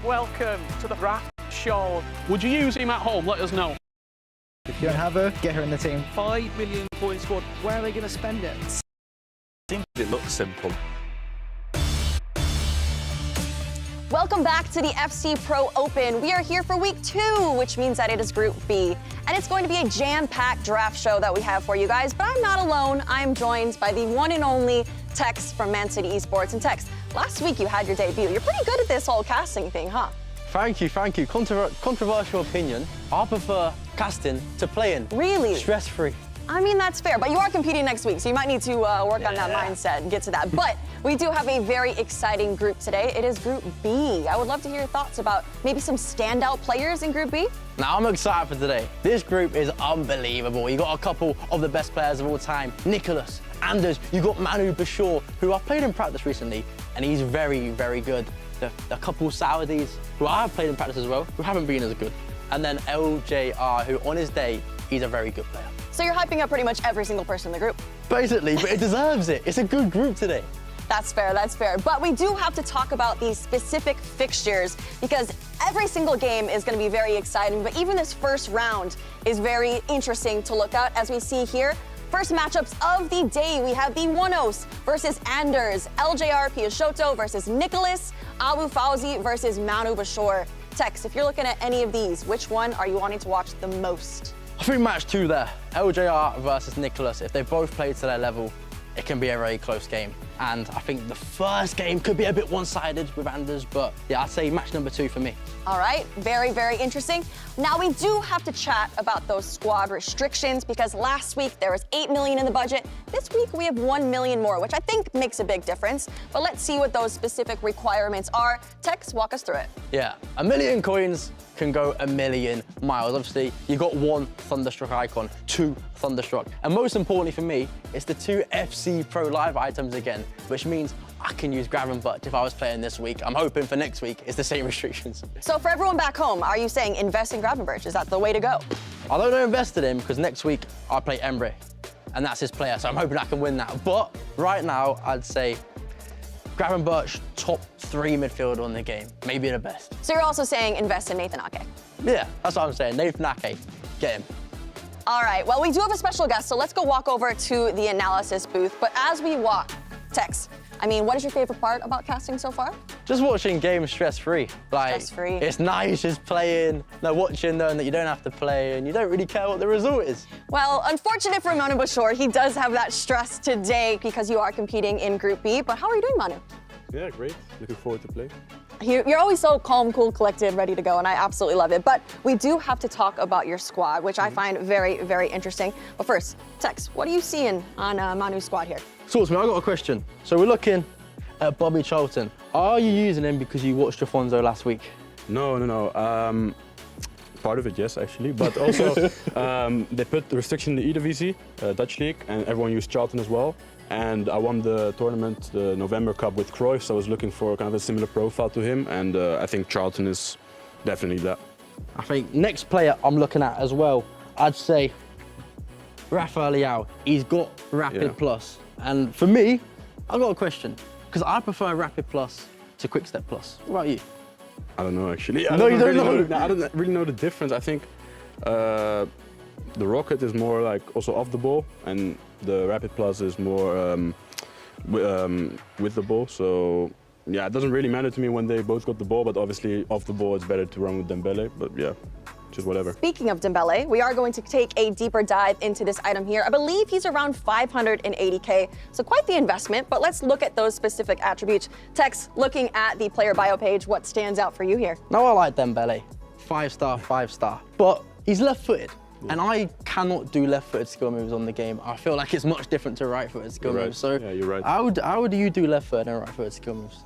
welcome to the draft show. Would you use him at home? Let us know. If you don't have her, get her in the team. 5 million points scored. Where are they going to spend it? Seems it looks simple. Welcome back to the FC Pro Open. We are here for week 2, which means that it is Group B. And it's going to be a jam-packed draft show that we have for you guys. But I'm not alone. I'm joined by the one and only Tex from Man City Esports. And Tex, last week you had your debut. You're pretty good at this whole casting thing, huh? Thank you. Controversial opinion. I prefer casting to playing. Really? Stress-free. I mean, that's fair, but you are competing next week, so you might need to work on that mindset and get to that. But we do have a very exciting group today. It is Group B. I would love to hear your thoughts about maybe some standout players in Group B. Now, I'm excited for today. This group is unbelievable. You got a couple of the best players of all time. Nicholas, Anders, you got Manu Bashir, who I've played in practice recently, and he's very, very good. The couple Saudis, who I have played in practice as well, who haven't been as good. And then LJR, who on his day, he's a very good player. So you're hyping up pretty much every single person in the group. Basically, but it deserves it. It's a good group today. That's fair, that's fair. But we do have to talk about these specific fixtures because every single game is going to be very exciting, but even this first round is very interesting to look at. As we see here, first matchups of the day, we have the Oneos versus Anders, LJR Piasciotto versus Nicholas, Abu Fauzi versus Manu Bashir. Tex, if you're looking at any of these, which one are you wanting to watch the most? I think match 2 there, LJR versus Nicholas. If they both play to their level, it can be a very close game. And I think the first game could be a bit one-sided with Anders, but yeah, I'd say match number 2 for me. All right, very, very interesting. Now we do have to chat about those squad restrictions because last week there was 8 million in the budget. This week we have 1 million more, which I think makes a big difference. But let's see what those specific requirements are. Tex, walk us through it. Yeah, 1 million coins can go 1 million miles. Obviously, you got 1 Thunderstruck icon, 2 Thunderstruck. And most importantly for me, it's the 2 FC Pro Live items again, which means I can use Grab and Butch if I was playing this week. I'm hoping for next week it's the same restrictions. So for everyone back home, are you saying invest in Grab and Butch? Is that the way to go? I don't know invest in him because next week I play Emre and that's his player, so I'm hoping I can win that. But right now, I'd say Grab and Butch, top 3 midfielder in the game, maybe the best. So you're also saying invest in Nathan Ake? Yeah, that's what I'm saying. Nathan Ake, get him. All right, well, we do have a special guest, so let's go walk over to the analysis booth. But as we walk, Tex, I mean, what is your favorite part about casting so far? Just watching games stress-free. Like, stress-free. It's nice just playing, watching knowing that you don't have to play and you don't really care what the result is. Well, unfortunate for Manu Bashir, he does have that stress today because you are competing in Group B. But how are you doing, Manu? Yeah, great. Looking forward to play. You're always so calm, cool, collected, ready to go, and I absolutely love it. But we do have to talk about your squad, which I find very, very interesting. But first, Tex, what are you seeing on Manu's squad here? Swordsman, I got a question. So we're looking at Bobby Charlton. Are you using him because you watched Afonso last week? No. Part of it, yes, actually. But also, they put the restriction in the Eredivisie, Dutch league, and everyone used Charlton as well. And I won the tournament, the November Cup with Cruyff, so I was looking for kind of a similar profile to him, and I think Charlton is definitely that. I think next player I'm looking at as well, I'd say Rafael Leao. He's got Rapid Plus. And for me, I've got a question, because I prefer Rapid Plus to Quick Step Plus. What about you? I don't know, actually. No, you don't know? I don't really know the difference. I think the Rocket is more like also off the ball, and the Rapid Plus is more with the ball. So yeah, it doesn't really matter to me when they both got the ball, but obviously off the ball it's better to run with Dembele. But yeah, just whatever. Speaking of Dembele, we are going to take a deeper dive into this item here. I believe he's around 580K, so quite the investment, but let's look at those specific attributes. Tex, looking at the player bio page, what stands out for you here? Now I like Dembele, 5-star, 5-star, but he's left-footed. And I cannot do left-footed skill moves on the game. I feel like it's much different to right-footed skill moves. So yeah, you're right. How would you do left-footed and right-footed skill moves?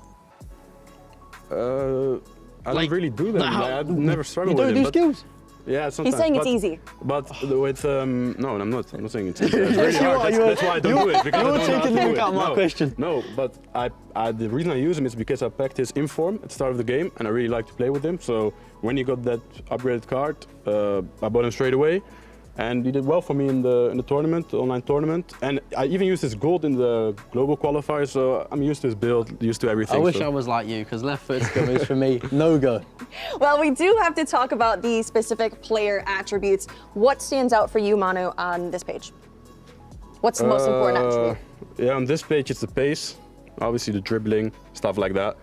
I don't really do them. I've never struggled with them. You don't do skills? Yeah, sometimes. He's saying it's easy. But with, no, I'm not saying it's easy. It's really hard. That's why I don't do it. Because You're taking into account my question. No, but the reason I use him is because I packed his inform at the start of the game, and I really like to play with him. So when he got that upgraded card, I bought him straight away. And he did well for me in the tournament, the online tournament. And I even used his gold in the global qualifier, so I'm used to his build, used to everything. I wish so. I was like you, because left foot scum is for me no go. Well, we do have to talk about the specific player attributes. What stands out for you, Manu, on this page? What's the most important attribute? Yeah, on this page it's the pace, obviously the dribbling, stuff like that.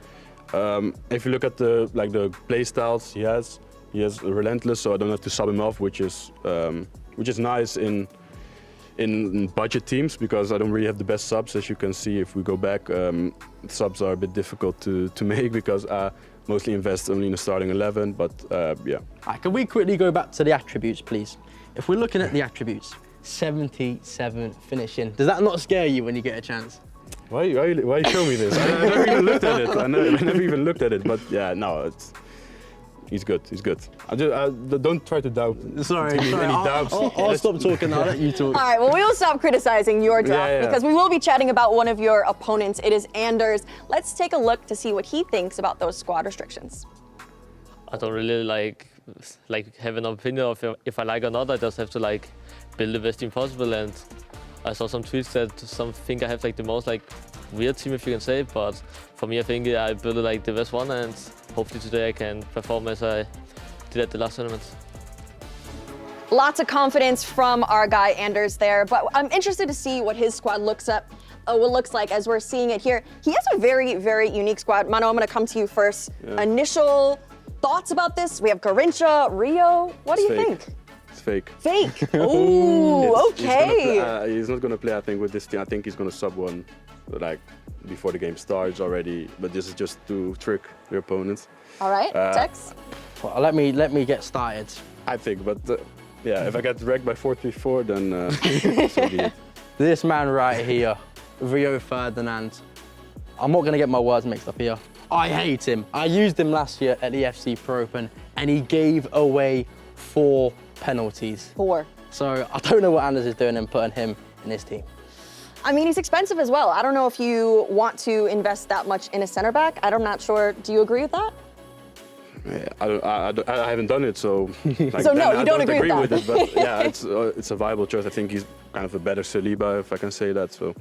If you look at the play styles he has relentless, so I don't have to sub him off, which is nice in budget teams because I don't really have the best subs. As you can see, if we go back, subs are a bit difficult to make because I mostly invest only in the starting 11. But yeah. Right, can we quickly go back to the attributes, please? If we're looking at the attributes, 77 finishing. Does that not scare you when you get a chance? Why you show me this? I never even looked at it. I never even looked at it. But yeah, no, he's good. He's good. Don't try to doubt. Sorry, any doubts. I'll stop talking. I'll let you talk. All right, well, we will stop criticizing your draft because we will be chatting about one of your opponents. It is Anders. Let's take a look to see what he thinks about those squad restrictions. I don't really like have an opinion of if I like or not. I just have to build the best team possible, and I saw some tweets that some think I have the most weird team, if you can say, but for me I think I built the best one, and hopefully today I can perform as I did at the last tournament. Lots of confidence from our guy Anders there, but I'm interested to see what his squad looks like as we're seeing it here. He has a very, very unique squad. Manu, I'm going to come to you first. Yeah. Initial thoughts about this? We have Garincha, Rio. What do you think? It's fake. Fake. Ooh, okay. He's not going to play, I think, with this team. I think he's going to sub one before the game starts already. But this is just to trick your opponents. All right, Tex. Well, let me get started. I think, but yeah, if I get wrecked by 4-3-4, then so be it. This man right here, Rio Ferdinand. I'm not going to get my words mixed up here. I hate him. I used him last year at the FC Pro Open, and he gave away 4 penalties. 4. So I don't know what Anders is doing and putting him in his team. I mean, he's expensive as well. I don't know if you want to invest that much in a center back. I'm not sure. Do you agree with that? Yeah, I haven't done it, so. So no, you I don't agree with that. it, but yeah, it's a viable choice. I think he's kind of a better Saliba, if I can say that. So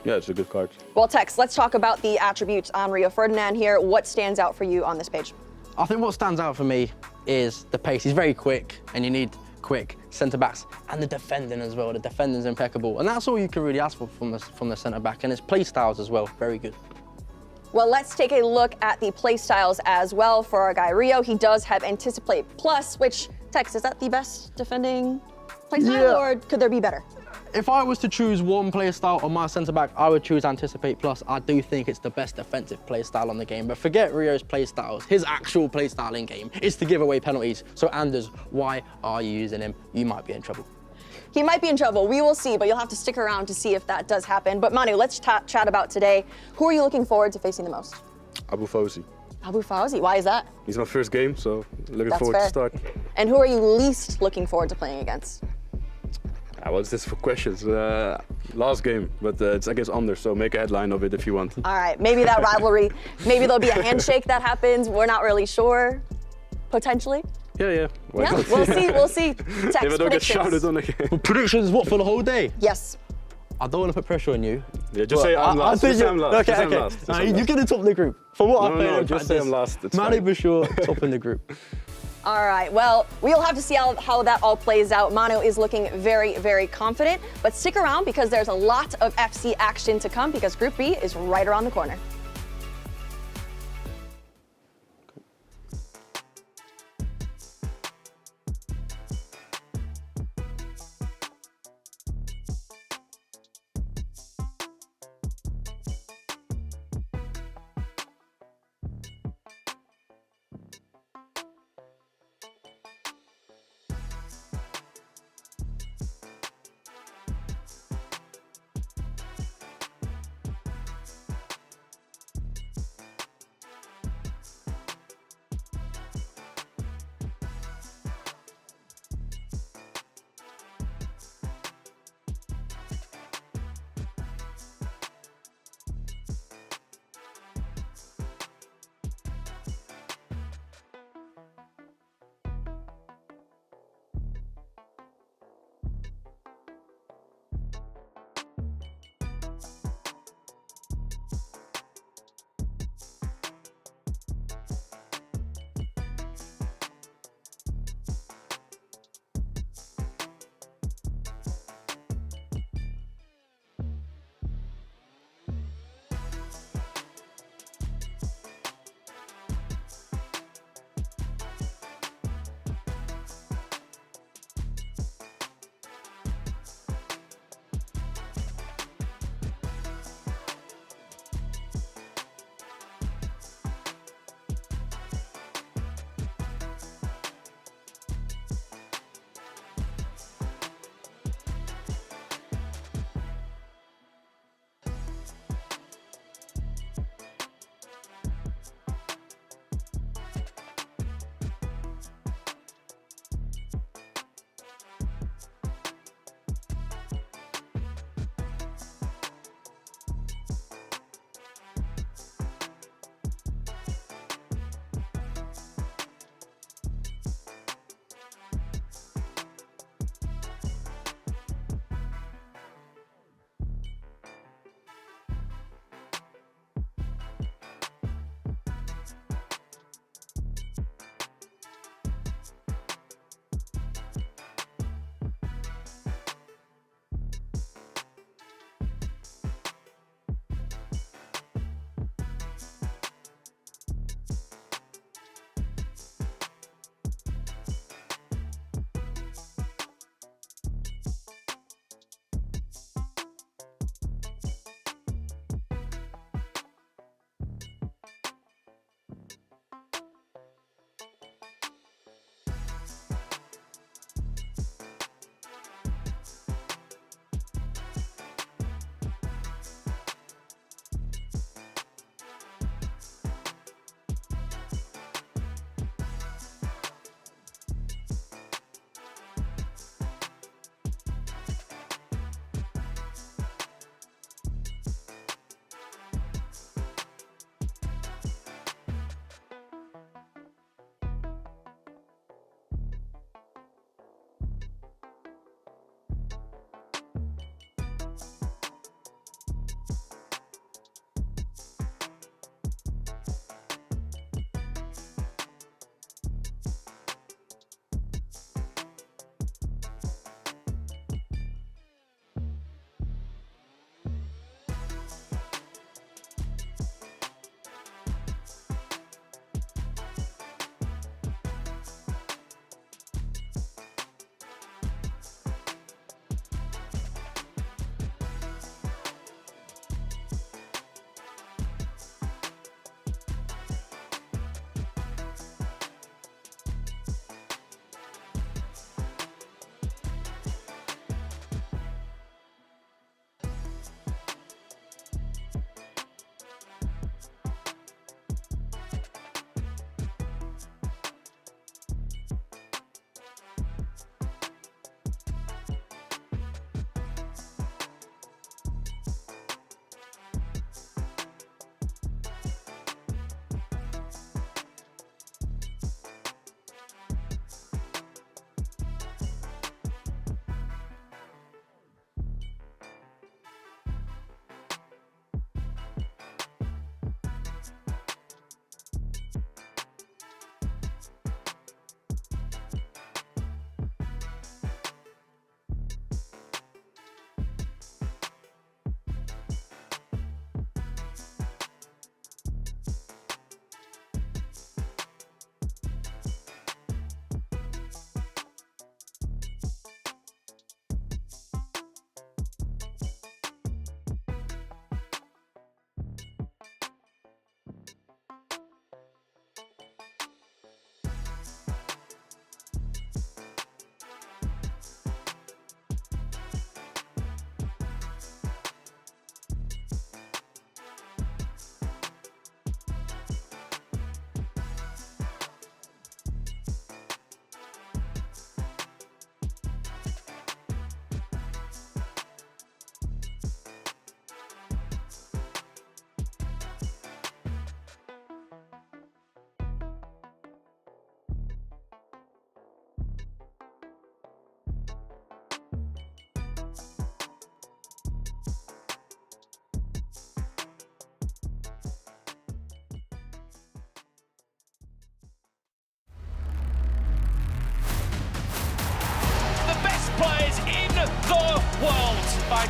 yeah, it's a good card. Well, Tex, let's talk about the attributes on Rio Ferdinand here. What stands out for you on this page? I think what stands out for me is the pace. He's very quick, and you need quick centre-backs, and the defending as well. The defending's impeccable, and that's all you can really ask for from the centre-back, and his play styles as well, very good. Well, let's take a look at the play styles as well for our guy Rio. He does have Anticipate Plus, which, Tex, is that the best defending play style, or could there be better? If I was to choose one play style on my centre-back, I would choose Anticipate Plus. I do think it's the best defensive play style on the game, but forget Rio's play styles. His actual play style in game is to give away penalties. So Anders, why are you using him? You might be in trouble. He might be in trouble. We will see, but you'll have to stick around to see if that does happen. But Manu, let's chat about today. Who are you looking forward to facing the most? Abu Fawzi. Abu Fawzi. Why is that? He's my first game, so looking That's forward fair. to start. And who are you least looking forward to playing against? What's this for questions? Last game, but it's against Anders, so make a headline of it if you want. All right, maybe that rivalry. Maybe there'll be a handshake that happens. We're not really sure. Potentially. Yeah. Why Yeah, not? we'll see. We'll see. Text If I don't get predictions. shouted on again. Predictions, what, for the whole day? Yes. I don't want to put pressure on you. Yeah, just say I'm last. Just say I'm last. Okay, Just say I'm okay. last. Just Nah, say I'm you're last. going to top the group. For what I played No, in just say I'm last. It's Manu fine. Bashir, top in the group. All right, well, we'll have to see how that all plays out. Manu is looking very, very confident, but stick around because there's a lot of FC action to come because Group B is right around the corner.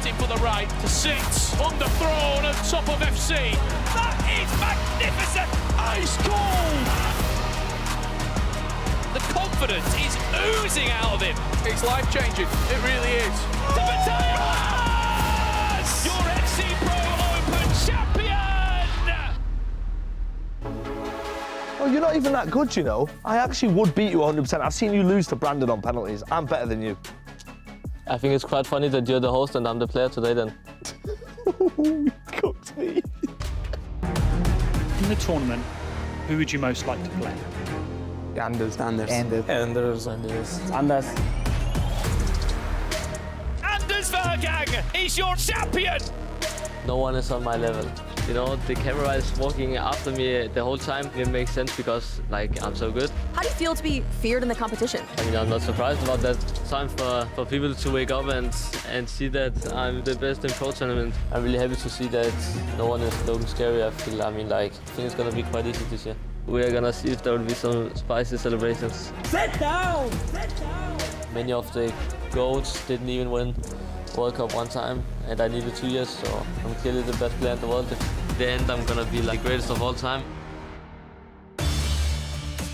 starting for the right to sit on the throne at top of FC. That is magnificent! Ice cold! The confidence is oozing out of him. It's life-changing. It really is. The Mateus! Your FC Pro Open champion! Oh, you're not even that good, you know. I actually would beat you 100%. I've seen you lose to Brandon on penalties. I'm better than you. I think it's quite funny that you're the host and I'm the player today then. You cooked me. In the tournament, who would you most like to play? Anders. Anders. Anders. Anders. Anders Vergang is your champion! No one is on my level. You know, the camera is walking after me the whole time. It makes sense because, like, I'm so good. How do you feel to be feared in the competition? I mean, I'm not surprised about that. Time for people to wake up and see that I'm the best in pro tournament. I'm really happy to see that no one is looking scary. I think it's gonna be quite easy this year. We are gonna see if there will be some spicy celebrations. Sit down! Sit down! Many of the GOATs didn't even win World Cup one time, and I needed 2 years, so I'm clearly the best player in the world. At the end, I'm gonna be like the greatest of all time.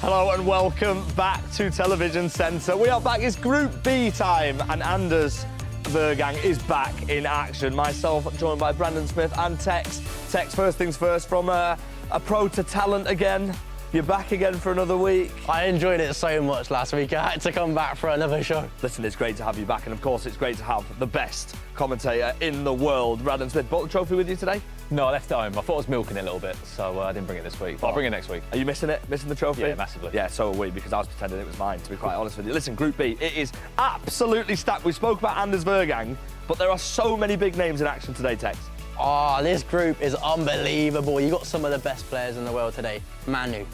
Hello and welcome back to Television Centre. We are back. It's Group B time, and Anders Vergang is back in action. Myself, joined by Brandon Smith and Tex. Tex, first things first, from a pro to talent again. You're back again for another week. I enjoyed it so much last week. I had to come back for another show. Listen, it's great to have you back, and of course, it's great to have the best commentator in the world, Brandon Smith. Brought the trophy with you today? No, I left it home. I thought I was milking it a little bit, so I didn't bring it this week. But I'll bring it next week. Are you missing it? Missing the trophy? Yeah, massively. Yeah, so are we, because I was pretending it was mine, to be quite honest with you. Listen, Group B, it is absolutely stacked. We spoke about Anders Vergang, but there are so many big names in action today, Tex. Oh, this group is unbelievable. You got some of the best players in the world today. Manu,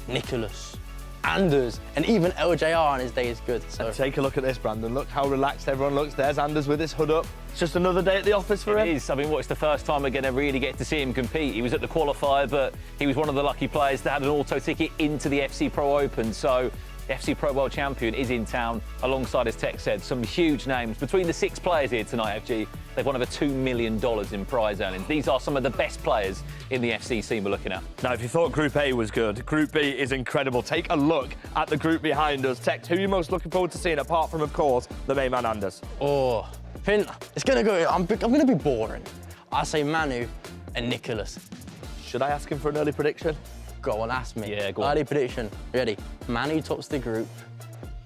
Nicholas, Anders, and even LJR on his day is good. So. And take a look at this, Brandon. Look how relaxed everyone looks. There's Anders with his hood up. It's just another day at the office for him. It is. I mean, it's the first time we're going to really get to see him compete. He was at the qualifier, but he was one of the lucky players that had an auto ticket into the FC Pro Open. So the FC Pro World Champion is in town alongside, as Tex said, some huge names. Between the 6 players here tonight, FG, they've won over $2 million in prize earnings. These are some of the best players in the FC scene we're looking at. Now, if you thought Group A was good, Group B is incredible. Take a look at the group behind us. Tex, who are you most looking forward to seeing, apart from, of course, the main man, Anders? Oh, I think it's going to go... I'm going to be boring. I say Manu and Nicholas. Should I ask him for an early prediction? Go on, ask me. Yeah, go on. Early prediction. Ready? Manu tops the group.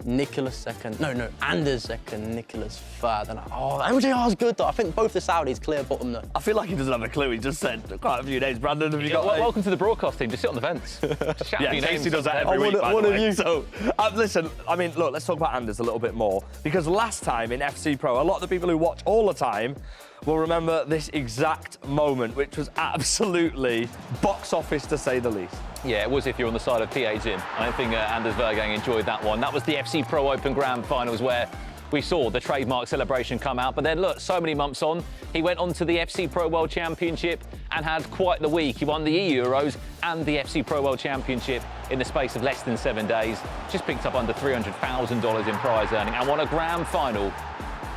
Nicholas second. No, Anders second, Nicholas third. And LJR's good though. I think both the Saudis clear bottom though. I feel like he doesn't have a clue. He just said quite a few names. Brandon, have you got... Welcome to the broadcast team. Just sit on the fence. Yeah, Casey does that every week, by the way. So, listen, I mean, look, let's talk about Anders a little bit more. Because last time in FC Pro, a lot of the people who watch all the time will remember this exact moment, which was absolutely box office, to say the least. Yeah, it was if you're on the side of PA Zim. I don't think Anders Vergang enjoyed that one. That was the FC Pro Open Grand Finals where we saw the trademark celebration come out. But then, look, so many months on, he went on to the FC Pro World Championship and had quite the week. He won the E-Euros and the FC Pro World Championship in the space of less than 7 days. Just picked up under $300,000 in prize earning and won a grand final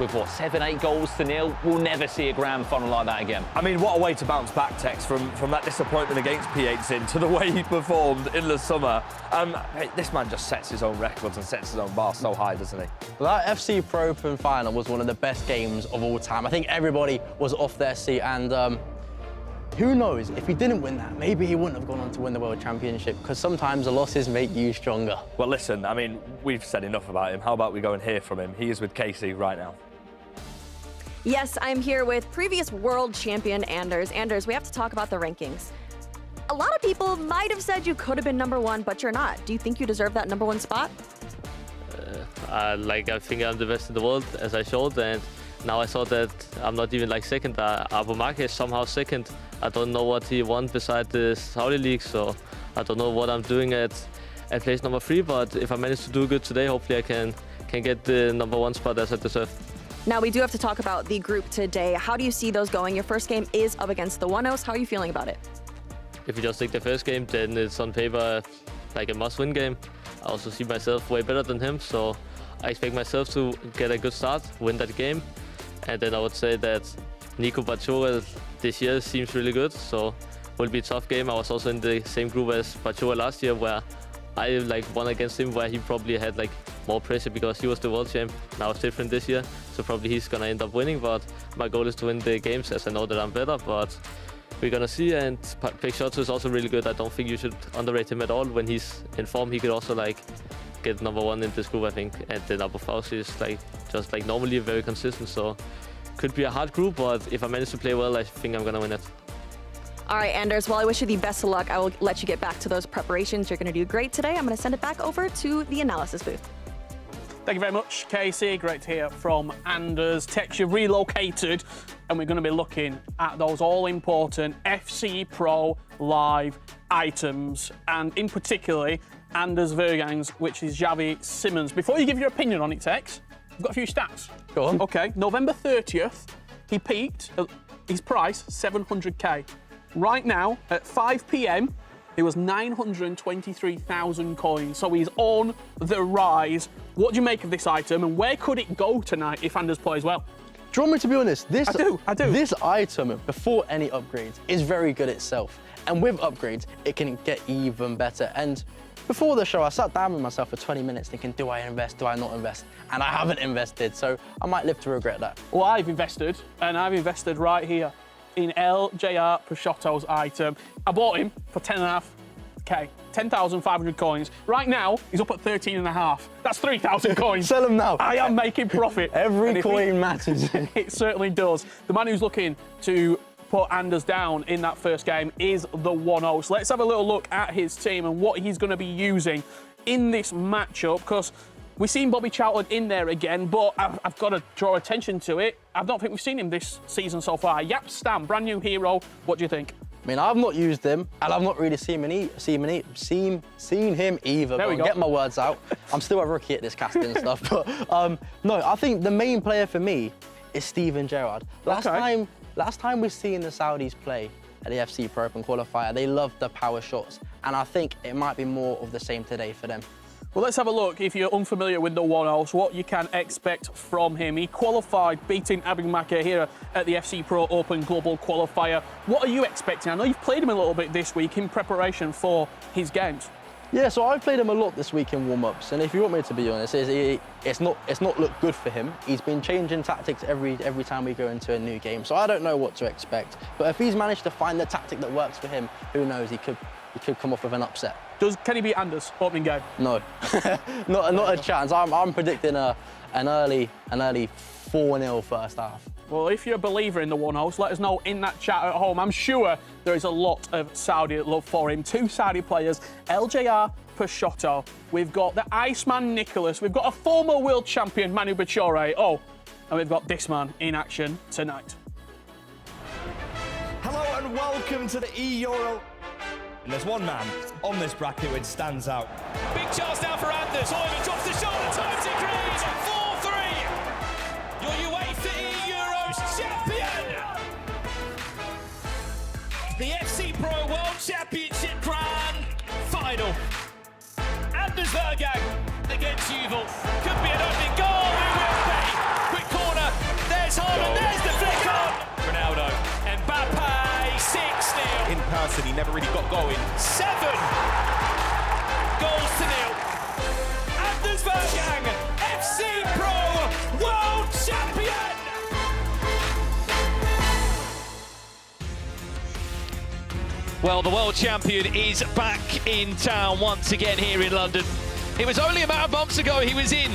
with, what, 7-8 goals to nil. We'll never see a grand final like that again. I mean, what a way to bounce back, Tex, from that disappointment against P8 to the way he performed in the summer. Hey, this man just sets his own records and sets his own bar so high, doesn't he? Well, that FC Pro Open final was one of the best games of all time. I think everybody was off their seat, and who knows, if he didn't win that, maybe he wouldn't have gone on to win the World Championship, because sometimes the losses make you stronger. Well, listen, I mean, we've said enough about him. How about we go and hear from him? He is with Casey right now. Yes, I'm here with previous world champion Anders. Anders, we have to talk about the rankings. A lot of people might have said you could have been #1, but you're not. Do you think you deserve that #1 spot? I think I'm the best in the world, as I showed, and now I saw that I'm not even like second. Abumake is somehow second. I don't know what he won beside the Saudi League, so I don't know what I'm doing at place #3, but if I manage to do good today, hopefully I can get the #1 spot as I deserve. Now, we do have to talk about the group today. How do you see those going? Your first game is up against the One-Os. How are you feeling about it? If you just take the first game, then it's on paper like a must-win game. I also see myself way better than him, so I expect myself to get a good start, win that game, And then I would say that Nico Bachora this year seems really good, so will be a tough game. I was also in the same group as Bachora last year, where I won against him, where he probably had more pressure because he was the world champ. Now it's different this year, so probably he's gonna end up winning. But my goal is to win the games, as I know that I'm better. But we're gonna see. And Peixoto is also really good. I don't think you should underrate him at all. When he's in form, he could also get number 1 in this group, I think. And then Abu Fauci is just normally very consistent. So could be a hard group, but if I manage to play well, I think I'm gonna win it. All right, Anders, well, I wish you the best of luck. I will let you get back to those preparations. You're going to do great today. I'm going to send it back over to the analysis booth. Thank you very much, Casey. Great to hear from Anders. Tex, you've relocated, and we're going to be looking at those all-important FC Pro live items, and in particular, Anders Vergang's, which is Xavi Simons. Before you give your opinion on it, Tex, I've got a few stats. Go on. Okay, November 30th, he peaked at his price, 700k. Right now, at 5 p.m, it was 923,000 coins. So he's on the rise. What do you make of this item, and where could it go tonight if Anders plays well? Do you want me to be honest? I do. This item, before any upgrades, is very good itself. And with upgrades, it can get even better. And before the show, I sat down with myself for 20 minutes thinking, do I invest, do I not invest? And I haven't invested, so I might live to regret that. Well, I've invested, and I've invested right here in LJR Peixoto's item. I bought him for 10.5k, 10,500 coins. Right now, he's up at 13.5. That's 3,000 coins. Sell him now. I am making profit. Every coin matters. It certainly does. The man who's looking to put Anders down in that first game is the 1-0. So let's have a little look at his team and what he's going to be using in this matchup, because we've seen Bobby Charlton in there again, but I've got to draw attention to it. I don't think we've seen him this season so far. Yap Stam, brand new hero. What do you think? I mean, I've not used him, and I've not really seen him either. There we go. Get my words out. I'm still a rookie at this casting and stuff. But no, I think the main player for me is Steven Gerrard. Last time we've seen the Saudis play at the FC Pro Open qualifier, they loved the power shots, and I think it might be more of the same today for them. Well, let's have a look. If you're unfamiliar with the 1-0, so what you can expect from him. He qualified, beating Abimaka here at the FC Pro Open Global Qualifier. What are you expecting? I know you've played him a little bit this week in preparation for his games. Yeah, so I've played him a lot this week in warm-ups, and if you want me to be honest, it's not looked good for him. He's been changing tactics every time we go into a new game, so I don't know what to expect. But if he's managed to find the tactic that works for him, who knows? He could come off with an upset. Can he beat Anders opening game? No, not a chance. I'm predicting an early 4-0 first half. Well, if you're a believer in the 1-0, let us know in that chat at home. I'm sure there is a lot of Saudi love for him. 2 Saudi players, LJR Peixoto. We've got the Iceman Nicholas. We've got a former world champion, Manu Bachora. Oh, and we've got this man in action tonight. Hello and welcome to the E-Euro. And there's one man on this bracket which stands out. Big chance now for Anders. Hoyman drops the shoulder, times agrees. 4-3. Your UEFA E-Euros champion. The FC Pro World Championship Grand Final. Anders Vergang against Juvel. Could be an opening goal. We will pay. Quick corner. There's Haaland. There's the flick on. Ronaldo. Mbappe. 6-0. In person, he never really got going. 7 goals to 0. Anders Vergang, FC Pro World Champion. Well, the world champion is back in town once again here in London. It was only a matter of months ago he was in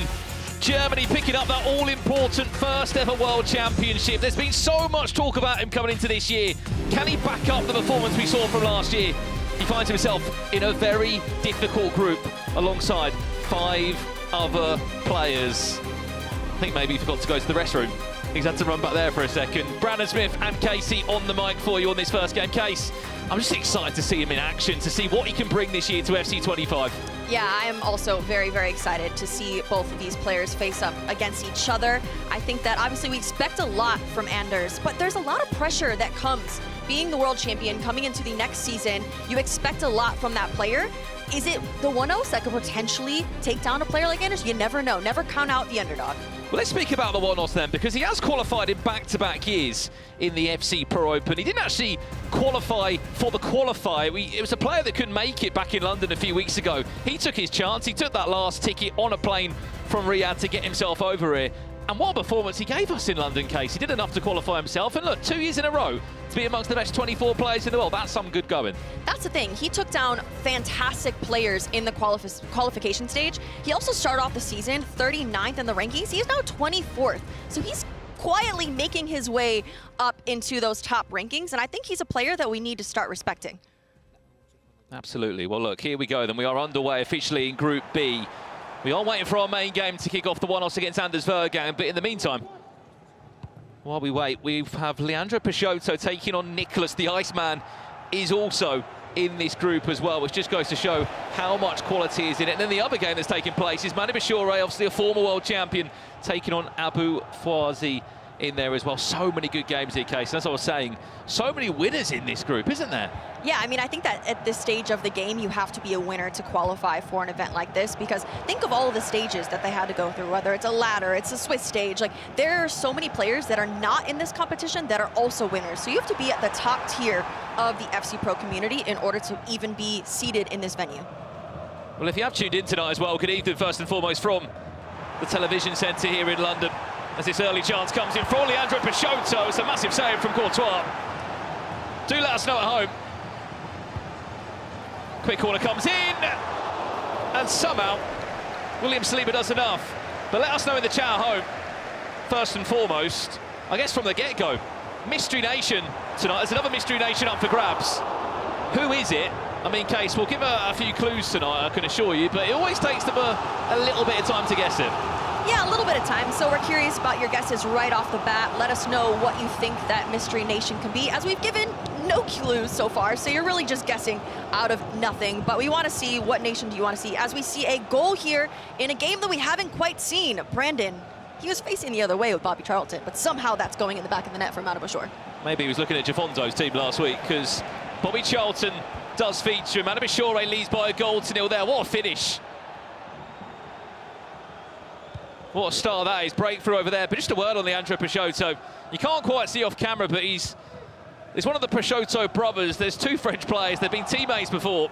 Germany picking up that all-important first ever world championship. There's been so much talk about him coming into this year. Can he back up the performance we saw from last year? He finds himself in a very difficult group alongside 5 other players. I think maybe he forgot to go to the restroom. He's had to run back there for a second. Brandon Smith and Casey on the mic for you on this first game. Case, I'm just excited to see him in action, to see what he can bring this year to FC 25. Yeah, I am also very, very excited to see both of these players face up against each other. I think that obviously we expect a lot from Anders, but there's a lot of pressure that comes being the world champion coming into the next season. You expect a lot from that player. Is it the 1-0 that could potentially take down a player like Anders? You never know. Never count out the underdog. Well, let's speak about the one-off then, because he has qualified in back-to-back years in the FC Pro Open. He didn't actually qualify for the qualifier. It was a player that couldn't make it back in London a few weeks ago. He took his chance. He took that last ticket on a plane from Riyadh to get himself over here. And what a performance he gave us in London, Case. He did enough to qualify himself. And look, 2 years in a row to be amongst the best 24 players in the world. That's some good going. That's the thing. He took down fantastic players in the qualification stage. He also started off the season 39th in the rankings. He is now 24th. So he's quietly making his way up into those top rankings. And I think he's a player that we need to start respecting. Absolutely. Well, look, here we go. Then we are underway officially in Group B. We are waiting for our main game to kick off, the one-off against Anders Vergang. But in the meantime, while we wait, we have Leandro Peixoto taking on Nicholas. The Iceman is also in this group as well, which just goes to show how much quality is in it. And then the other game that's taking place is Manu Bashore, obviously a former world champion, taking on Abu Fawzi in there as well. So many good games here, Case. As I was saying, so many winners in this group, isn't there? Yeah, I mean, I think that at this stage of the game, you have to be a winner to qualify for an event like this, because think of all of the stages that they had to go through, whether it's a ladder, it's a Swiss stage. Like, there are so many players that are not in this competition that are also winners. So you have to be at the top tier of the FC Pro community in order to even be seated in this venue. Well, if you have tuned in tonight as well, good evening first and foremost from the television centre here in London, as this early chance comes in for Leandro Peixoto. It's a massive save from Courtois. Do let us know at home. Quick corner comes in, and somehow William Saliba does enough. But let us know in the chat at home, first and foremost, I guess from the get-go, Mystery Nation tonight. There's another Mystery Nation up for grabs. Who is it? I mean, Case, we'll give a few clues tonight, I can assure you, but it always takes them a little bit of time to guess it. Yeah, a little bit of time. So we're curious about your guesses right off the bat. Let us know what you think that Mystery Nation can be, as we've given no clues so far, so you're really just guessing out of nothing. But we want to see, what nation do you want to see? As we see a goal here in a game that we haven't quite seen. Brandon, he was facing the other way with Bobby Charlton, but somehow that's going in the back of the net for Manu Bashore. Maybe he was looking at Jafonzo's team last week, because Bobby Charlton does feature. Manu Bashore leads by a goal to nil there. What a finish. What a star that is. Breakthrough over there. But just a word on Leandro Peixoto. You can't quite see off camera, but he's one of the Peixoto brothers. There's two French players. They've been teammates before.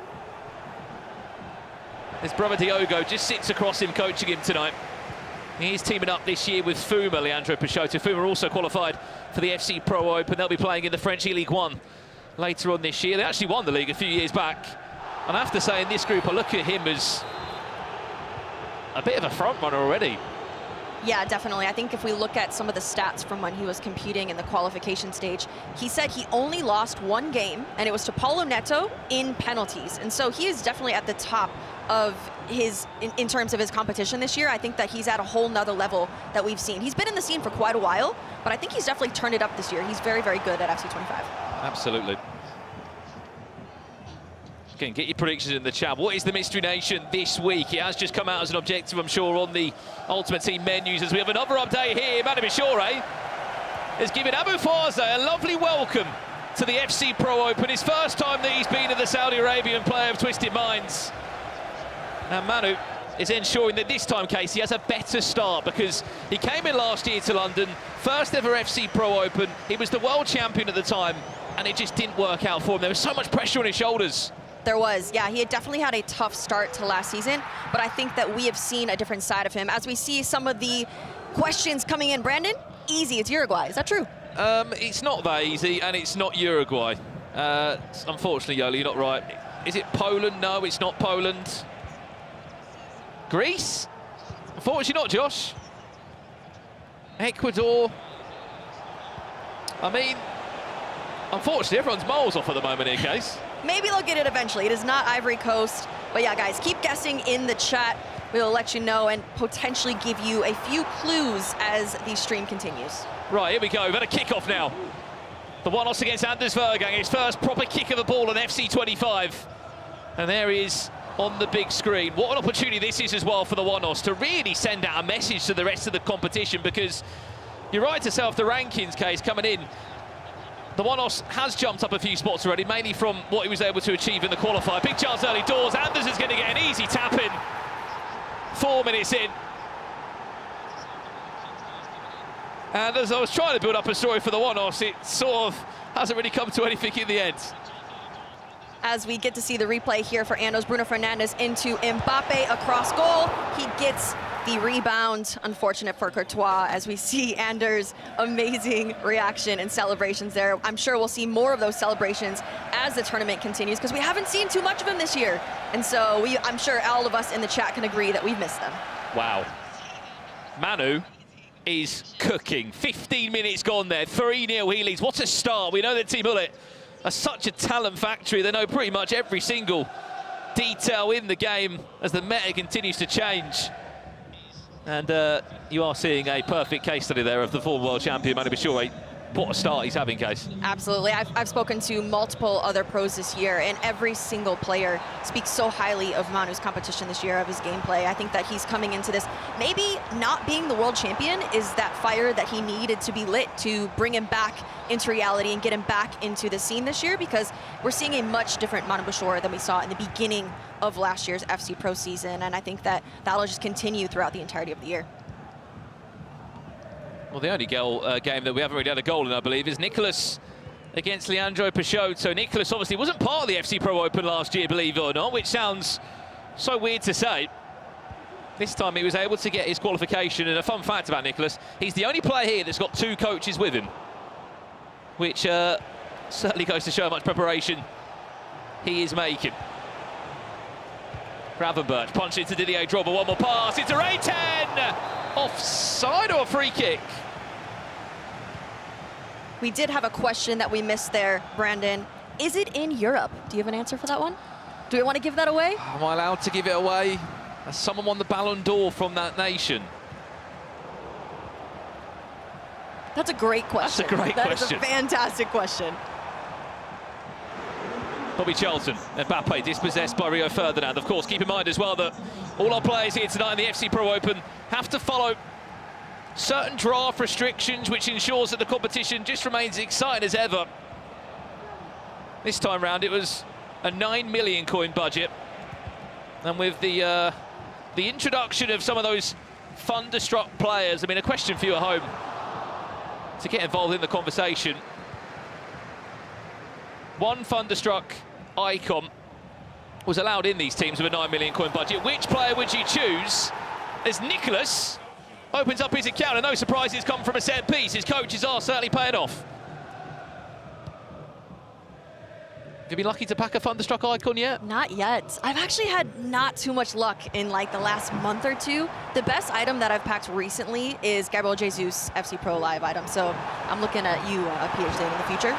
His brother Diogo just sits across him, coaching him tonight. He's teaming up this year with Fuma, Leandro Peixoto. Fuma also qualified for the FC Pro Open. They'll be playing in the French E-League 1 later on this year. They actually won the league a few years back. And I have to say, in this group, I look at him as a bit of a front runner already. Yeah, definitely. I think if we look at some of the stats from when he was competing in the qualification stage, he said he only lost one game, and it was to Paulo Neto in penalties. And so he is definitely at the top of his, in terms of his competition this year. I think that he's at a whole nother level that we've seen. He's been in the scene for quite a while, but I think he's definitely turned it up this year. He's very, very good at FC25. Absolutely. Again, get your predictions in the chat. What is the Mystery Nation this week? It has just come out as an objective, I'm sure, on the Ultimate Team menus, as we have another update here. Manu Bashore has given Abu Fawzi a lovely welcome to the FC Pro Open. His first time that he's been at the Saudi Arabian Player of Twisted Minds. Now Manu is ensuring that this time, Case, he has a better start, because he came in last year to London, first ever FC Pro Open. He was the world champion at the time, and it just didn't work out for him. There was so much pressure on his shoulders. There was, yeah, he had definitely had a tough start to last season, but I think that we have seen a different side of him. As we see some of the questions coming in, Brandon, easy, it's Uruguay, is that true? It's not that easy, and it's not Uruguay. Unfortunately, Yoli, you're not right. Is it Poland? No, it's not Poland. Greece? Unfortunately not, Josh. Ecuador. I mean, unfortunately, everyone's miles off at the moment here, Case. Maybe they'll get it eventually. It is not Ivory Coast. But yeah, guys, keep guessing in the chat. We'll let you know and potentially give you a few clues as the stream continues. Right, here we go. We've had a kick-off now. The one-off against Anders Vergang. His first proper kick of the ball on FC25. And there he is on the big screen. What an opportunity this is as well for the one-offs to really send out a message to the rest of the competition, because you're right to say off the rankings, Case, coming in, the one-offs has jumped up a few spots already, mainly from what he was able to achieve in the qualifier. Big chance early doors. Anders is going to get an easy tap in. 4 minutes in. And as I was trying to build up a story for the one-offs, it sort of hasn't really come to anything in the end. As we get to see the replay here for Andos, Bruno Fernandes into Mbappe across goal. He gets the rebound. Unfortunate for Courtois as we see Anders' amazing reaction and celebrations there. I'm sure we'll see more of those celebrations as the tournament continues because we haven't seen too much of him this year. And so I'm sure all of us in the chat can agree that we've missed them. Wow. Manu is cooking. 15 minutes gone there. 3-0 he leads. What a start. We know that Team Ullet are such a talent factory. They know pretty much every single detail in the game as the meta continues to change. And you are seeing a perfect case study there of the former world champion, Manu Bashir. What a start he's having, Case. Absolutely. I've spoken to multiple other pros this year, and every single player speaks so highly of Manu's competition this year, of his gameplay. I think that he's coming into this, maybe not being the world champion is that fire that he needed to be lit to bring him back into reality and get him back into the scene this year, because we're seeing a much different Manu Bashir than we saw in the beginning of last year's FC Pro season, and I think that that'll just continue throughout the entirety of the year. Well, the only game that we haven't really had a goal in, I believe, is Nicholas against Leandro Peixoto. So Nicholas obviously wasn't part of the FC Pro Open last year, believe it or not, which sounds so weird to say. This time he was able to get his qualification, and a fun fact about Nicholas, he's the only player here that's got 2 coaches with him, which certainly goes to show how much preparation he is making. Gravenberch punch into Didier Drogba, one more pass, it's a Ray-10! Offside or a free kick? We did have a question that we missed there, Brandon. Is it in Europe? Do you have an answer for that one? Do we want to give that away? Am I allowed to give it away? Has someone won the Ballon d'Or from that nation? That's a great question. That's a great question. That is a fantastic question. Bobby Charlton, Mbappe dispossessed by Rio Ferdinand. Of course, keep in mind as well that all our players here tonight in the FC Pro Open have to follow certain draft restrictions, which ensures that the competition just remains exciting as ever. This time round, it was a 9 million coin budget. And with the introduction of some of those Thunderstruck players, I mean, a question for you at home to get involved in the conversation. One Thunderstruck icon was allowed in these teams with a 9 million coin budget. Which player would you choose? As Nicholas opens up his account, and no surprises come from a set piece. His coaches are certainly paying off. Have you been lucky to pack a Thunderstruck icon yet? Not yet. I've actually had not too much luck in like the last month or two. The best item that I've packed recently is Gabriel Jesus FC Pro Live item. So I'm looking at you, PhD, in the future.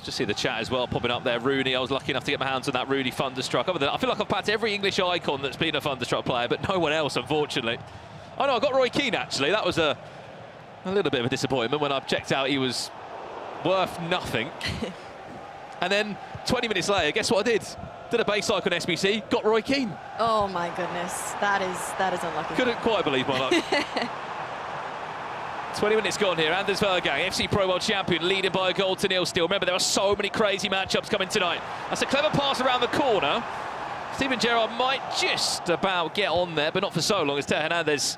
Just see the chat as well popping up there. Rooney, I was lucky enough to get my hands on that Rooney Thunderstruck. Other than that, I feel like I've packed every English icon that's been a Thunderstruck player, but no one else, unfortunately. Oh no, I got Roy Keane actually. That was a little bit of a disappointment when I checked out. He was worth nothing. And then 20 minutes later, guess what I did? Did a base icon SBC, got Roy Keane. Oh my goodness, that is unlucky. Couldn't quite believe my luck. 20 minutes gone here. Anders Vergang, FC Pro World Champion, leading by a goal to nil still. Remember, there are so many crazy matchups coming tonight. That's a clever pass around the corner. Steven Gerrard might just about get on there, but not for so long as Theo Hernandez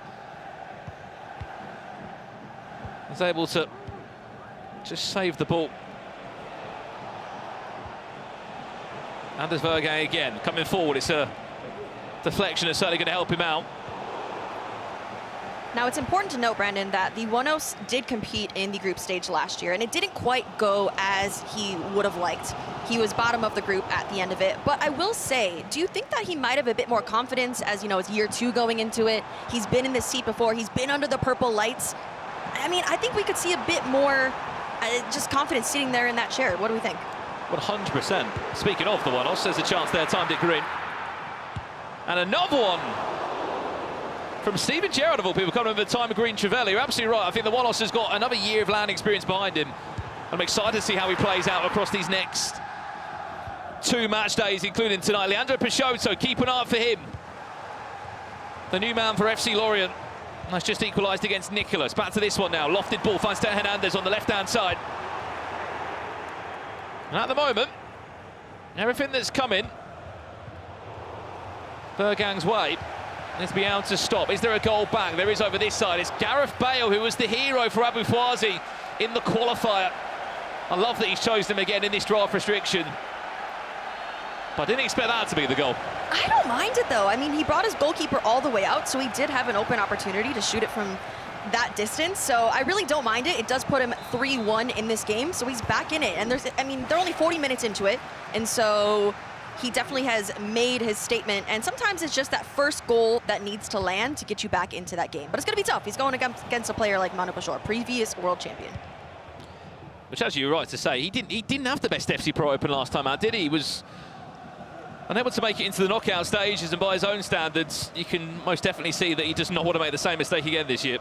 is able to just save the ball. Anders Vergang again, coming forward. It's a deflection that's certainly going to help him out. Now, it's important to note, Brandon, that the One-Os did compete in the group stage last year, and it didn't quite go as he would have liked. He was bottom of the group at the end of it. But I will say, do you think that he might have a bit more confidence as, you know, it's year 2 going into it? He's been in this seat before. He's been under the purple lights. I mean, I think we could see a bit more just confidence sitting there in that chair. What do we think? 100%. Speaking of the One-Os, there's a chance there, timed it green. And another one from Steven Gerrard of all people, coming with the time of green Trivela. You're absolutely right. I think the One-Os has got another year of land experience behind him. I'm excited to see how he plays out across these next 2 match days, including tonight. Leandro Peixoto, keep an eye out for him. The new man for FC Lorient. That's just equalised against Nicholas. Back to this one now. Lofted ball finds Theo Hernandez on the left-hand side. And at the moment, everything that's coming Vergang's way. Needs to be able to stop. Is there a goal back? There is over this side. It's Gareth Bale, who was the hero for Abu Fwazi in the qualifier. I love that he's chosen him again in this draft restriction. But I didn't expect that to be the goal. I don't mind it, though. I mean, he brought his goalkeeper all the way out, so he did have an open opportunity to shoot it from that distance. So I really don't mind it. It does put him 3-1 in this game, so he's back in it. And they're only 40 minutes into it, and so he definitely has made his statement. And sometimes it's just that first goal that needs to land to get you back into that game. But it's going to be tough. He's going against a player like Manu Bashar, previous world champion. Which, as you were right to say, he didn't have the best FC Pro Open last time out, did he? He was unable to make it into the knockout stages, and by his own standards, you can most definitely see that he does not want to make the same mistake again this year.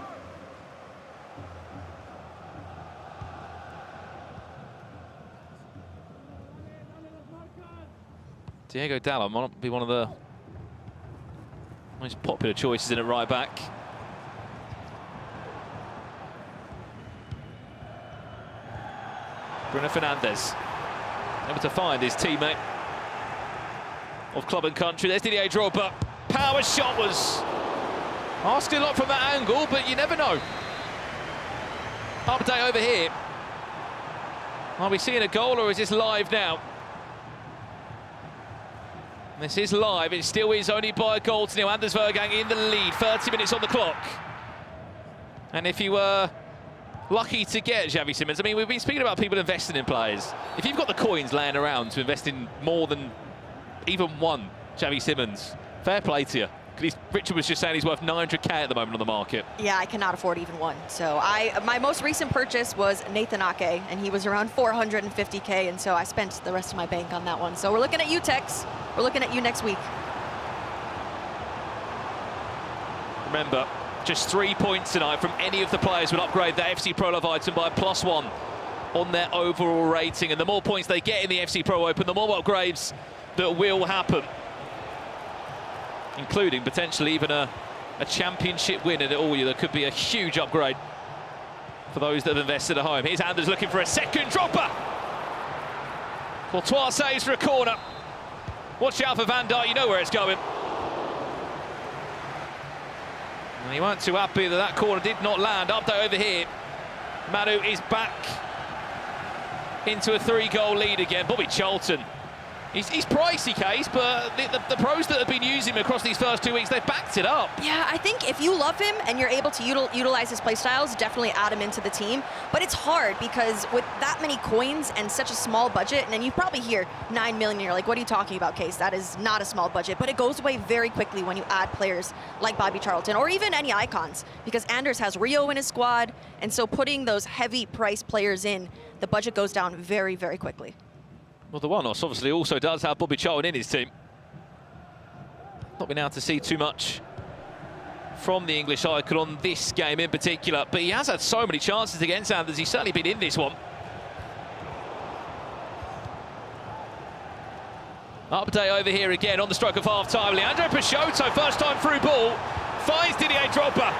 Diego Dalla might be one of the most popular choices in at right back. Bruno Fernandes able to find his teammate of club and country. There's Didier Drogba. Power shot was asking a lot from that angle, but you never know. Update over here. Are we seeing a goal, or is this live now? This is live. It still is only by a goal to nil. Anders Vergang in the lead. 30 minutes on the clock. And if you were lucky to get Xavi Simons, I mean, we've been speaking about people investing in players. If you've got the coins laying around to invest in more than even one Xavi Simons, fair play to you. Richard was just saying he's worth 900k at the moment on the market. Yeah, I cannot afford even one. So my most recent purchase was Nathan Ake, and he was around 450k, and so I spent the rest of my bank on that one. So we're looking at you, Tex. We're looking at you next week. Remember, just 3 points tonight from any of the players would upgrade their FC Pro Love item by +1 on their overall rating. And the more points they get in the FC Pro Open, the more upgrades that will happen, including potentially even a championship win at it all. There could be a huge upgrade for those that have invested at home. Here's Anders looking for a second dropper. Courtois saves for a corner. Watch out for Van Dijk, you know where it's going. And he weren't too happy that that corner did not land. Update over here. Manu is back into a 3-goal lead again. Bobby Charlton. He's pricey, Case, but the pros that have been using him across these first 2 weeks, they've backed it up. Yeah, I think if you love him and you're able to utilize his play styles, definitely add him into the team. But it's hard because with that many coins and such a small budget, and then you probably hear 9 million, you're like, what are you talking about, Case? That is not a small budget, but it goes away very quickly when you add players like Bobby Charlton or even any icons, because Anders has Rio in his squad, and so putting those heavy price players in, the budget goes down very, very quickly. Well, the One-Off obviously also does have Bobby Charlton in his team. Not been able to see too much from the English icon on this game in particular, but he has had so many chances against Anders. He's certainly been in this one. Update over here again on the stroke of half-time. Leandro Peixoto, first time through ball, finds Didier Drogba.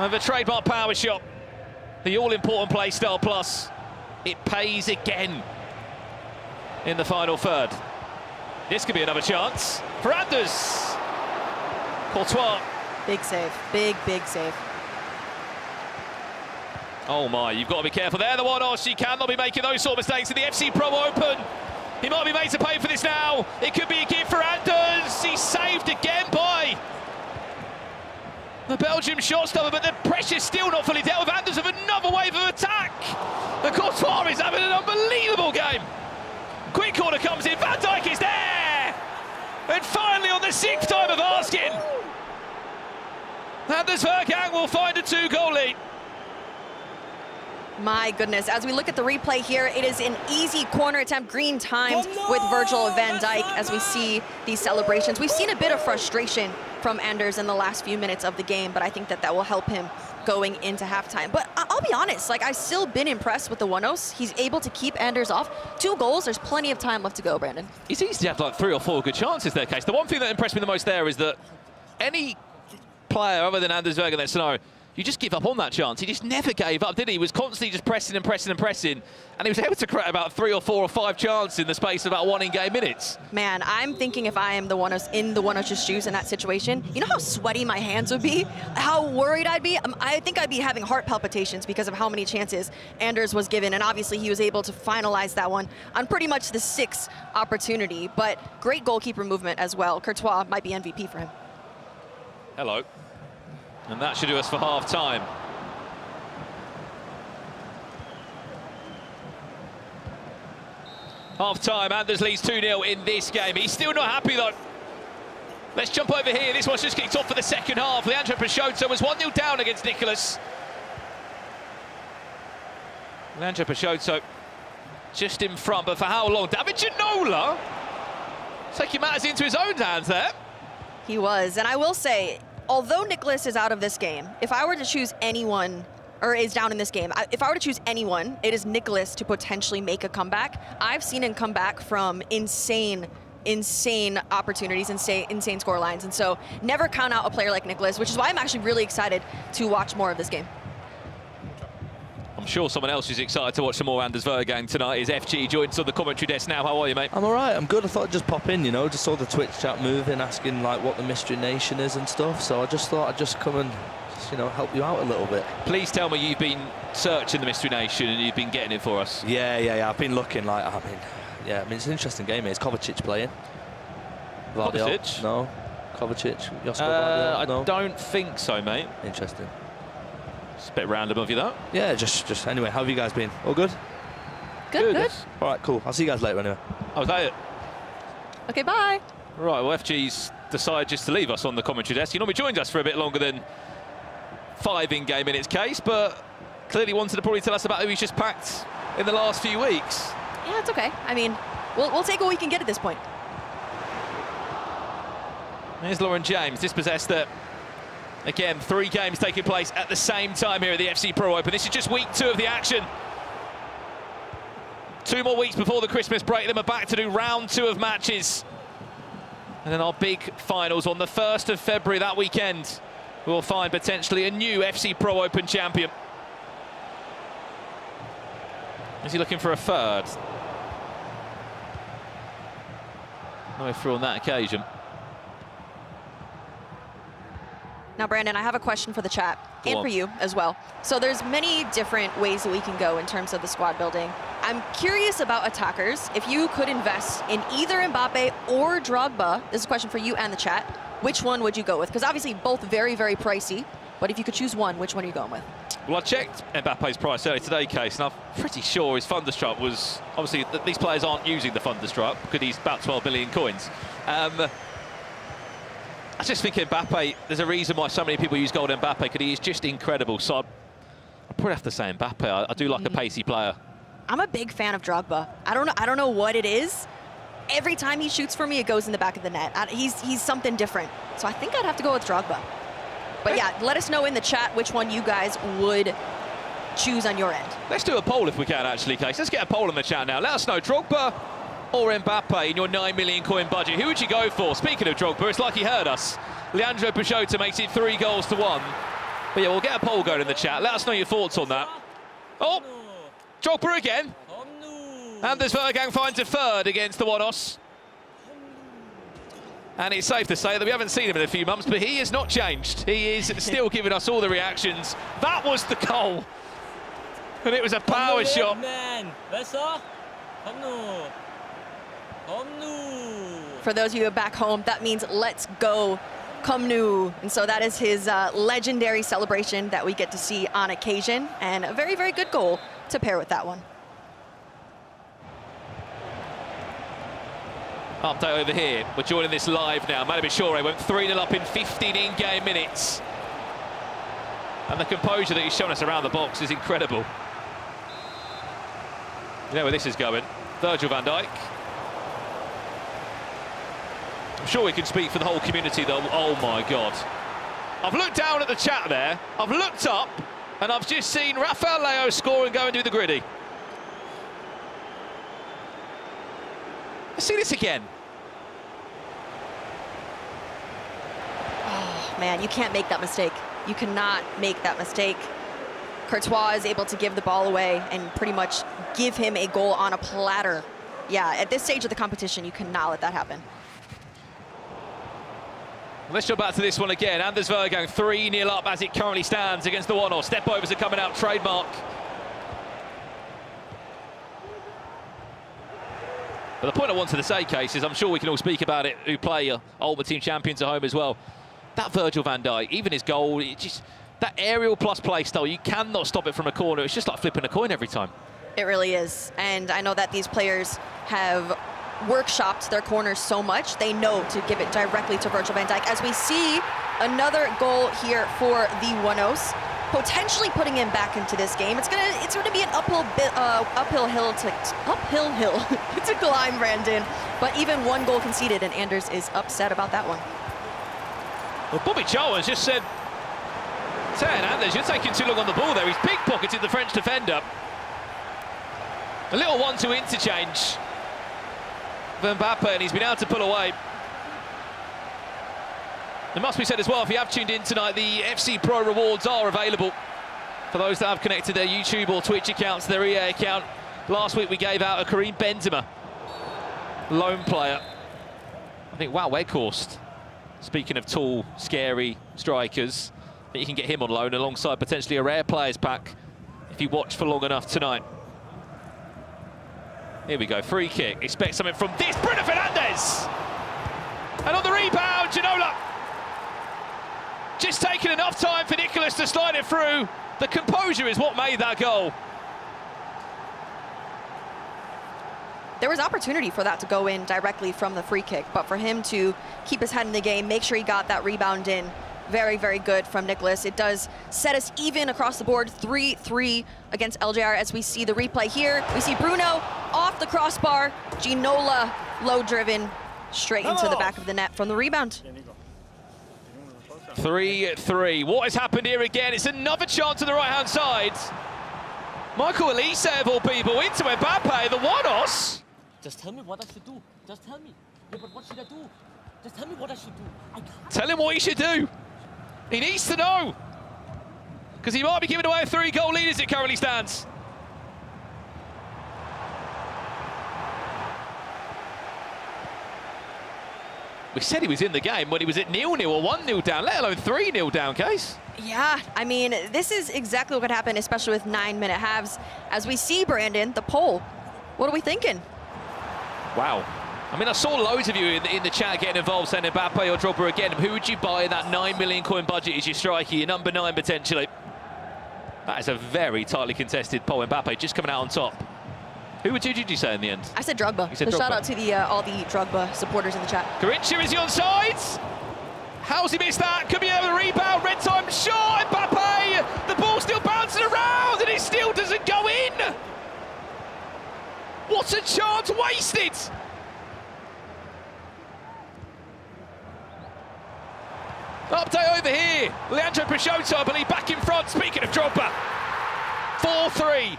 The trademark power shot, the all-important play style plus. It pays again in the final third. This could be another chance for Anders. Courtois. Big save, big save. Oh my, you've got to be careful there. The One-Off, he cannot be making those sort of mistakes in the FC Pro Open. He might be made to pay for this now. It could be a gift for Anders. He's saved again by the Belgium shot stopper, but the pressure's still not fully dealt with. Anders with another wave of attack. The Courtois is having an unbelievable game. Quick corner comes in, Van Dijk is there! And finally on the 6th time of asking, Anders Vergang will find a 2-goal lead. My goodness, as we look at the replay here, it is an easy corner attempt, green timed with Virgil van Dijk as we see these celebrations. We've seen a bit of frustration from Anders in the last few minutes of the game, but I think that will help him going into halftime. But I'll be honest, like, I've still been impressed with the One-O's. He's able to keep Anders off. 2 goals, there's plenty of time left to go, Brandon. It's easy to have like 3 or 4 good chances there, Case. The one thing that impressed me the most there is that any player other than Anders Vergang, let's know, you just give up on that chance. He just never gave up, did he? He was constantly just pressing and pressing and pressing, and he was able to create about 3 or 4 or 5 chances in the space of about 1 in-game minutes. Man, I'm thinking if I am the one in the one-ush's shoes in that situation, you know how sweaty my hands would be? How worried I'd be? I think I'd be having heart palpitations because of how many chances Anders was given, and obviously he was able to finalize that one on pretty much the 6th opportunity, but great goalkeeper movement as well. Courtois might be MVP for him. Hello. And that should do us for half-time. Half-time, Anders leads 2-0 in this game. He's still not happy, though. Let's jump over here. This one's just kicked off for the second half. Leandro Peixoto was 1-0 down against Nicholas. Leandro Peixoto just in front, but for how long? David Ginola taking matters into his own hands there. He was, and I will say, although Nicholas is out of this game, if I were to choose anyone, or is down in this game, if I were to choose anyone, it is Nicholas to potentially make a comeback. I've seen him come back from insane opportunities, insane score lines, and so never count out a player like Nicholas, which is why I'm actually really excited to watch more of this game. I'm sure someone else who's excited to watch some more Anders Vergang tonight is FG. Joins us on the commentary desk now. How are you, mate? I'm all right. I'm good. I thought I'd just pop in, you know. Just saw the Twitch chat moving, asking like what the Mystery Nation is and stuff. So I just thought I'd just come and, you know, help you out a little bit. Please tell me you've been searching the Mystery Nation and you've been getting it for us. Yeah. I've been looking. Like, I mean, it's an interesting game here. Is Kovacic playing? Kovacic? No. Kovacic. Josko Vardiol? No. I don't think so, mate. Interesting. It's a bit random of you, that. Yeah, just anyway, how have you guys been? All good? Good. All right, cool. I'll see you guys later anyway. Oh, is that it? Okay, bye. Right, well, FG's decided just to leave us on the commentary desk. He normally joins us for a bit longer than 5 in-game minutes case, but clearly wanted to probably tell us about who he's just packed in the last few weeks. Yeah, it's okay. I mean, we'll take what we can get at this point. There's Lauren James, dispossessed that. Again, 3 games taking place at the same time here at the FC Pro Open. This is just week 2 of the action. 2 more weeks before the Christmas break, then we're back to do round 2 of matches. And then our big finals on the 1st of February that weekend. We'll find potentially a new FC Pro Open champion. Is he looking for a third? No way through on that occasion. Now, Brandon, I have a question for the chat and on. for you as well. So there's many different ways that we can go in terms of the squad building. I'm curious about attackers. If you could invest in either Mbappe or Drogba, this is a question for you and the chat, which one would you go with? Because obviously both very, very pricey, but if you could choose one, which one are you going with? Well, I checked Mbappe's price earlier today, Case, and I'm pretty sure his Thunderstruck was... Obviously, these players aren't using the Thunderstruck because he's about 12 million coins. I just think Mbappe, there's a reason why so many people use gold Mbappe, because he is just incredible. So I'd probably have to say Mbappe. I do like a pacey player. I'm a big fan of Drogba. I don't know what it is. Every time he shoots for me, it goes in the back of the net. He's something different. So I think I'd have to go with Drogba. But yeah, let us know in the chat which one you guys would choose on your end. Let's do a poll if we can, actually, Case. Let's get a poll in the chat now. Let us know, Drogba or Mbappe in your 9 million coin budget. Who would you go for? Speaking of Drogba, it's like he heard us. Leandro Peixoto makes it 3 goals to 1. But yeah, we'll get a poll going in the chat. Let us know your thoughts on that. Oh, Drogba again. Anders Vergang finds a third against the Wanos. And it's safe to say that we haven't seen him in a few months, but he has not changed. He is still giving us all the reactions. That was the goal. And it was a power shot. For those of you back home, that means let's go, Come Nu. And so that is his legendary celebration that we get to see on occasion. And a very, very good goal to pair with that one. Update over here. We're joining this live now. Manu Bishore went 3-0 up in 15 in-game minutes. And the composure that he's shown us around the box is incredible. You know where this is going. Virgil van Dijk. I'm sure we can speak for the whole community, though. Oh, my God. I've looked down at the chat there. I've looked up, and I've just seen Rafael Leo score and go and do the gritty. Let's see this again. Oh, man, you can't make that mistake. You cannot make that mistake. Courtois is able to give the ball away and pretty much give him a goal on a platter. Yeah, at this stage of the competition, you cannot let that happen. Let's go back to this one again. Anders Vergang 3-0 up as it currently stands against the one-all. Step overs are coming out, trademark. But the point I wanted to say, Case, is I'm sure we can all speak about it, who play Ultimate Team Champions at home as well. That Virgil van Dijk, even his goal, that aerial plus play style, you cannot stop it from a corner. It's just like flipping a coin every time. It really is. And I know that these players have workshopped their corners so much, they know to give it directly to Virgil van Dijk. As we see another goal here for the One-Os, potentially putting him back into this game. It's gonna be an uphill hill to climb, Brandon. But even one goal conceded, and Anders is upset about that one. Well, Bobby Charles has just said, Anders, you're taking too long on the ball there. He's pickpocketed the French defender. A little 1-2 interchange for Mbappe, and he's been able to pull away. It must be said as well, if you have tuned in tonight, the FC Pro rewards are available for those that have connected their YouTube or Twitch accounts, their EA account. Last week we gave out a Karim Benzema loan player. I think, wow, Weghorst. Speaking of tall, scary strikers, that you can get him on loan alongside potentially a rare players pack if you watch for long enough tonight. Here we go, free kick. Expect something from this, Bruno Fernandes! And on the rebound, Ginola. Just taking enough time for Nicholas to slide it through. The composure is what made that goal. There was opportunity for that to go in directly from the free kick, but for him to keep his head in the game, make sure he got that rebound in, very, very good from Nicholas. It does set us even across the board, 3-3 against LJR. As we see the replay here, we see Bruno off the crossbar, Ginola low-driven, straight into the back of the net from the rebound. 3-3. What has happened here again? It's another chance on the right-hand side. Michael Elise, of all people, into Mbappe, the One-Os. Just tell me what I should do. Just tell me. Yeah, but what should I do? Just tell me what I should do. I can't. Tell him what he should do. He needs to know. Because he might be giving away a 3-goal lead as it currently stands. We said he was in the game when he was at 0-0 or 1-0 down, let alone 3-0 down, Case. Yeah, I mean, this is exactly what could happen, especially with 9-minute halves. As we see, Brandon, the poll, what are we thinking? Wow. I mean, I saw loads of you in the chat getting involved, saying Mbappe or Drogba again. Who would you buy in that 9 million coin budget as your striker, your number 9 potentially? That is a very tightly contested poll. Mbappe just coming out on top. Who did you say in the end? I said Drogba. You said Drogba. Shout out to all the Drogba supporters in the chat. Garincha, is he onside? How's he missed that? Could be able to rebound. Red time shot. Mbappe. The ball still bouncing around and it still doesn't go in. What a chance wasted. Update over here. Leandro Peixoto, I believe, back in front. Speaking of Drogba. 4-3.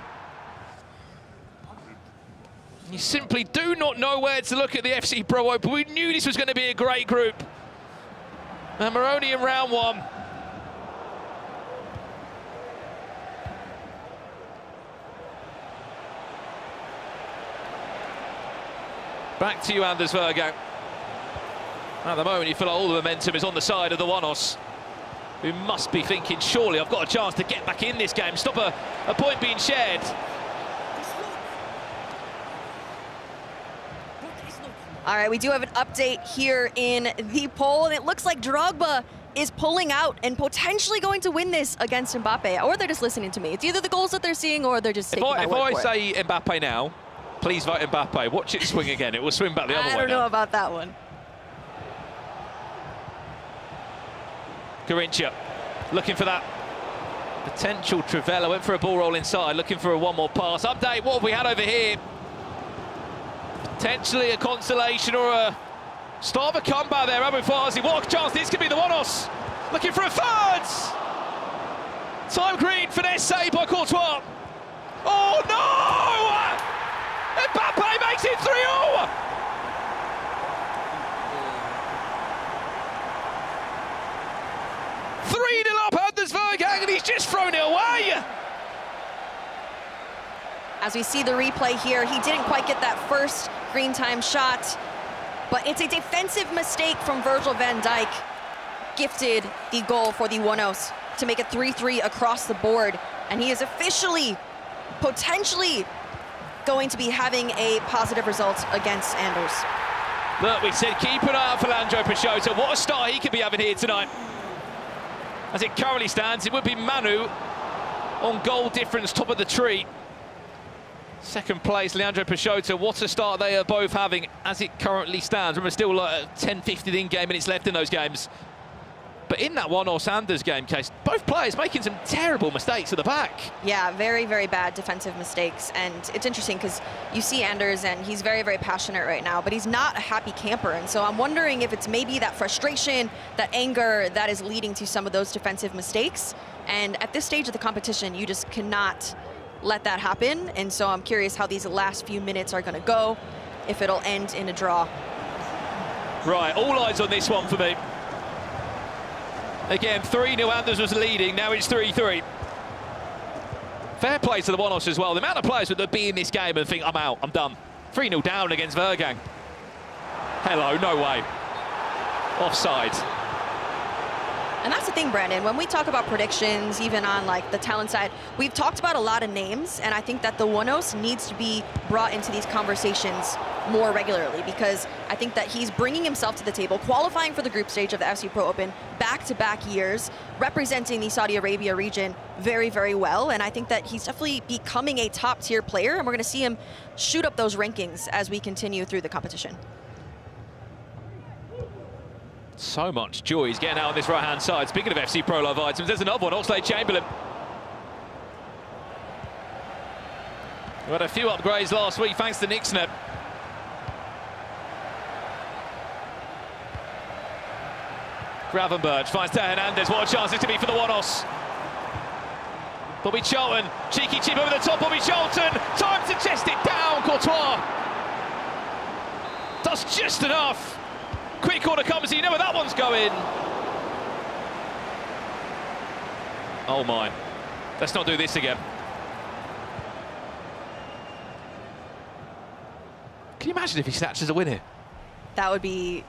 You simply do not know where to look at the FC Pro Open. We knew this was going to be a great group. And we're only in round 1. Back to you, Anders Vergang. At the moment, you feel like all the momentum is on the side of the One-Os, who must be thinking, surely I've got a chance to get back in this game, stop a point being shared. All right, we do have an update here in the poll, and it looks like Drogba is pulling out and potentially going to win this against Mbappe, or they're just listening to me. It's either the goals that they're seeing or they're just taking my word for it. If I say Mbappe now, please vote Mbappe. Watch it swing again. It will swing back the other way. I don't know about that one. Garincha looking for that potential Trivela. Went for a ball roll inside, looking for one more pass. Update, what have we had over here? Potentially a consolation or a start of a comeback there, Abu Fazi. What a chance this could be, the One-Os. Looking for a third! Time green, finesse save by Courtois. Oh no! Mbappe makes it 3-0! Up, As we see the replay here, he didn't quite get that first green time shot, but it's a defensive mistake from Virgil van Dijk, gifted the goal for the 1-0s to make it 3-3 across the board. And he is officially, potentially, going to be having a positive result against Anders. Look, we said keep an eye out for Leandro Peixoto. What a start he could be having here tonight. As it currently stands, it would be Manu on goal difference, top of the tree. Second place, Leandro Peixoto. What a start they are both having as it currently stands. Remember, still 10, 15 game minutes left in those games. But in that 1-0 Sanders game case, both players making some terrible mistakes at the back. Yeah, very, very bad defensive mistakes. And it's interesting because you see Anders and he's very, very passionate right now, but he's not a happy camper. And so I'm wondering if it's maybe that frustration, that anger that is leading to some of those defensive mistakes. And at this stage of the competition, you just cannot let that happen. And so I'm curious how these last few minutes are going to go, if it'll end in a draw. Right, all eyes on this one for me. Again, 3-0 Anders was leading, now it's 3-3. Fair play to the 1-0s as well. The amount of players that would be in this game and think, I'm out, I'm done. 3-0 down against Vergang. Hello, no way. Offside. And that's the thing, Brandon, when we talk about predictions, even on like the talent side, we've talked about a lot of names, and I think that the 1-0s needs to be brought into these conversations more regularly, because I think that he's bringing himself to the table, qualifying for the group stage of the FC Pro Open back-to-back years, representing the Saudi Arabia region very, very well, and I think that he's definitely becoming a top-tier player, and we're going to see him shoot up those rankings as we continue through the competition. So much joy he's getting out on this right-hand side. Speaking of FC Pro Live items, there's another one, Oxlade-Chamberlain. We had a few upgrades last week thanks to Nixner. Gravenberch finds Teo Hernandez. What a chance this could be for the 1-0s. Bobby Charlton, cheeky chip over the top, Bobby Charlton. Time to chest it down, Courtois. Does just enough. Quick corner comes, you know where that one's going. Oh my, let's not do this again. Can you imagine if he snatches a win here? That would be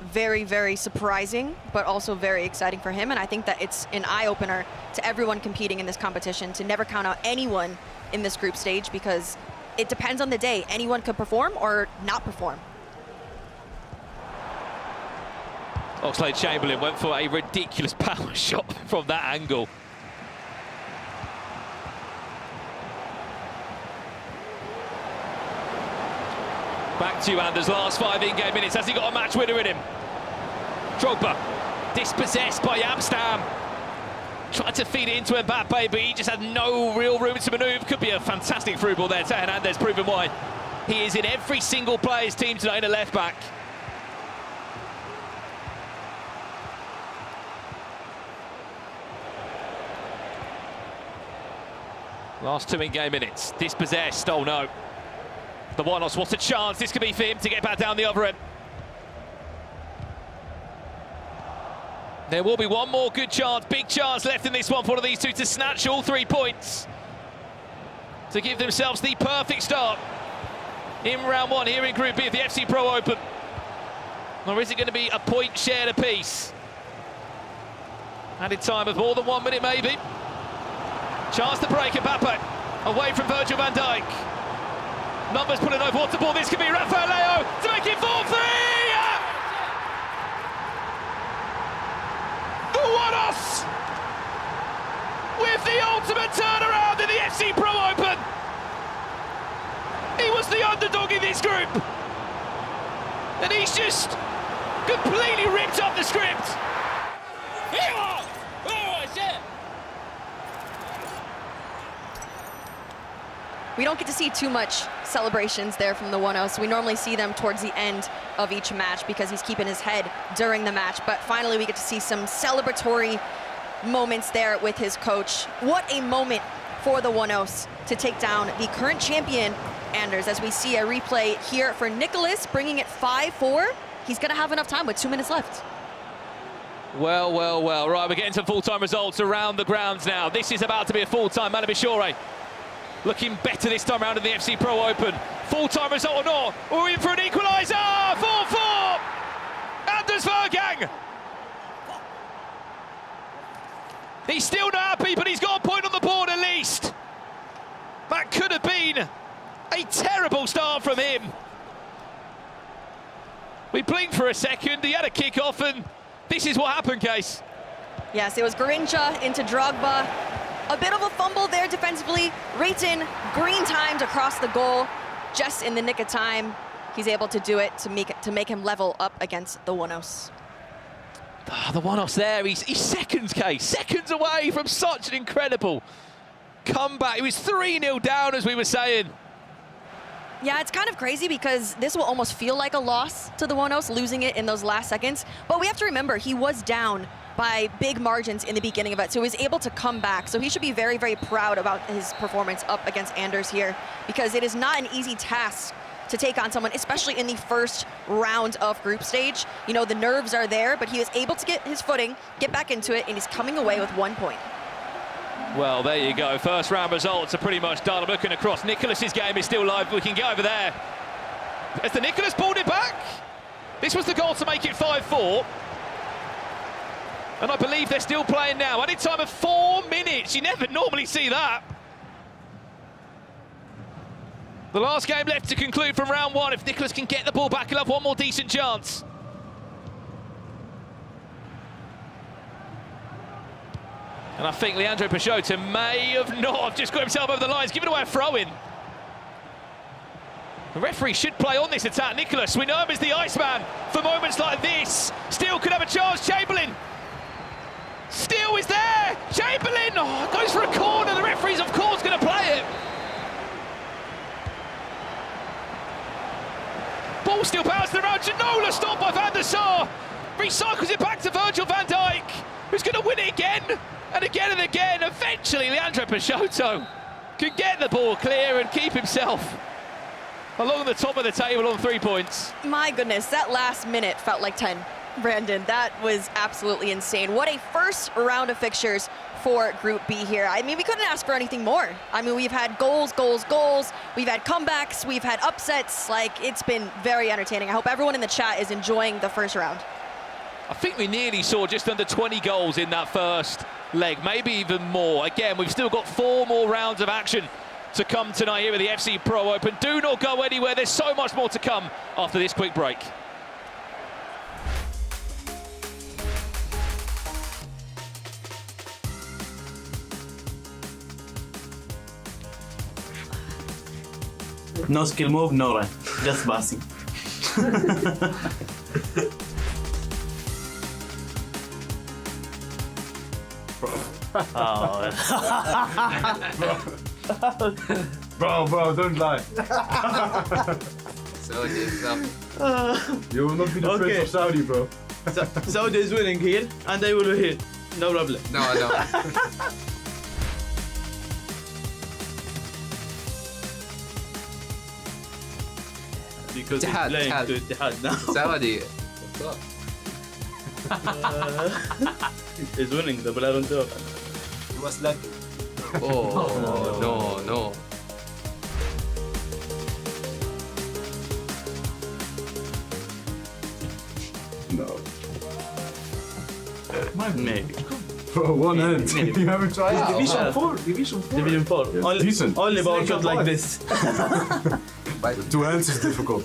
very, very surprising, but also very exciting for him. And I think that it's an eye-opener to everyone competing in this competition to never count out anyone in this group stage, because it depends on the day. Anyone could perform or not perform. Oxlade-Chamberlain went for a ridiculous power shot from that angle. Back to Anders, last 5 in-game minutes. Has he got a match winner in him? Drogba, dispossessed by Amsterdam. Tried to feed it into Mbappe, but he just had no real room to manoeuvre. Could be a fantastic through ball there. Teo Hernandez proving why he is in every single player's team tonight in a left-back. Last 2 in-game minutes. Dispossessed, oh no. The 1-0s, what a chance this could be for him to get back down the other end. There will be one more good chance, big chance left in this one for one of these two to snatch all 3 points, to give themselves the perfect start in round 1 here in Group B of the FC Pro Open. Or is it going to be a point shared apiece? Added time of more than 1 minute maybe. Chance to break, Mbappe away from Virgil van Dijk. Numbers pulling over, what's the ball? This could be Rafael Leo to make it 4-3! The 1-0s with the ultimate turnaround in the FC Pro Open. He was the underdog in this group, and he's just completely ripped up the script. We don't get to see too much celebrations there from the 1-0, so we normally see them towards the end of each match because he's keeping his head during the match. But finally, we get to see some celebratory moments there with his coach. What a moment for the 1-0s to take down the current champion, Anders, as we see a replay here for Nicholas, bringing it 5-4. He's going to have enough time with 2 minutes left. Well, well, well. Right, we're getting some full-time results around the grounds now. This is about to be a full-time Malabishore. looking better this time around in the FC Pro Open. Full-time result or not, we're in for an equaliser! 4-4! Anders Vergang! He's still not happy, but he's got a point on the board at least. That could have been a terrible start from him. We blinked for a second, he had a kick-off, and this is what happened, Case. Yes, it was Garincha into Drogba. A bit of a fumble there defensively. Rayton green timed across the goal just in the nick of time. He's able to do it to make him level up against the Wonos. The one-off's there, he's seconds, Case, seconds away from such an incredible comeback. He was 3-0 down, as we were saying. Yeah, it's kind of crazy because this will almost feel like a loss to the Wonos, losing it in those last seconds. But we have to remember, he was down by big margins in the beginning of it, so he was able to come back. So he should be very, very proud about his performance up against Anders here, because it is not an easy task to take on someone, especially in the first round of group stage. You know, the nerves are there, but he was able to get his footing, get back into it, and he's coming away with 1 point. Well, there you go. First round results are pretty much done. I'm looking across. Nicholas's game is still live. We can get over there. Has the Nicholas balled it back? This was the goal to make it 5-4. And I believe they're still playing now. Added time of 4 minutes. You never normally see that. The last game left to conclude from round one. If Nicholas can get the ball back, he'll have one more decent chance. And I think Leandro Peixoto may have not just got himself over the lines, giving away a throw-in. The referee should play on this attack. Nicholas, we know him as the Iceman for moments like this. Still could have a chance. Chamberlain. Still is there. Chamberlain goes for a corner. The referee's, of course, going to play it. Ball still bouncing around. Ginola stopped by Van der Sar. Recycles it back to Virgil van Dijk, who's going to win it again and again and again. Eventually, Leandro Peixoto can get the ball clear and keep himself along the top of the table on 3 points. My goodness, that last minute felt like 10. Brandon, that was absolutely insane. What a first round of fixtures for Group B here. I mean, we couldn't ask for anything more. I mean, we've had goals, goals, goals. We've had comebacks. We've had upsets. Like, it's been very entertaining. I hope everyone in the chat is enjoying the first round. I think we nearly saw just under 20 goals in that first leg, maybe even more. Again, we've still got 4 more rounds of action to come tonight here at the FC Pro Open. Do not go anywhere. There's so much more to come after this quick break. No skill move, no run, just passing. Bro, don't lie. You will not be the prince of Saudi, bro. Saudi is winning here, and I will win here. No problem. No. Because he's playing to Ittihad now. Saudi. He's winning the Ballon d'Or. He was lucky. Oh, no. No. Maybe. Bro, one hand. You haven't tried? Division 4. Division 4. Yeah, decent. Only ball shot like this. 2 hands is difficult.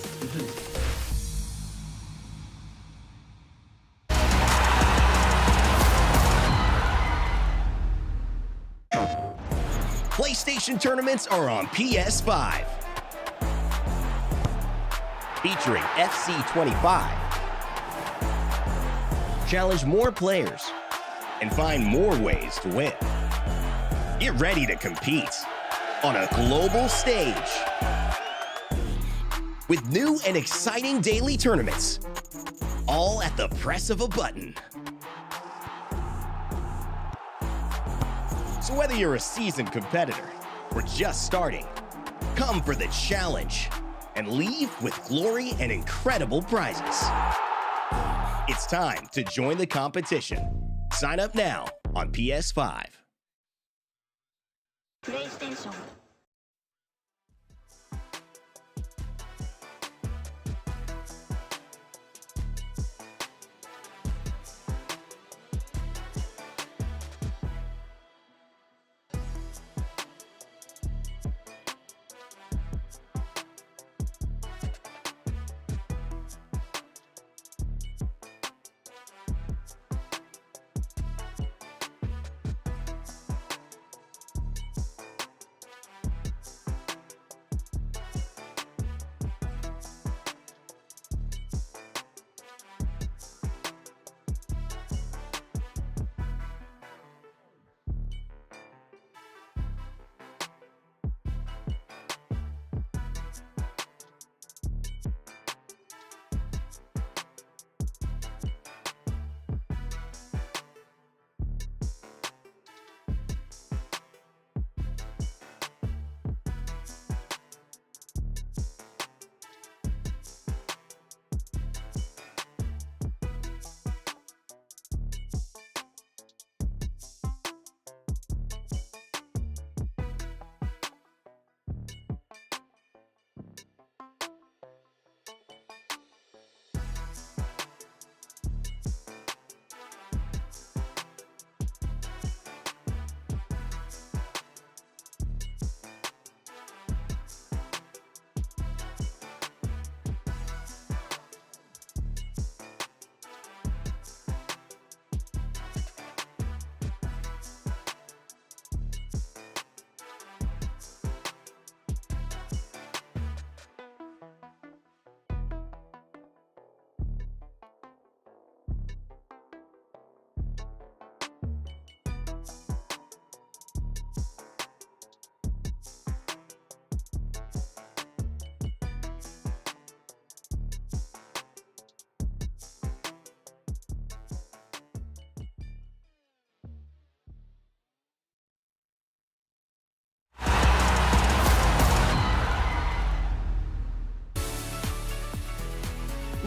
PlayStation tournaments are on PS5. Featuring FC 25. Challenge more players and find more ways to win. Get ready to compete on a global stage with new and exciting daily tournaments, all at the press of a button. So whether you're a seasoned competitor or just starting, come for the challenge and leave with glory and incredible prizes. It's time to join the competition. Sign up now on PS5. PlayStation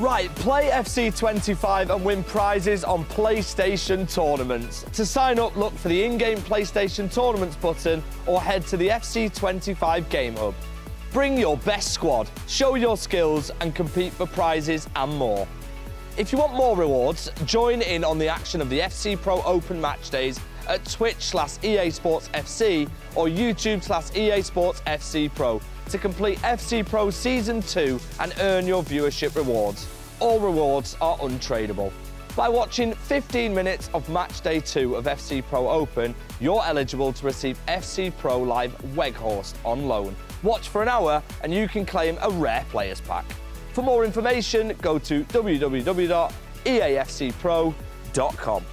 Right, play FC25 and win prizes on PlayStation tournaments. To sign up, look for the in-game PlayStation tournaments button or head to the FC25 Game Hub. Bring your best squad, show your skills and compete for prizes and more. If you want more rewards, join in on the action of the FC Pro Open match days at Twitch/EA Sports FC or YouTube/EA Sports FC Pro to complete FC Pro Season 2 and earn your viewership rewards. All rewards are untradeable. By watching 15 minutes of Match Day 2 of FC Pro Open, you're eligible to receive FC Pro Live Weghorst on loan. Watch for an hour and you can claim a rare players pack. For more information, go to www.eafcpro.com.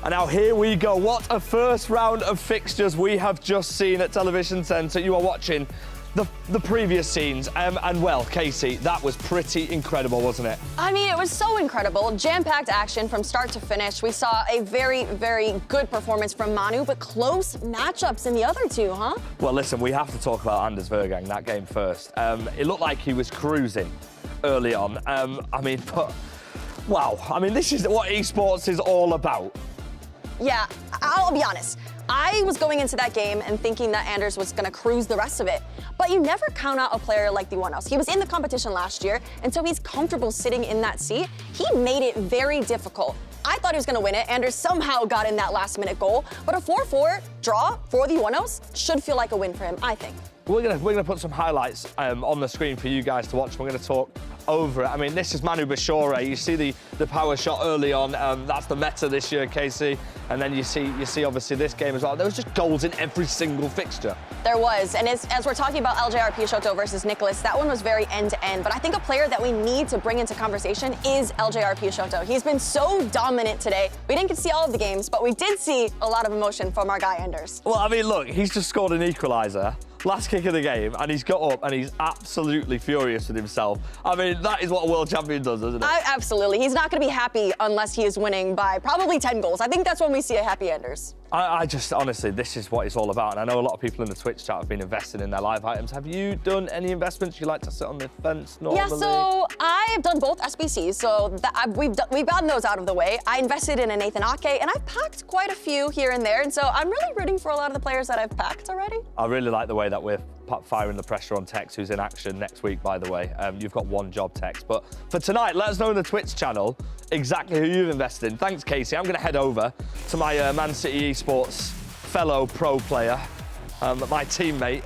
And now here we go. What a first round of fixtures we have just seen at Television Centre. You are watching the previous scenes. And well, Casey, that was pretty incredible, wasn't it? I mean, it was so incredible. Jam-packed action from start to finish. We saw a very, very good performance from Manu, but close matchups in the other two, huh? Well, listen, we have to talk about Anders Vergang, that game first. It looked like he was cruising early on. I mean, but wow. I mean, this is what esports is all about. Yeah, I'll be honest. I was going into that game and thinking that Anders was going to cruise the rest of it. But you never count out a player like the One-House. He was in the competition last year, and so he's comfortable sitting in that seat. He made it very difficult. I thought he was going to win it. Anders somehow got in that last-minute goal. But a 4-4 draw for the One-House should feel like a win for him, I think. We're gonna put some highlights on the screen for you guys to watch. We're gonna talk over it. I mean, this is Manu Bashore. You see the power shot early on. That's the meta this year, Casey. And then you see obviously this game as well. There was just goals in every single fixture. There was, and as we're talking about LJR Peixoto versus Nicholas, that one was very end-to-end. But I think a player that we need to bring into conversation is LJR Peixoto. He's been so dominant today. We didn't get to see all of the games, but we did see a lot of emotion from our guy Anders. Well, I mean, look, he's just scored an equaliser. Last kick of the game, and he's got up and he's absolutely furious with himself. I mean, that is what a world champion does, isn't it? Absolutely. He's not going to be happy unless he is winning by probably 10 goals. I think that's when we see a happy Anders. I just, honestly, this is what it's all about. And I know a lot of people in the Twitch chat have been investing in their live items. Have you done any investments? You like to sit on the fence normally? Yeah, so I've done both SBCs, so we've gotten those out of the way. I invested in a Nathan Ake, and I've packed quite a few here and there. And so I'm really rooting for a lot of the players that I've packed already. I really like the way that we're firing the pressure on Tex, who's in action next week, by the way. You've got one job, Tex. But for tonight, let us know in the Twitch channel exactly who you've invested in. Thanks, Casey. I'm going to head over to my Man City Esports fellow pro player, my teammate,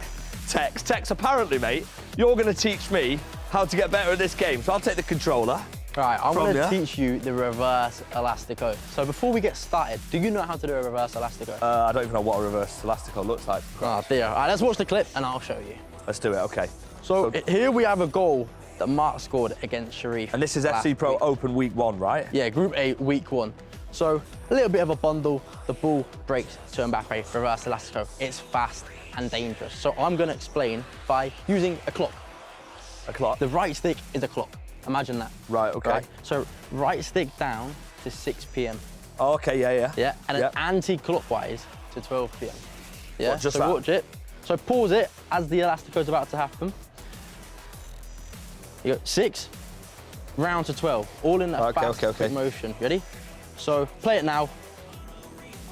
Tex. Tex, apparently, mate, you're going to teach me how to get better at this game. So I'll take the controller. Right, I'm going to teach you the reverse elastico. So before we get started, do you know how to do a reverse elastico? I don't even know what a reverse elastico looks like. Oh dear. All right, let's watch the clip and I'll show you. Let's do it, okay. So here we have a goal that Mark scored against Sharif. And this is FC Pro Open Week 1, right? Yeah, Group A, Week 1. So a little bit of a bundle, the ball breaks to Mbappe, reverse elastico. It's fast and dangerous. So I'm going to explain by using a clock. A clock? The right stick is a clock. Imagine that. Right, okay. Right? So right stick down to 6 p.m. Oh, okay, yeah. Yeah, and then anti-clockwise to 12 p.m. Yeah, what, just so that? Watch it. So pause it as the elastico's about to happen. You go 6, round to 12, all in that fast motion. Ready? So play it now.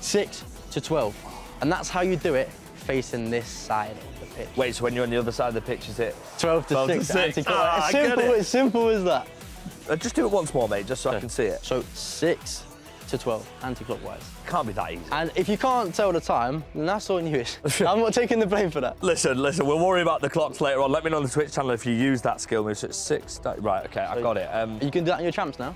6 to 12. And that's how you do it facing this side of the pitch. Wait, so when you're on the other side of the pitch, is it 12 to 6? Anti-clockwise. It's simple as that. Just do it once more, mate, just so I can see it. So 6 to 12, anti-clockwise. Can't be that easy. And if you can't tell the time, then that's on you. I'm not taking the blame for that. Listen, we'll worry about the clocks later on. Let me know on the Twitch channel if you use that skill move. So it's 6, right, okay, I got it. You can do that in your champs now?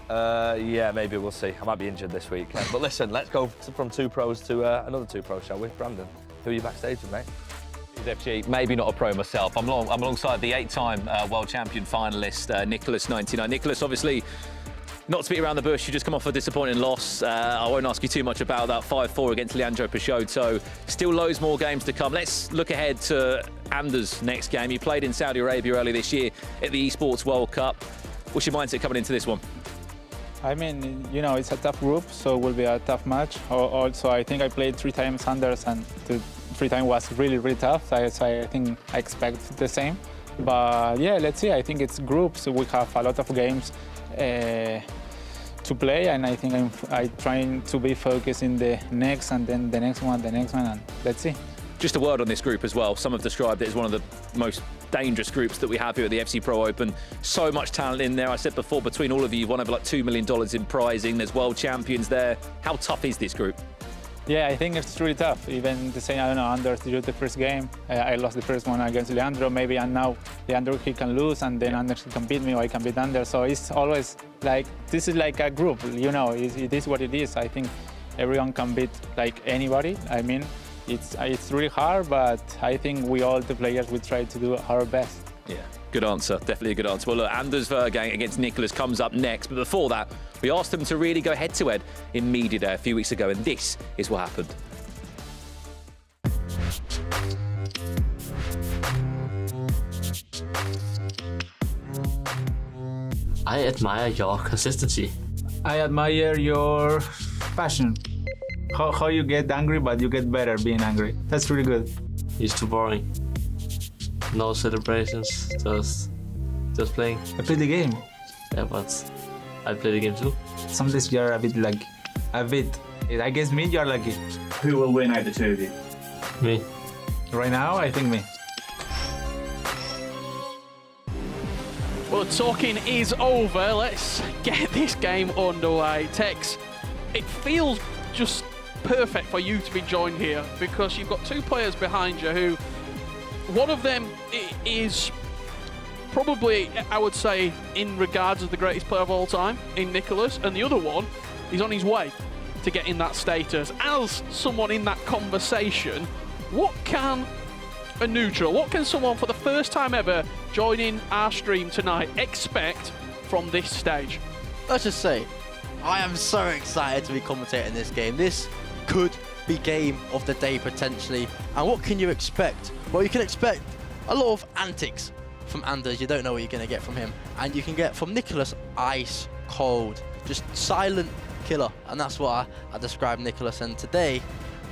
Yeah, maybe, we'll see. I might be injured this week. But listen, let's go from 2 pros to another 2 pros, shall we? Brandon, who are you backstage with, mate? FG, maybe not a pro myself. I'm alongside the 8-time world champion finalist, Nicholas 99. Nicholas, obviously, not to beat around the bush, you just come off a disappointing loss. I won't ask you too much about that 5-4 against Leandro Peixoto. Still loads more games to come. Let's look ahead to Anders' next game. You played in Saudi Arabia earlier this year at the Esports World Cup. What's your mindset coming into this one? I mean, you know, it's a tough group, so it will be a tough match. Also, I think I played 3 times Anders, and the 3 times was really, really tough. So I think I expect the same. But yeah, let's see. I think it's groups. We have a lot of games to play, and I think I'm trying to be focused in the next, and then the next one, and let's see. Just a word on this group as well. Some have described it as one of the most dangerous groups that we have here at the FC Pro Open. So much talent in there. I said before, between all of you, you've won over like $2 million in prizing. There's world champions there. How tough is this group? Yeah, I think it's really tough. Even the same, I don't know, Anders drew the first game. I lost the first one against Leandro, maybe, and now Leandro, he can lose, and then Anders can beat me, or I can beat Anders. So it's always like, this is like a group, you know, it is what it is. I think everyone can beat like anybody. I mean, it's really hard, but I think we all, the players, we try to do our best. Yeah, good answer. Definitely a good answer. Well, look, Anders Vergang against Nicholas comes up next. But before that, we asked them to really go head-to-head in Media Day a few weeks ago, and this is what happened. I admire your consistency. I admire your passion. How you get angry, but you get better being angry. That's really good. It's too boring. No celebrations, just playing. I play the game. Yeah, but I play the game too. Sometimes you're a bit lucky. A bit. Against me, you're lucky. Who will win out of the two of you? Me. Right now, I think me. Well, talking is over. Let's get this game underway. Tex, it feels just perfect for you to be joined here because you've got two players behind you who, one of them is probably, I would say, in regards as the greatest player of all time in Nicholas, and the other one is on his way to getting that status. As someone in that conversation, what can a neutral, what can someone for the first time ever joining our stream tonight expect from this stage? Let's just say, I am so excited to be commentating this game. This could be game of the day potentially. And what can you expect? Well, you can expect a lot of antics from Anders. You don't know what you're going to get from him. And you can get from Nicholas ice cold, just silent killer. And that's what I describe Nicholas. And today,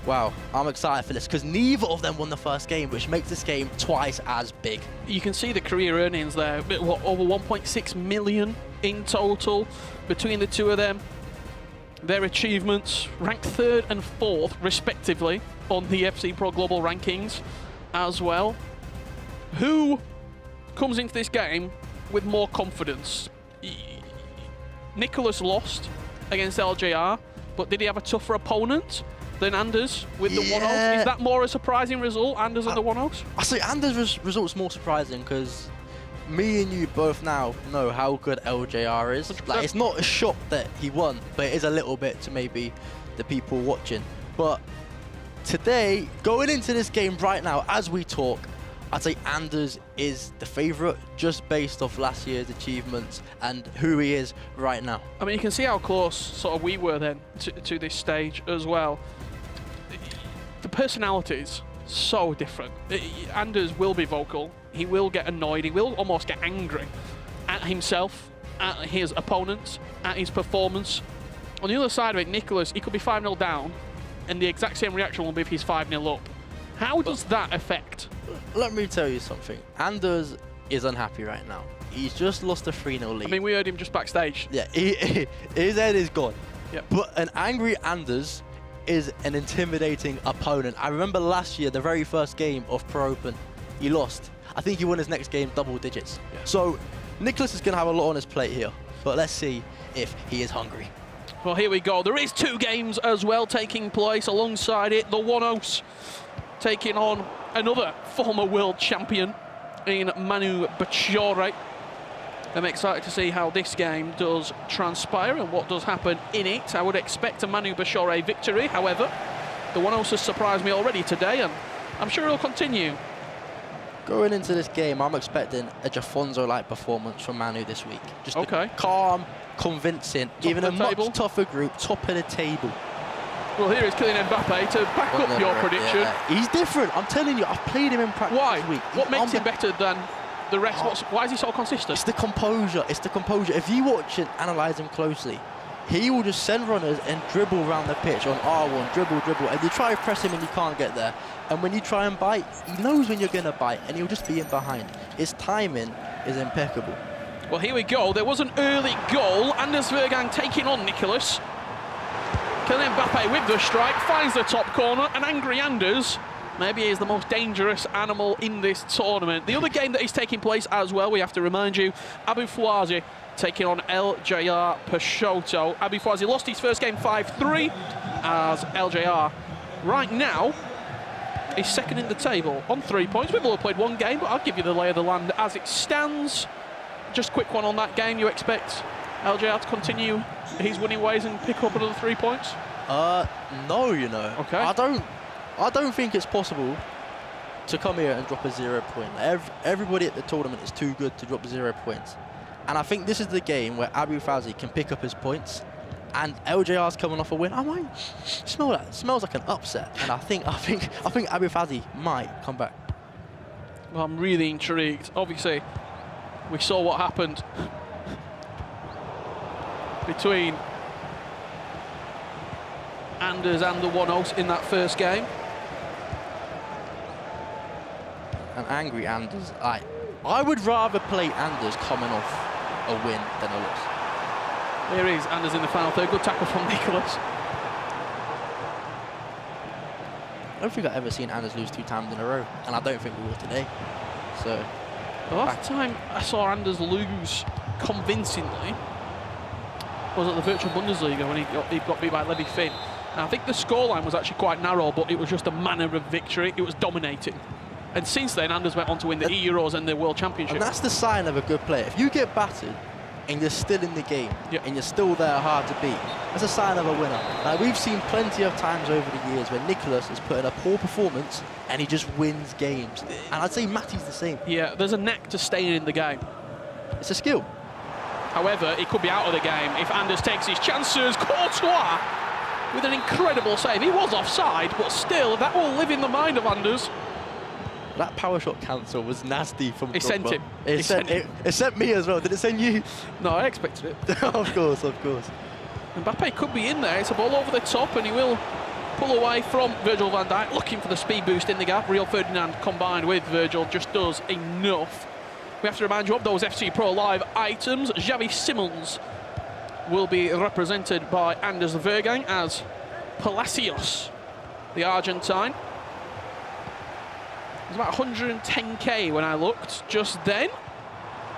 wow, I'm excited for this because neither of them won the first game, which makes this game twice as big. You can see the career earnings there, what, over 1.6 million in total between the two of them. Their achievements ranked 3rd and 4th respectively on the FC Pro Global rankings as well. Who comes into this game with more confidence? Nicholas lost against LJR, but did he have a tougher opponent than Anders with the 1-0? Is that more a surprising result, Anders and the 1-0? I say Anders' result's more surprising because me and you both now know how good LJR is. Like, it's not a shock that he won, but it is a little bit to maybe the people watching. But today, going into this game right now, as we talk, I'd say Anders is the favourite just based off last year's achievements and who he is right now. I mean, you can see how close sort of we were then to this stage as well. The personalities, so different. Anders will be vocal. He will get annoyed. He will almost get angry at himself, at his opponents, at his performance. On the other side of it, Nicholas, he could be 5-0 down, and the exact same reaction will be if he's 5-0 up. How does that affect? Let me tell you something. Anders is unhappy right now. He's just lost a 3-0 lead. I mean, we heard him just backstage. Yeah, his head is gone. Yep. But an angry Anders is an intimidating opponent. I remember last year, the very first game of Pro Open, he lost. I think he won his next game double digits. Yeah. So Nicholas is going to have a lot on his plate here, but let's see if he is hungry. Well, here we go. There is 2 games as well taking place alongside it. The 1-0 taking on another former world champion in Manu Bachore. I'm excited to see how this game does transpire and what does happen in it. I would expect a Manu Bachore victory. However, the 1-0 has surprised me already today, and I'm sure it'll continue. Going into this game, I'm expecting a Jafonzo-like performance from Manu this week. Just calm, convincing, even a much tougher group, top of the table. Well, here is Kylian Mbappe to back up your prediction. Yeah. He's different, I'm telling you. I've played him in practice this week. What makes him better than the rest? Why is he so consistent? It's the composure. It's the composure. If you watch and analyse him closely, he will just send runners and dribble around the pitch on R1, dribble, and you try to press him and you can't get there. And when you try and bite, he knows when you're going to bite, and he'll just be in behind. His timing is impeccable. Well, here we go. There was an early goal. Anders Vergang taking on Nicholas. Kylian Mbappe with the strike, finds the top corner, and Angry Anders maybe is the most dangerous animal in this tournament. The other game that is taking place as well, we have to remind you, Abu Fouazi taking on LJR Peixoto. Abu Fouazi lost his first game 5-3 as LJR right now is second in the table on 3 points. We've all played one game, but I'll give you the lay of the land as it stands. Just a quick one on that game. You expect LJR to continue his winning ways and pick up another 3 points? No, you know. Okay. I don't think it's possible to come here and drop a 0 point. Everybody at the tournament is too good to drop 0 points. And I think this is the game where Abu Fouazi can pick up his points, and LJR's coming off a win. I might smell that. It smells like an upset, and I think Abu Fouazi might come back. Well, I'm really intrigued. Obviously, we saw what happened between Anders and the One-O's in that first game. And Angry Anders, I would rather play Anders coming off a win than a loss. There is Anders in the final third. Good tackle from Nicholas. I don't think I've ever seen Anders lose 2 times in a row, and I don't think we will today. So the last time I saw Anders lose convincingly was at the Virtual Bundesliga when he got beat by Levi Finn. And I think the scoreline was actually quite narrow, but it was just a manner of victory. It was dominating. And since then, Anders went on to win the Euros and the World Championship. And that's the sign of a good player. If you get battered and you're still in the game, and you're still there hard to beat, that's a sign of a winner. Now, we've seen plenty of times over the years where Nicholas has put in a poor performance and he just wins games. And I'd say Matty's the same. Yeah, there's a knack to staying in the game. It's a skill. However, he could be out of the game if Anders takes his chances. Courtois with an incredible save. He was offside, but still, that will live in the mind of Anders. That power shot cancel was nasty from It sent him. It sent me as well. Did it send you? No, I expected it. Of course, of course. Mbappe could be in there. It's a ball over the top, and he will pull away from Virgil van Dijk, looking for the speed boost in the gap. Rio Ferdinand combined with Virgil just does enough. We have to remind you of those FC Pro Live items. Xavi Simons will be represented by Anders Vergang as Palacios, the Argentine. It's about 110k when I looked just then,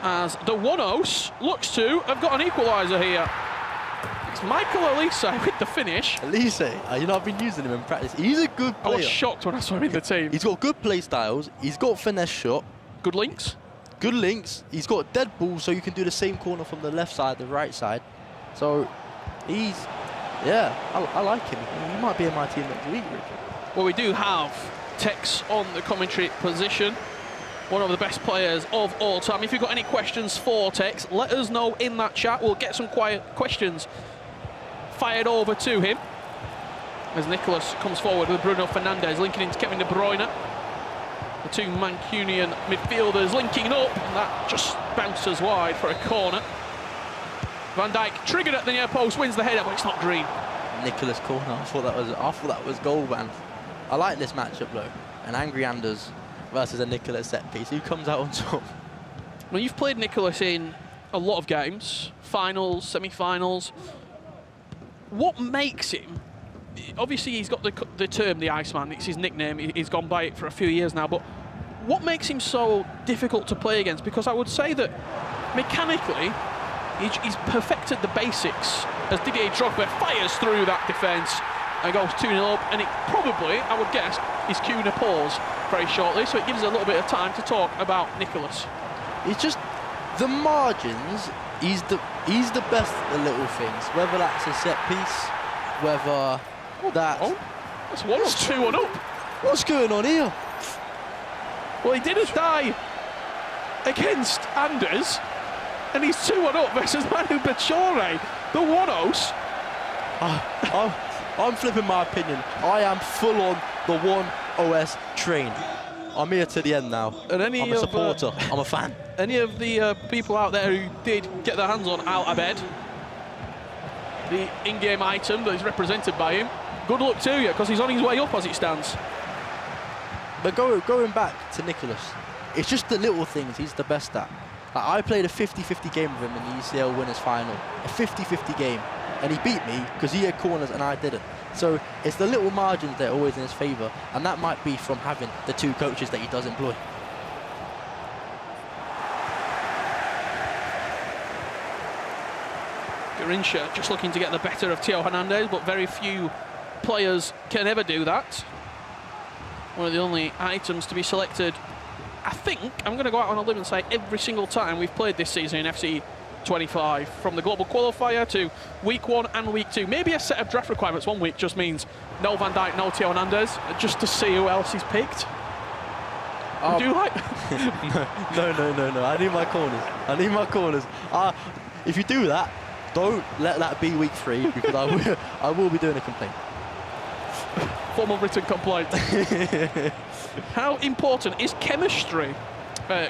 as the One-O's looks to have got an equaliser here. It's Michael Elise with the finish. Elise, you know, I've been using him in practice. He's a good player. I was shocked when I saw him in the team. He's got good play styles. He's got finesse shot. Good links. Good links. He's got dead balls, so you can do the same corner from the left side, the right side. So he's, yeah, I like him. He might be in my team next week, Richard. Well, we do have Tex on the commentary position, one of the best players of all time. If you've got any questions for Tex, let us know in that chat. We'll get some questions fired over to him as Nicholas comes forward with Bruno Fernandes linking into Kevin De Bruyne. The two Mancunian midfielders linking up, and that just bounces wide for a corner. Van Dijk triggered at the near post, wins the header, but it's not green. Nicholas corner. I thought that was goal, man. I like this matchup though. An Angry Anders versus a Nicholas set piece. Who comes out on top? Well, you've played Nicholas in a lot of games, finals, semi-finals. What makes him? Obviously, he's got the term the Iceman. It's his nickname. He's gone by it for a few years now. But what makes him so difficult to play against? Because I would say that mechanically, he's perfected the basics as Didier Drogba fires through that defence and goes 2-0 up, and it probably, I would guess, is cueing a pause very shortly, so it gives us a little bit of time to talk about Nicholas. It's just the margins. He's the best at the little things, whether that's a set piece, whether that's 2-1 up. What's going on here? Well, he didn't die against Anders, and he's 2-1 up versus Manu Bachore, the One-O's. I'm flipping my opinion. I am full on the One-OS train. I'm here to the end now. And I'm a supporter. I'm a fan. Any of the people out there who did get their hands on out of bed, the in-game item that is represented by him. Good luck to you, because he's on his way up as it stands. But going back to Nicholas, it's just the little things he's the best at. Like, I played a 50-50 game with him in the UCL Winners' Final. A 50-50 game. And he beat me because he had corners and I didn't. So it's the little margins that are always in his favour. And that might be from having the two coaches that he does employ. Garincha just looking to get the better of Theo Hernandez, but very few players can ever do that. One of the only items to be selected, I think, I'm going to go out on a limb and say every single time we've played this season in FC 25, from the global qualifier to week 1 and week 2. Maybe a set of draft requirements one week just means no Van Dijk, no Theo Hernandez, just to see who else is picked. Would you like? No. I need my corners. I need my corners. If you do that, don't let that be week 3, because I will be doing a complaint. Formal written complaint. How important is chemistry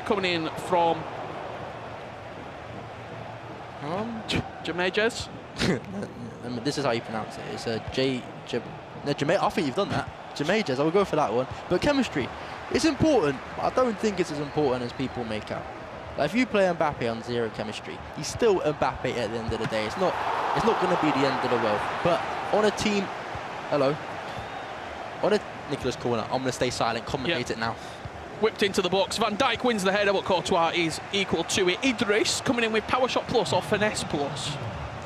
coming in from Jamejez? This is how you pronounce it. It's a I think you've done that. Jamejez, I will go for that one. But chemistry, it's important. But I don't think it's as important as people make out. Like, if you play Mbappe on 0 chemistry, he's still Mbappe at the end of the day. It's not going to be the end of the world. But on a team, on a Nicholas corner, I'm going to stay silent, commentate it now. Whipped into the box. Van Dijk wins the header, but Courtois is equal to it. Idris coming in with Power Shot Plus or Finesse Plus.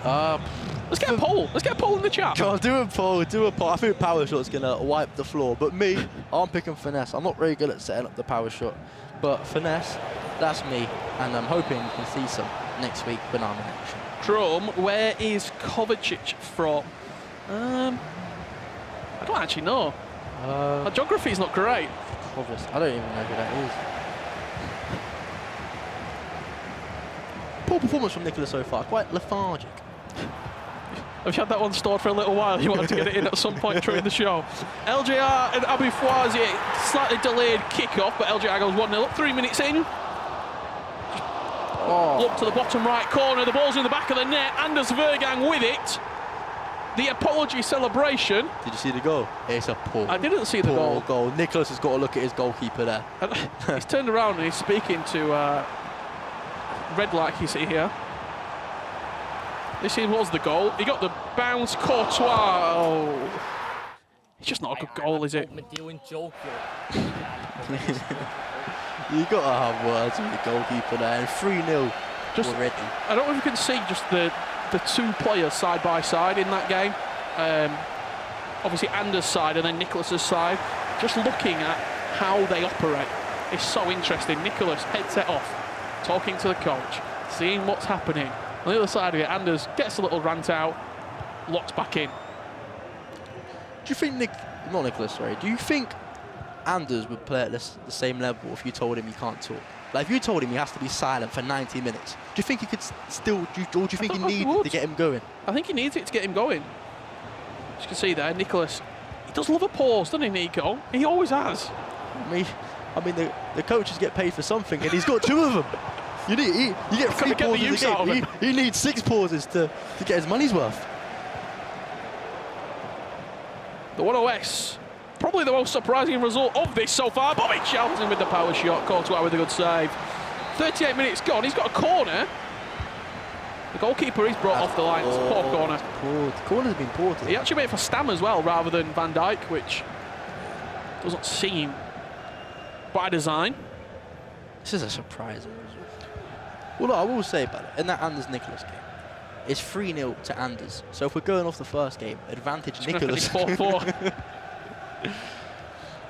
Let's get a poll. Let's get a poll in the chat. God, do a poll. I think Power Shot's going to wipe the floor. But me, I'm picking Finesse. I'm not very good at setting up the Power Shot. But Finesse, that's me. And I'm hoping we can see some next week when I'm in action. Chrome, where is Kovacic from? I don't actually know. Our geography's not great. I don't even know who that is. Poor performance from Nicholas so far, quite lethargic. Have you had that one stored for a little while? You wanted to get it in at some point during the show. LJR and Abu Fawzi, slightly delayed kick-off, but LJR goes 1-0 up, 3 minutes in. Look to the bottom right corner, the ball's in the back of the net, Anders Vergang with it. The apology celebration. Did you see the goal? It's a poor. I didn't see the goal. Nicholas has got to look at his goalkeeper there. He's turned around and he's speaking to Red Like you see here. This was the goal. He got the bounce. Courtois. Oh. It's just not a good goal, is it? You got to have words with the goalkeeper there. And 3-0 already. I don't know if you can see just the two players side by side in that game. Obviously Anders' side and then Nicholas's side. Just looking at how they operate is so interesting. Nicholas headset off, talking to the coach, seeing what's happening. On the other side of it, Anders gets a little rant out, locks back in. Do you think do you think Anders would play at the same level if you told him he can't talk? Like, if you told him he has to be silent for 90 minutes, do you think he could still, or do you think he needed to get him going? I think he needs it to get him going. As you can see there, Nicholas, he does love a pause, doesn't he, Nico? He always has. I mean, the coaches get paid for something, and he's got 2 of them. You get 3 pauses a game. He needs 6 pauses to get his money's worth. The 1-0S. Probably the most surprising result of this so far. Bobby Charlton with the power shot. Courtois with a good save. 38 minutes gone. He's got a corner. The goalkeeper is brought off the line. It's a poor corner. The corner's been poor today. He actually made it for Stam as well, rather than Van Dijk, which doesn't seem by design. This is a surprising result. Well, look, I will say about it, in that Anders-Nicholas game, it's 3-0 to Anders. So if we're going off the first game, advantage Nicholas. 4-4.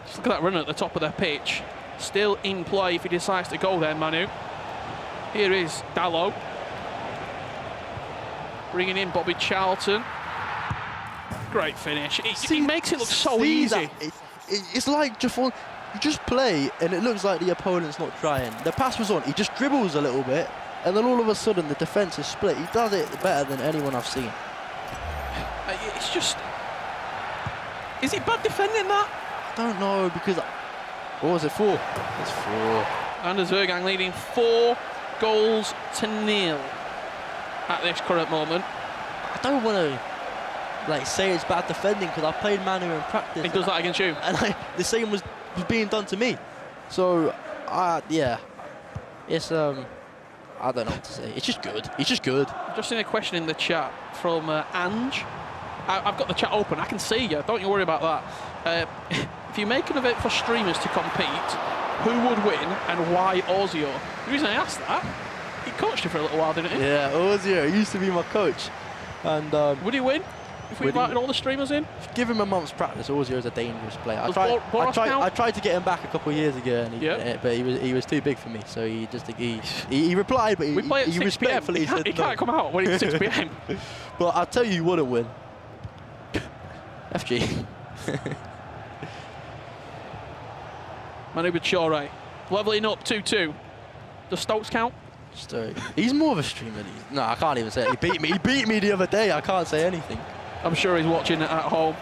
Just look at that run at the top of their pitch. Still in play if he decides to go there, Manu. Here is Dallo. Bringing in Bobby Charlton. Great finish. He makes it look so easy. It's like you just play and it looks like the opponent's not trying. The pass was on, he just dribbles a little bit and then all of a sudden the defence is split. He does it better than anyone I've seen. It's just... Is it bad defending that? I don't know, because... What was it for? It's 4. Anders Vergang leading 4-0 at this current moment. I don't want to like say it's bad defending because I played Manu in practice. He does that against you. And the same was being done to me. So, yeah, it's I don't know what to say. It's just good. He's just good. I've just seen a question in the chat from Ange. I've got the chat open. I can see you. Don't you worry about that. If you make an event for streamers to compete, who would win and why Ozio? The reason I asked that, he coached you for a little while, didn't he? Yeah, Ozio. He used to be my coach. And would he win if we invited all the streamers in? Give him a month's practice. Ozio is a dangerous player. Does I Boros count? tried to get him back a couple of years ago, and but he was too big for me. So he replied, but we play at he 6 respectfully p.m. said He can't come out when it's 6 p.m. But I'll tell you who wouldn't win. FG. Manu Bachore, leveling up 2-2. Does Stokes count? He's more of a streamer. No, I can't even say it. He beat me. He beat me the other day. I can't say anything. I'm sure he's watching it at home.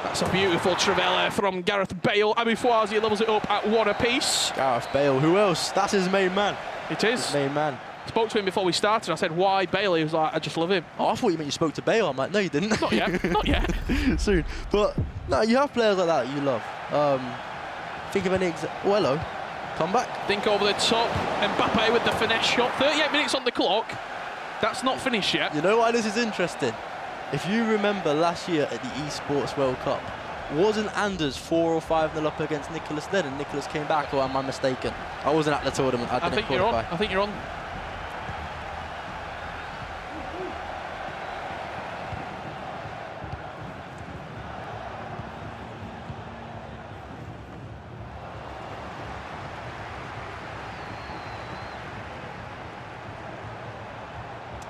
That's a beautiful Trivela from Gareth Bale. Abu Fawzi levels it up at 1 apiece. Gareth Bale. Who else? That's his main man. It is. His main man. Spoke to him before we started. I said, why Bale? He was like, I just love him. Oh, I thought you meant you spoke to Bale. I'm like, no, you didn't. Not yet. Not yet. Soon. But no, you have players like that you love. Think of any oh, hello. Come back. Think over the top. Mbappe with the finesse shot. 38 minutes on the clock. That's not finished yet. You know why this is interesting? If you remember last year at the Esports World Cup, wasn't Anders 4 or 5-0 up against Nicholas then, and Nicholas came back, or am I mistaken? I wasn't at the tournament. I didn't qualify. I think you're on.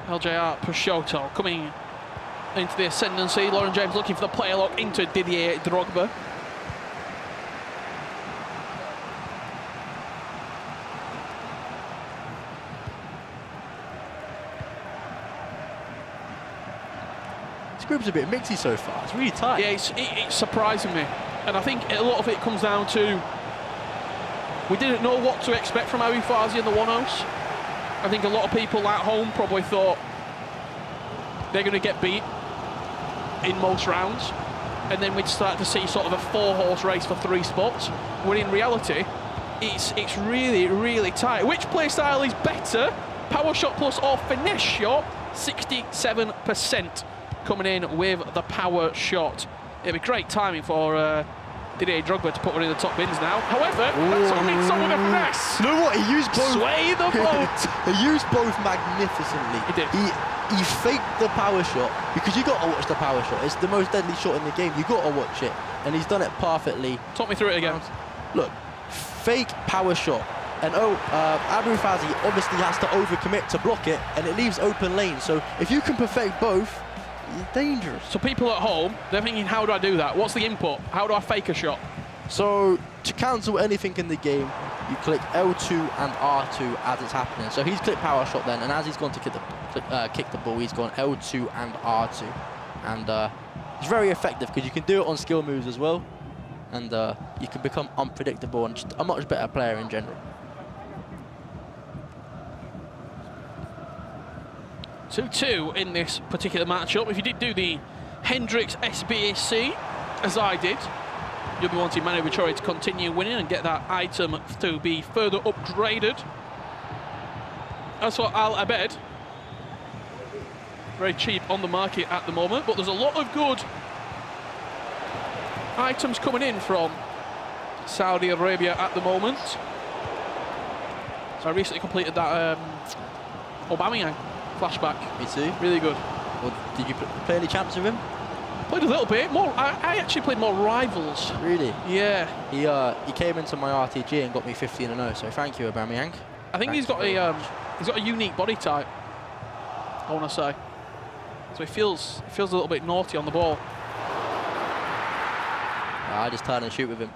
LJR Peixoto coming into the ascendancy. Lauren James looking for the player lock into Didier Drogba. This group's a bit mixy so far. It's really tight. Yeah, it's surprising me. And I think a lot of it comes down to we didn't know what to expect from Abu Farsi and the One-House. I think a lot of people at home probably thought they're going to get beat in most rounds, and then we'd start to see sort of a 4-horse race for 3 spots, when in reality it's really, really tight. Which play style is better, power shot plus or finesse shot? 67% coming in with the power shot. It'd be great timing for Didier Drogba to put one in the top bins now. However, that's what makes someone a finesse. You know what? He used both. Sway the boat. He used both magnificently. He did. He faked the power shot, because you got to watch the power shot. It's the most deadly shot in the game. You got to watch it, and he's done it perfectly. Talk me through it again. Look, fake power shot, and Abu Fazi obviously has to overcommit to block it, and it leaves open lane. So if you can perfect both, you're dangerous. So people at home, they're thinking, how do I do that? What's the input? How do I fake a shot? So to cancel anything in the game, you click L2 and R2 as it's happening. So he's clicked power shot then, and as he's gone to kick the ball, he's gone L2 and R2. And it's very effective because you can do it on skill moves as well, and you can become unpredictable and just a much better player in general. 2-2 in this particular matchup. If you did do the Hendrix SBAC, as I did, you'll be wanting Manu Bachore to continue winning and get that item to be further upgraded. As for Al Abed, very cheap on the market at the moment, but there's a lot of good items coming in from Saudi Arabia at the moment. So I recently completed that Aubameyang flashback. Me too. Really good. Well, did you play any champs with him? Played a little bit more. I actually played more rivals. Really? Yeah. He came into my RTG and got me 15-0. So thank you, Aubameyang. I think he's got a unique body type, I want to say. So he feels a little bit naughty on the ball. I just turn and shoot with him.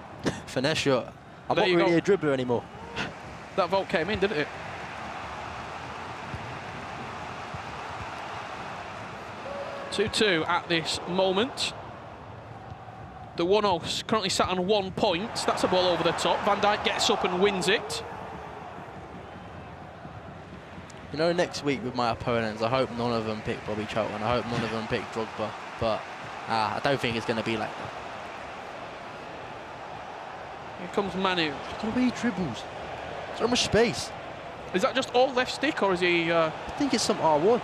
Finesse shot. I'm not really a dribbler anymore. That vote came in, didn't it? (2-2) at this moment. The One-House currently sat on 1 point. That's a ball over the top. Van Dijk gets up and wins it. You know, next week with my opponents, I hope none of them pick Bobby Charlton. I hope none of them pick Drogba. But I don't think it's going to be like that. Here comes Manu. Look at the way he dribbles. So much space. Is that just all left stick, or is he... I think it's some R1.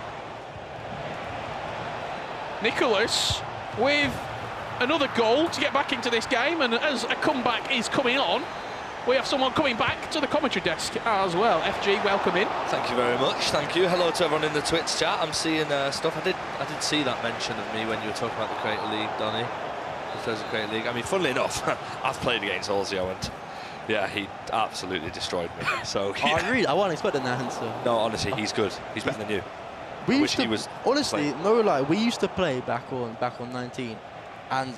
Nicholas with another goal to get back into this game, and as a comeback is coming on, we have someone coming back to the commentary desk as well. FG, welcome in. Thank you very much. Thank you. Hello to everyone in the Twitch chat. I'm seeing stuff. I did see that mention of me when you were talking about the Creator League, Donny. If there's a Creator League. I mean, funnily enough, I've played against Ozio and yeah, he absolutely destroyed me. So yeah. I wasn't expecting that answer. No, honestly, he's good. He's better than you. We used to, he was honestly, playing. no lie, we used to play back on 19, and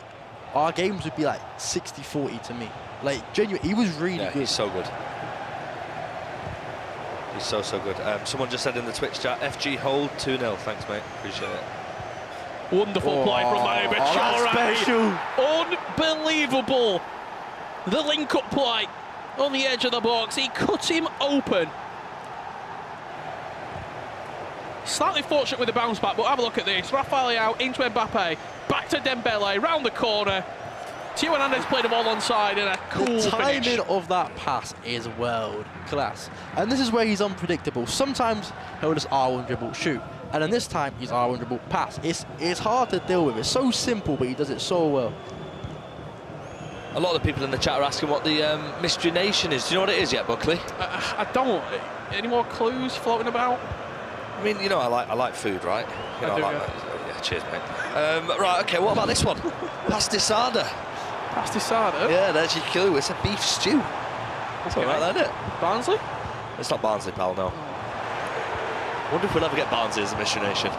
our games would be like 60-40 to me. Like, genuinely, he was really good. He's so good. He's so good. Someone just said in the Twitch chat, FG hold 2-0. Thanks, mate. Appreciate it. Wonderful play from Manu Bechara. Unbelievable. The link-up play on the edge of the box. He cut him open. Slightly fortunate with the bounce back, but have a look at this. Rafael Leao into Mbappe, back to Dembele, round the corner. Theo Hernandez played the ball onside in a cool The timing finish. of that pass is world class. And this is where he's unpredictable. Sometimes he'll just R1 dribble, shoot. And then this time he's R1 dribble, pass. It's hard to deal with. It's so simple, but he does it so well. A lot of the people in the chat are asking what the Mystery Nation is. Do you know what it is yet, Buckley? I don't. Any more clues floating about? I mean, you know, I like food, right? You know, I do, yeah, cheers, mate. Right, okay, what about this one? Pastisada. Pastisada? Yeah, there's your clue. It's a beef stew. Something like that, isn't it? Barnsley? It's not Barnsley, pal, no. Wonder if we'll ever get Barnsley as a Mystery Nation.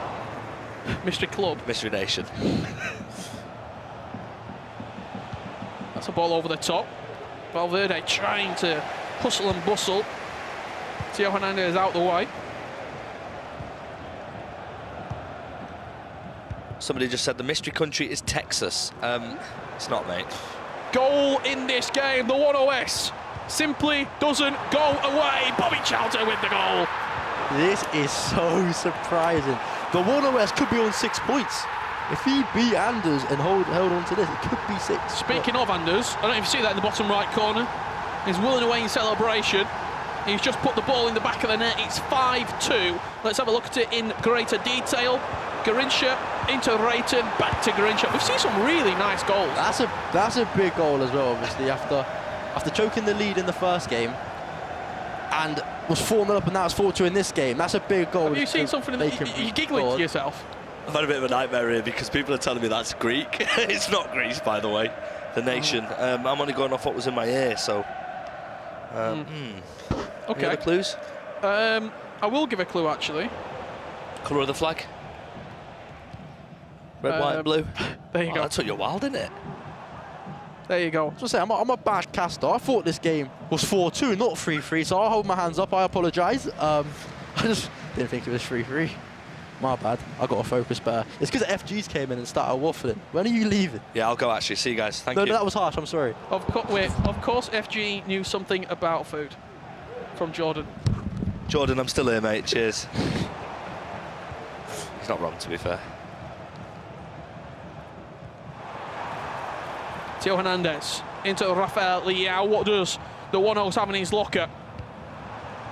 Mystery Club? Mystery Nation. That's a ball over the top. Valverde trying to hustle and bustle. Theo Hernandez out the way. Somebody just said the mystery country is Texas. It's not, mate. Goal in this game, the 1OS simply doesn't go away. Bobby Charlton with the goal. This is so surprising. The 1OS could be on 6 points. If he beat Anders and held on to this, it could be 6. Speaking of Anders, I don't know if you see that in the bottom right corner. He's willing away in celebration. He's just put the ball in the back of the net. It's 5-2. Let's have a look at it in greater detail. Garincha into Rayton, back to Garincha. We've seen some really nice goals. That's a big goal as well, obviously, after choking the lead in the first game and was 4-0 up and now it's 4-2 in this game. That's a big goal. Have you seen something in you're giggling to yourself? I've had a bit of a nightmare here because people are telling me that's Greek. It's not Greece, by the way, the nation. I'm only going off what was in my ear, so... Okay. Any other clues? I will give a clue, actually. Colour of the flag? Red, white and blue? There you go. That took you a while, didn't it? There you go. So I'm a bad caster. I thought this game was 4-2, not 3-3, so I'll hold my hands up. I apologise. I just didn't think it was 3-3. My bad. I got to focus better. It's because FGs came in and started waffling. When are you leaving? Yeah, I'll go actually. See you guys. Thank you. No, that was harsh. I'm sorry. Of course, FG knew something about food from Jordan. Jordan, I'm still here, mate. Cheers. He's not wrong, to be fair. Theo Hernandez into Rafael Leao. What does the 1-0 have in his locker?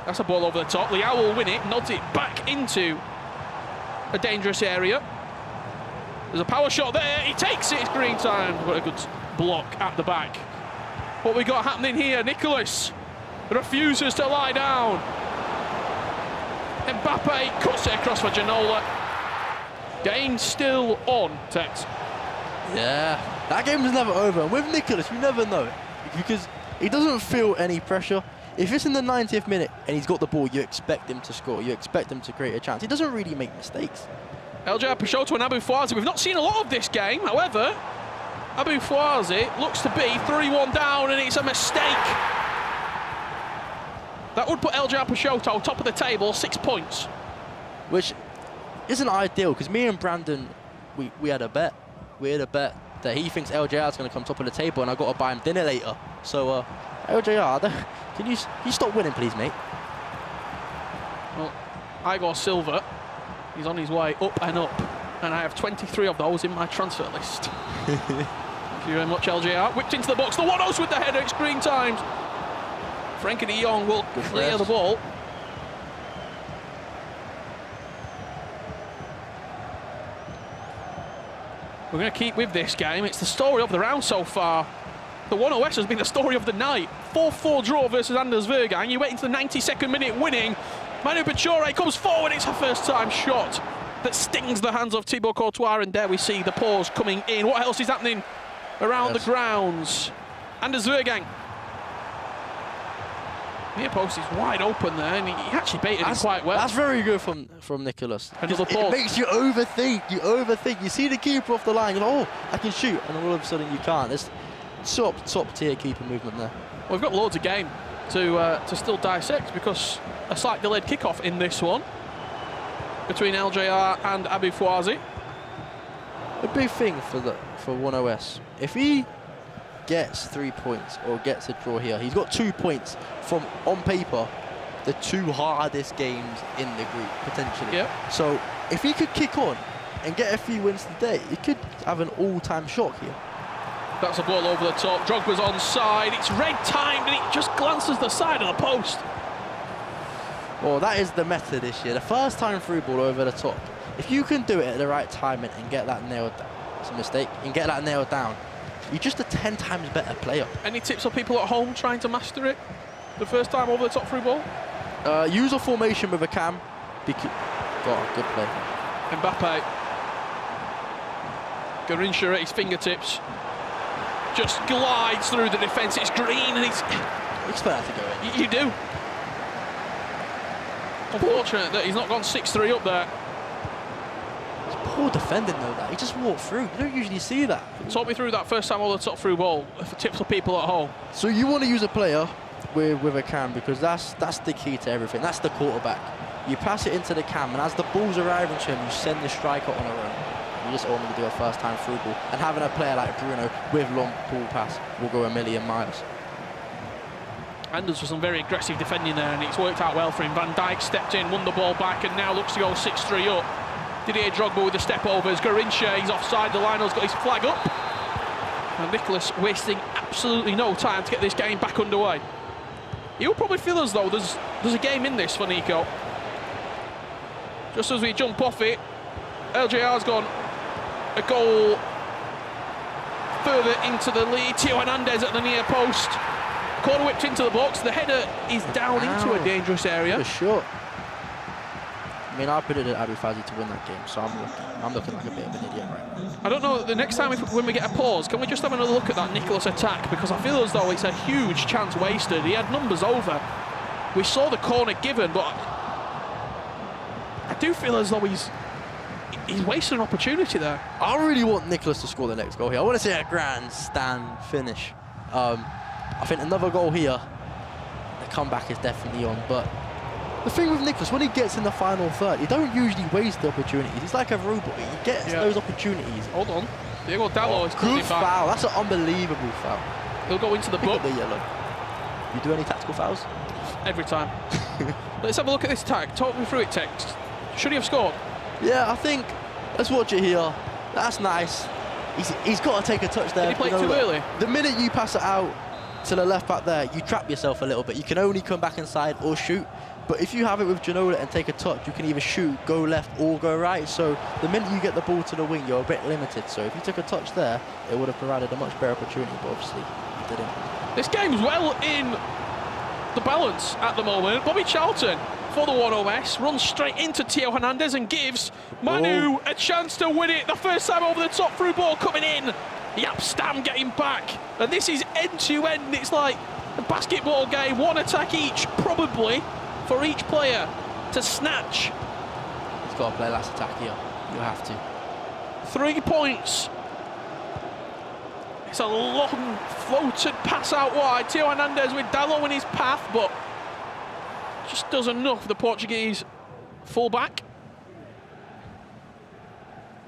That's a ball over the top. Leao will win it, nods it back into a dangerous area. There's a power shot there. He takes it. It's green time. What a good block at the back. What we got happening here? Nicholas refuses to lie down. Mbappe cuts it across for Ginola. Game still on, Tex. Yeah, that game is never over. And with Nicholas, you never know, because he doesn't feel any pressure. If it's in the 90th minute and he's got the ball, you expect him to score. You expect him to create a chance. He doesn't really make mistakes. LJ Peixoto and Abu Fawzi. We've not seen a lot of this game. However, Abu Fawzi looks to be 3-1 down, and it's a mistake. That would put LJ Peixoto top of the table, 6 points. Which isn't ideal, because me and Brandon, we had a bet. We had a bet that he thinks LJR is going to come top of the table, and I got to buy him dinner later. So, LJR, can you stop winning, please, mate? Well, Igor Silva. He's on his way up and up. And I have 23 of those in my transfer list. Thank you very much, LJR. Whipped into the box. The 1-0 with the header. It's green times. Frankie de Jong will clear the ball. We're going to keep with this game. It's the story of the round so far. The 1-0 has been the story of the night. 4-4 draw versus Anders Vergang. You wait into the 92nd minute winning. Manu Pachore comes forward. It's her first time shot that stings the hands of Thibaut Courtois, and there we see the pause coming in. What else is happening around the grounds? Anders Vergang. Near post is wide open there, and he actually baited it quite well. That's very good from Nicholas. Another pause. It makes you overthink. You overthink. You see the keeper off the line, and oh, I can shoot, and all of a sudden you can't. It's top tier keeper movement there. Well, we've got loads of game to still dissect, because a slight delayed kickoff in this one between LJR and Abu Fouazi. A big thing for 1OS. If he gets 3 points or gets a draw here, he's got 2 points from, on paper, the 2 hardest games in the group, potentially. Yep. So if he could kick on and get a few wins today, he could have an all-time shock here. That's a ball over the top. Drogba's onside. It's red timed, and it just glances the side of the post. Well, that is the method this year. The first time through ball over the top. If you can do it at the right timing and get that nailed down, it's a mistake, and get that nailed down, you're just a 10 times better player. Any tips for people at home trying to master it? The first time over the top through ball? Use a formation with a cam. God, good play. Mbappe. Garincha at his fingertips. Just glides through the defence. It's green, and he's... You expect that to go in. You do. Unfortunate that he's not gone 6-3 up there. It's poor defending though, that. He just walked through. You don't usually see that. Talk me through that first time over the top through ball, for tips for people at home. So you want to use a player with a cam, because that's the key to everything. That's the quarterback. You pass it into the cam, and as the ball's arriving to him, you send the striker on a run. You just only do a first time through ball. And having a player like Bruno with long ball pass will go a million miles. Anders for some very aggressive defending there, and it's worked out well for him. Van Dijk stepped in, won the ball back, and now looks to go 6-3 up. Didier Drogba with the step overs. Garincha, he's offside. The Lionel's got his flag up. And Nicholas wasting absolutely no time to get this game back underway. You'll probably feel as though there's a game in this for Nico. Just as we jump off it, LJR's gone a goal further into the lead. Theo Hernandez at the near post. Corner whipped into the box. The header is down into a dangerous area. Short. I mean, I predicted Abu Fouazi to win that game, so I'm looking like a bit of an idiot right now. I don't know, the next time when we get a pause, can we just have another look at that Nicholas attack? Because I feel as though it's a huge chance wasted. He had numbers over. We saw the corner given, but I do feel as though he's wasted an opportunity there. I really want Nicholas to score the next goal here. I want to see a grandstand finish. I think another goal here, the comeback is definitely on, but the thing with Nicholas, when he gets in the final third, he don't usually waste the opportunities. He's like a robot. He gets those opportunities. Hold on. Diego Dallo is good foul. That's an unbelievable foul. He'll go into the book. The yellow. You do any tactical fouls? Every time. Let's have a look at this tag. Talk me through it, Tex. Should he have scored? Yeah, I think. Let's watch it here. That's nice. He's got to take a touch there. Did he play it too early? The minute you pass it out to the left back there, you trap yourself a little bit. You can only come back inside or shoot. But if you have it with Ginola and take a touch, you can either shoot, go left or go right. So the minute you get the ball to the wing, you're a bit limited. So if you took a touch there, it would have provided a much better opportunity, but obviously he didn't. This game's well in the balance at the moment. Bobby Charlton for the 1OS runs straight into Theo Hernandez and gives Manu a chance to win it. The first time over the top through ball coming in. Yap Stam getting back. And this is end-to-end. It's like a basketball game, one attack each, probably, for each player to snatch. He's got to play last attack here. You have to. 3 points. It's a long floated pass out wide. Theo Hernandez with Dallo in his path, but just does enough. The Portuguese full-back.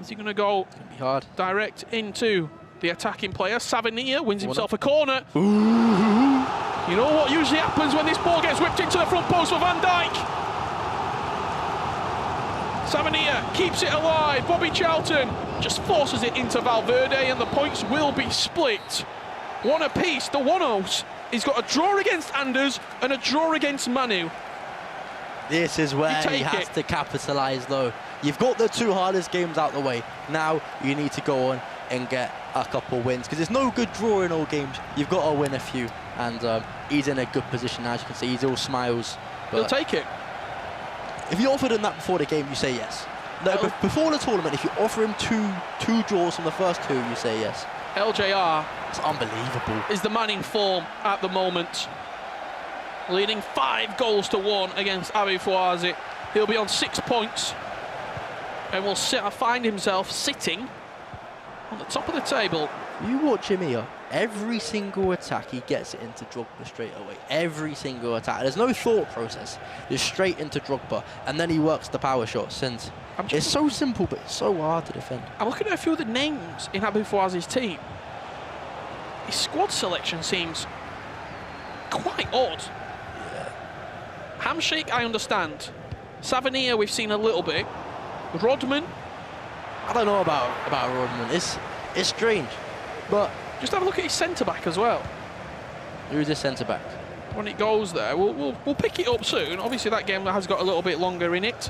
Is he going to go hard direct into the attacking player? Savania wins himself a corner. You know what usually happens when this ball gets whipped into the front post for Van Dijk? Savania keeps it alive. Bobby Charlton just forces it into Valverde, and the points will be split. One apiece. The one-0s. He's got a draw against Anders and a draw against Manu. This is where he has to capitalise, though. You've got the two hardest games out the way. Now you need to go on and get a couple wins, because it's no good drawing all games. You've got to win a few, and he's in a good position, as you can see. He's all smiles. He'll take it. If you offered him that before the game, you say yes. No, before the tournament, if you offer him two draws from the first two, you say yes. LJR. It's unbelievable. Is the man in form at the moment. Leading 5-1 against Abu Fouazi. He'll be on 6 points and will find himself sitting on the top of the table. You watch him here. Every single attack, he gets it into Drogba straight away. Every single attack. There's no thought process. Just straight into Drogba, and then he works the power shots. And it's so simple, but it's so hard to defend. I'm looking at a few of the names in Abu Fouazi's team. His squad selection seems quite odd. Hamshake, I understand. Savania, we've seen a little bit. Rodman. I don't know about Rodman. It's strange, but just have a look at his centre-back as well. Who's his centre-back? When it goes there, we'll pick it up soon. Obviously, that game has got a little bit longer in it.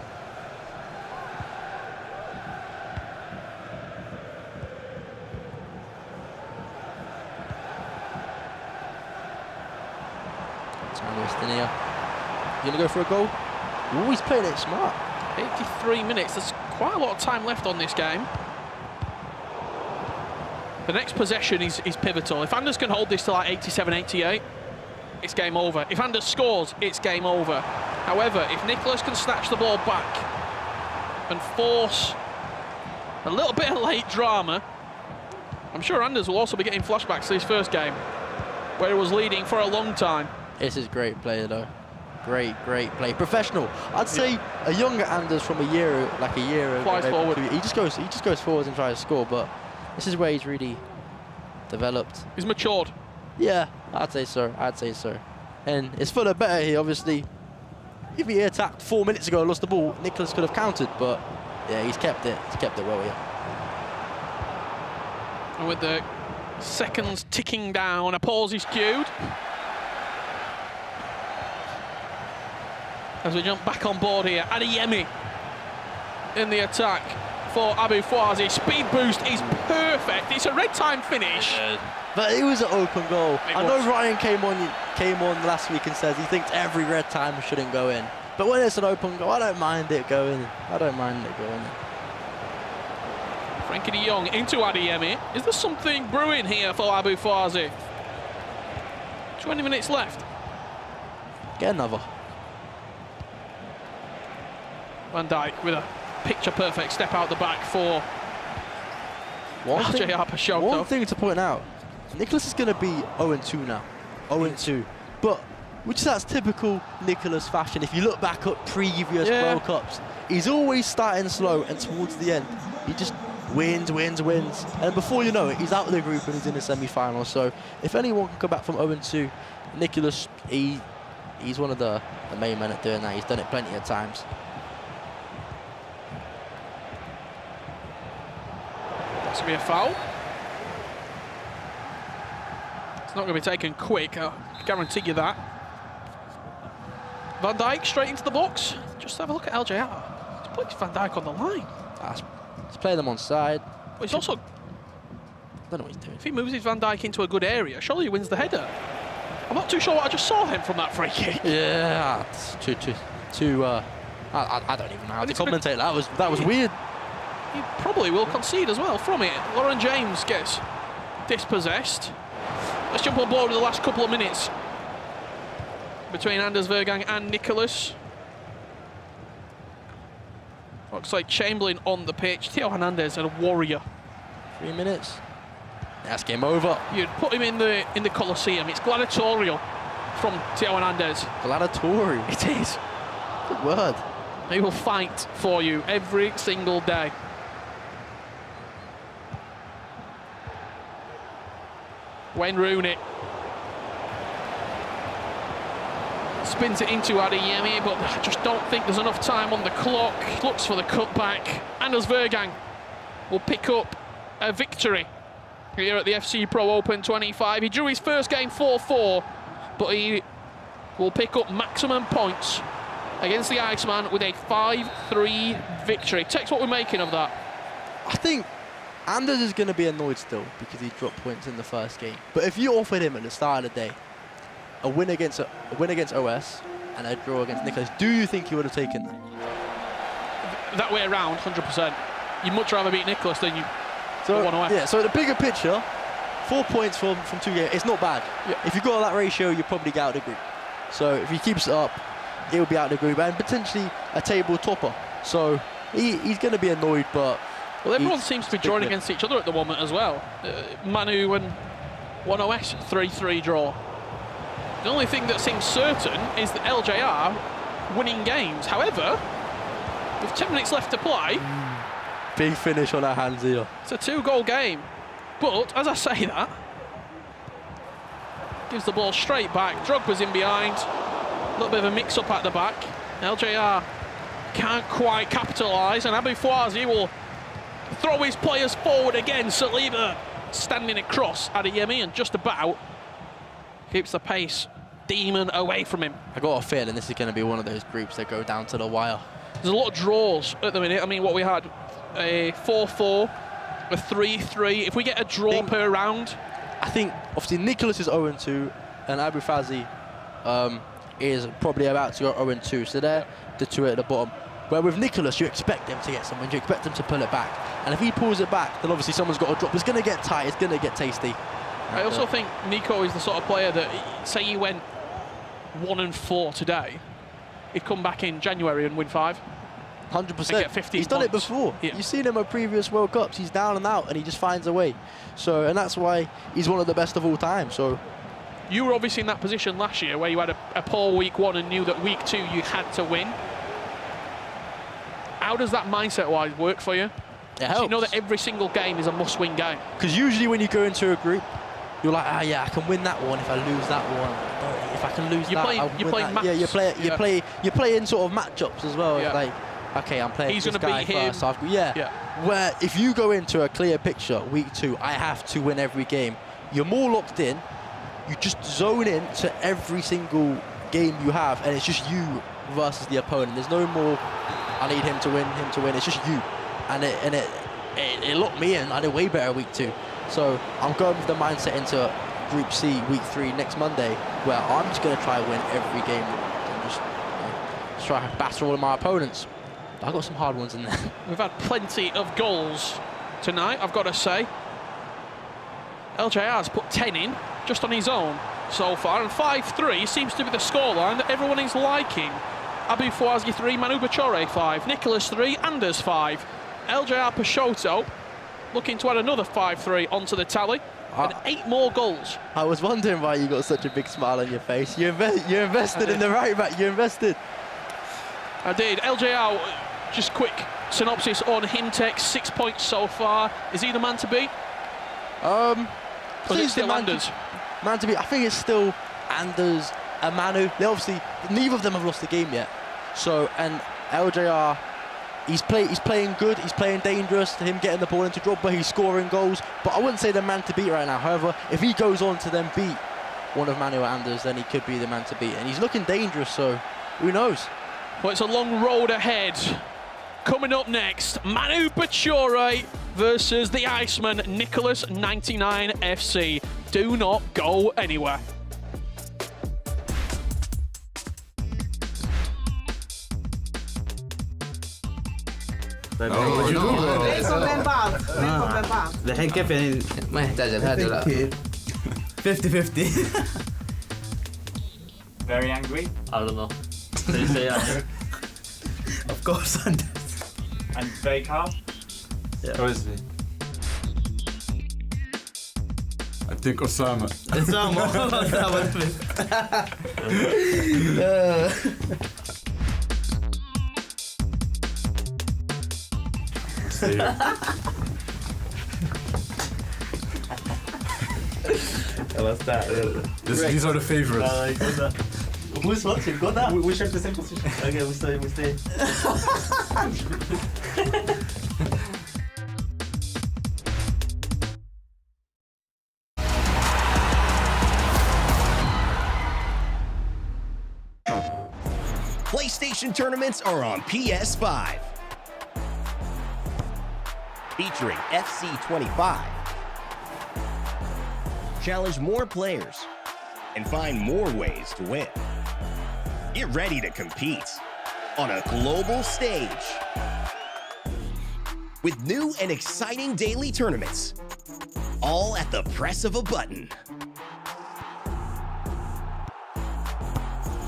You gonna go for a goal? Ooh, he's playing it smart. 83 minutes. There's quite a lot of time left on this game. The next possession is pivotal. If Anders can hold this to like 87, 88, it's game over. If Anders scores, it's game over. However, if Nicholas can snatch the ball back and force a little bit of late drama, I'm sure Anders will also be getting flashbacks to his first game, where he was leading for a long time. This is great play, though. Great play. Professional. I'd say a younger Anders from a year ago. Flies forward. He just goes forwards and tries to score, but this is where he's really developed. He's matured. Yeah, I'd say so. And it's for the better here, obviously. If he attacked 4 minutes ago and lost the ball, Nicholas could have countered, but yeah, he's kept it. He's kept it well here. And with the seconds ticking down, a pause is cued. As we jump back on board here, Adeyemi in the attack for Abu Fouazi. Speed boost is perfect. It's a red time finish. But it was an open goal. I know Ryan came on last week and says he thinks every red time shouldn't go in. But when it's an open goal, I don't mind it going in. Frankie de Jong into Adeyemi. Is there something brewing here for Abu Fouazi? 20 minutes left. Get another. Van Dijk with a picture-perfect step out the back for LJR Pashogto. One thing to point out, Nicholas is going to be 0-2 now. 0-2. But which that's typical Nicholas fashion. If you look back at previous World Cups, he's always starting slow, and towards the end, he just wins. And before you know it, he's out of the group and he's in the semi-final. So if anyone can come back from 0-2, Nicholas, he's one of the main men at doing that. He's done it plenty of times. That's going to be a foul. It's not going to be taken quick, I guarantee you that. Van Dijk straight into the box. Just have a look at LJR. He's put Van Dijk on the line. He's playing them on side. But he's also... I don't know what he's doing. If he moves his Van Dijk into a good area, surely he wins the header. I'm not too sure what I just saw him from that free kick. Yeah, it's too I don't even know how to commentate. That was weird. He probably will concede as well from it. Lauren James gets dispossessed. Let's jump on board with the last couple of minutes between Anders Vergang and Nicholas. Looks like Chamberlain on the pitch. Theo Hernandez and a warrior. 3 minutes. That's game over. You'd put him in the Colosseum. It's gladiatorial from Theo Hernandez. Gladiatorial? It is. Good word. He will fight for you every single day. Wayne Rooney. spins it into Adeyemi, but I just don't think there's enough time on the clock. Looks for the cutback. Anders Vergang will pick up a victory here at the FC Pro Open 25. He drew his first game 4-4, but he will pick up maximum points against the Iceman with a 5-3 victory. Tex, what we're making of that? I think Anders is going to be annoyed still because he dropped points in the first game. But if you offered him at the start of the day a win against OS and a draw against Nicholas, do you think he would have taken that? That way around, 100%. You'd much rather beat Nicholas than you want to win. Yeah, so the bigger picture, 4 points from 2 games, it's not bad. Yeah. If you got that ratio, you'll probably get out of the group. So if he keeps it up, he'll be out of the group and potentially a table topper. So he's going to be annoyed, but... Well, everyone seems to be drawing against each other at the moment as well. Manu and 1OS 3-3 draw. The only thing that seems certain is that LJR winning games. However, with 10 minutes left to play... Big finish on our hands here. It's a 2-goal game. But, as I say that, gives the ball straight back. Drogba's in behind. A little bit of a mix-up at the back. LJR can't quite capitalise, and Abu Fouazi will throw his players forward again. Saliba standing across Adeyemi and just about keeps the pace demon away from him. I got a feeling this is going to be one of those groups that go down to the wire. There's a lot of draws at the minute. I mean, what we had, a 4-4, a 3-3. If we get a draw per round... I think, obviously, Nicholas is 0-2, and Abu Fouazi is probably about to go 0-2. So they're the two at the bottom. Where with Nicholas, you expect him to get something, you expect him to pull it back. And if he pulls it back, then obviously someone's got to drop. It's going to get tight, it's going to get tasty. I also think Nico is the sort of player that, say he went 1-4 today, he'd come back in January and win 5. 100%. He's done it before. Yeah. You've seen him at previous World Cups. He's down and out, and he just finds a way. So, and that's why he's one of the best of all time. So, you were obviously in that position last year where you had a poor week 1 and knew that week 2 you had to win. How does that mindset-wise work for you? It helps. You know that every single game is a must-win game. Because usually when you go into a group, you're like, yeah, I can win that one if I lose that one. If I can lose that, I'll win that. Maths. Yeah, you're playing sort of matchups as well. Yeah. It's like, okay, I'm playing He's this gonna guy beat him. first. So yeah. Where if you go into a clear picture, week 2, I have to win every game. You're more locked in. You just zone in to every single game you have, and it's just you versus the opponent. There's no more, I need him to win. It's just you. And it locked me in. I did way better week 2. So I'm going with the mindset into Group C, week 3, next Monday, where I'm just going to try and win every game and just try to batter all of my opponents. I've got some hard ones in there. We've had plenty of goals tonight, I've got to say. LJR's put 10 in, just on his own so far, and 5-3 seems to be the scoreline that everyone is liking. Abu Fouazi 3, Manu Bachore 5, Nicholas 3, Anders 5. LJR Peixoto looking to add another 5-3 onto the tally, and 8 more goals. I was wondering why you got such a big smile on your face. You invested in the right back, you invested. I did. LJR, just quick synopsis on him, Tex, 6 points so far. Is he the man to beat? Or is it still Anders? Man to beat, I think it's still Anders and Manu. They obviously, neither of them have lost the game yet. So, and LJR, he's playing good, he's playing dangerous, him getting the ball into Drogba, he's scoring goals, but I wouldn't say the man to beat right now. However, if he goes on to then beat one of Manu or Anders, then he could be the man to beat. And he's looking dangerous, so who knows? Well, it's a long road ahead. Coming up next, Manu Bachore versus the Iceman, Nicholas 99 FC. Do not go anywhere. الحين كيف يعني ما يحتاج هذا لا 50-50 Very angry? I don't know. They say Anders. Of course Anders. And very calm? Yeah. Who is he? I think Osama. What's that? These are the favorites. Who's watching? Got that? We share the same position. Okay, we stay. PlayStation tournaments are on PS5. Featuring FC25. Challenge more players and find more ways to win. Get ready to compete on a global stage with new and exciting daily tournaments, all at the press of a button.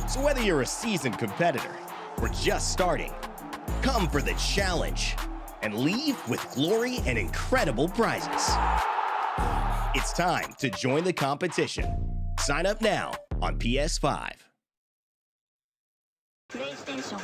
So whether you're a seasoned competitor or just starting, come for the challenge and leave with glory and incredible prizes. It's time to join the competition. Sign up now on PS5. PlayStation.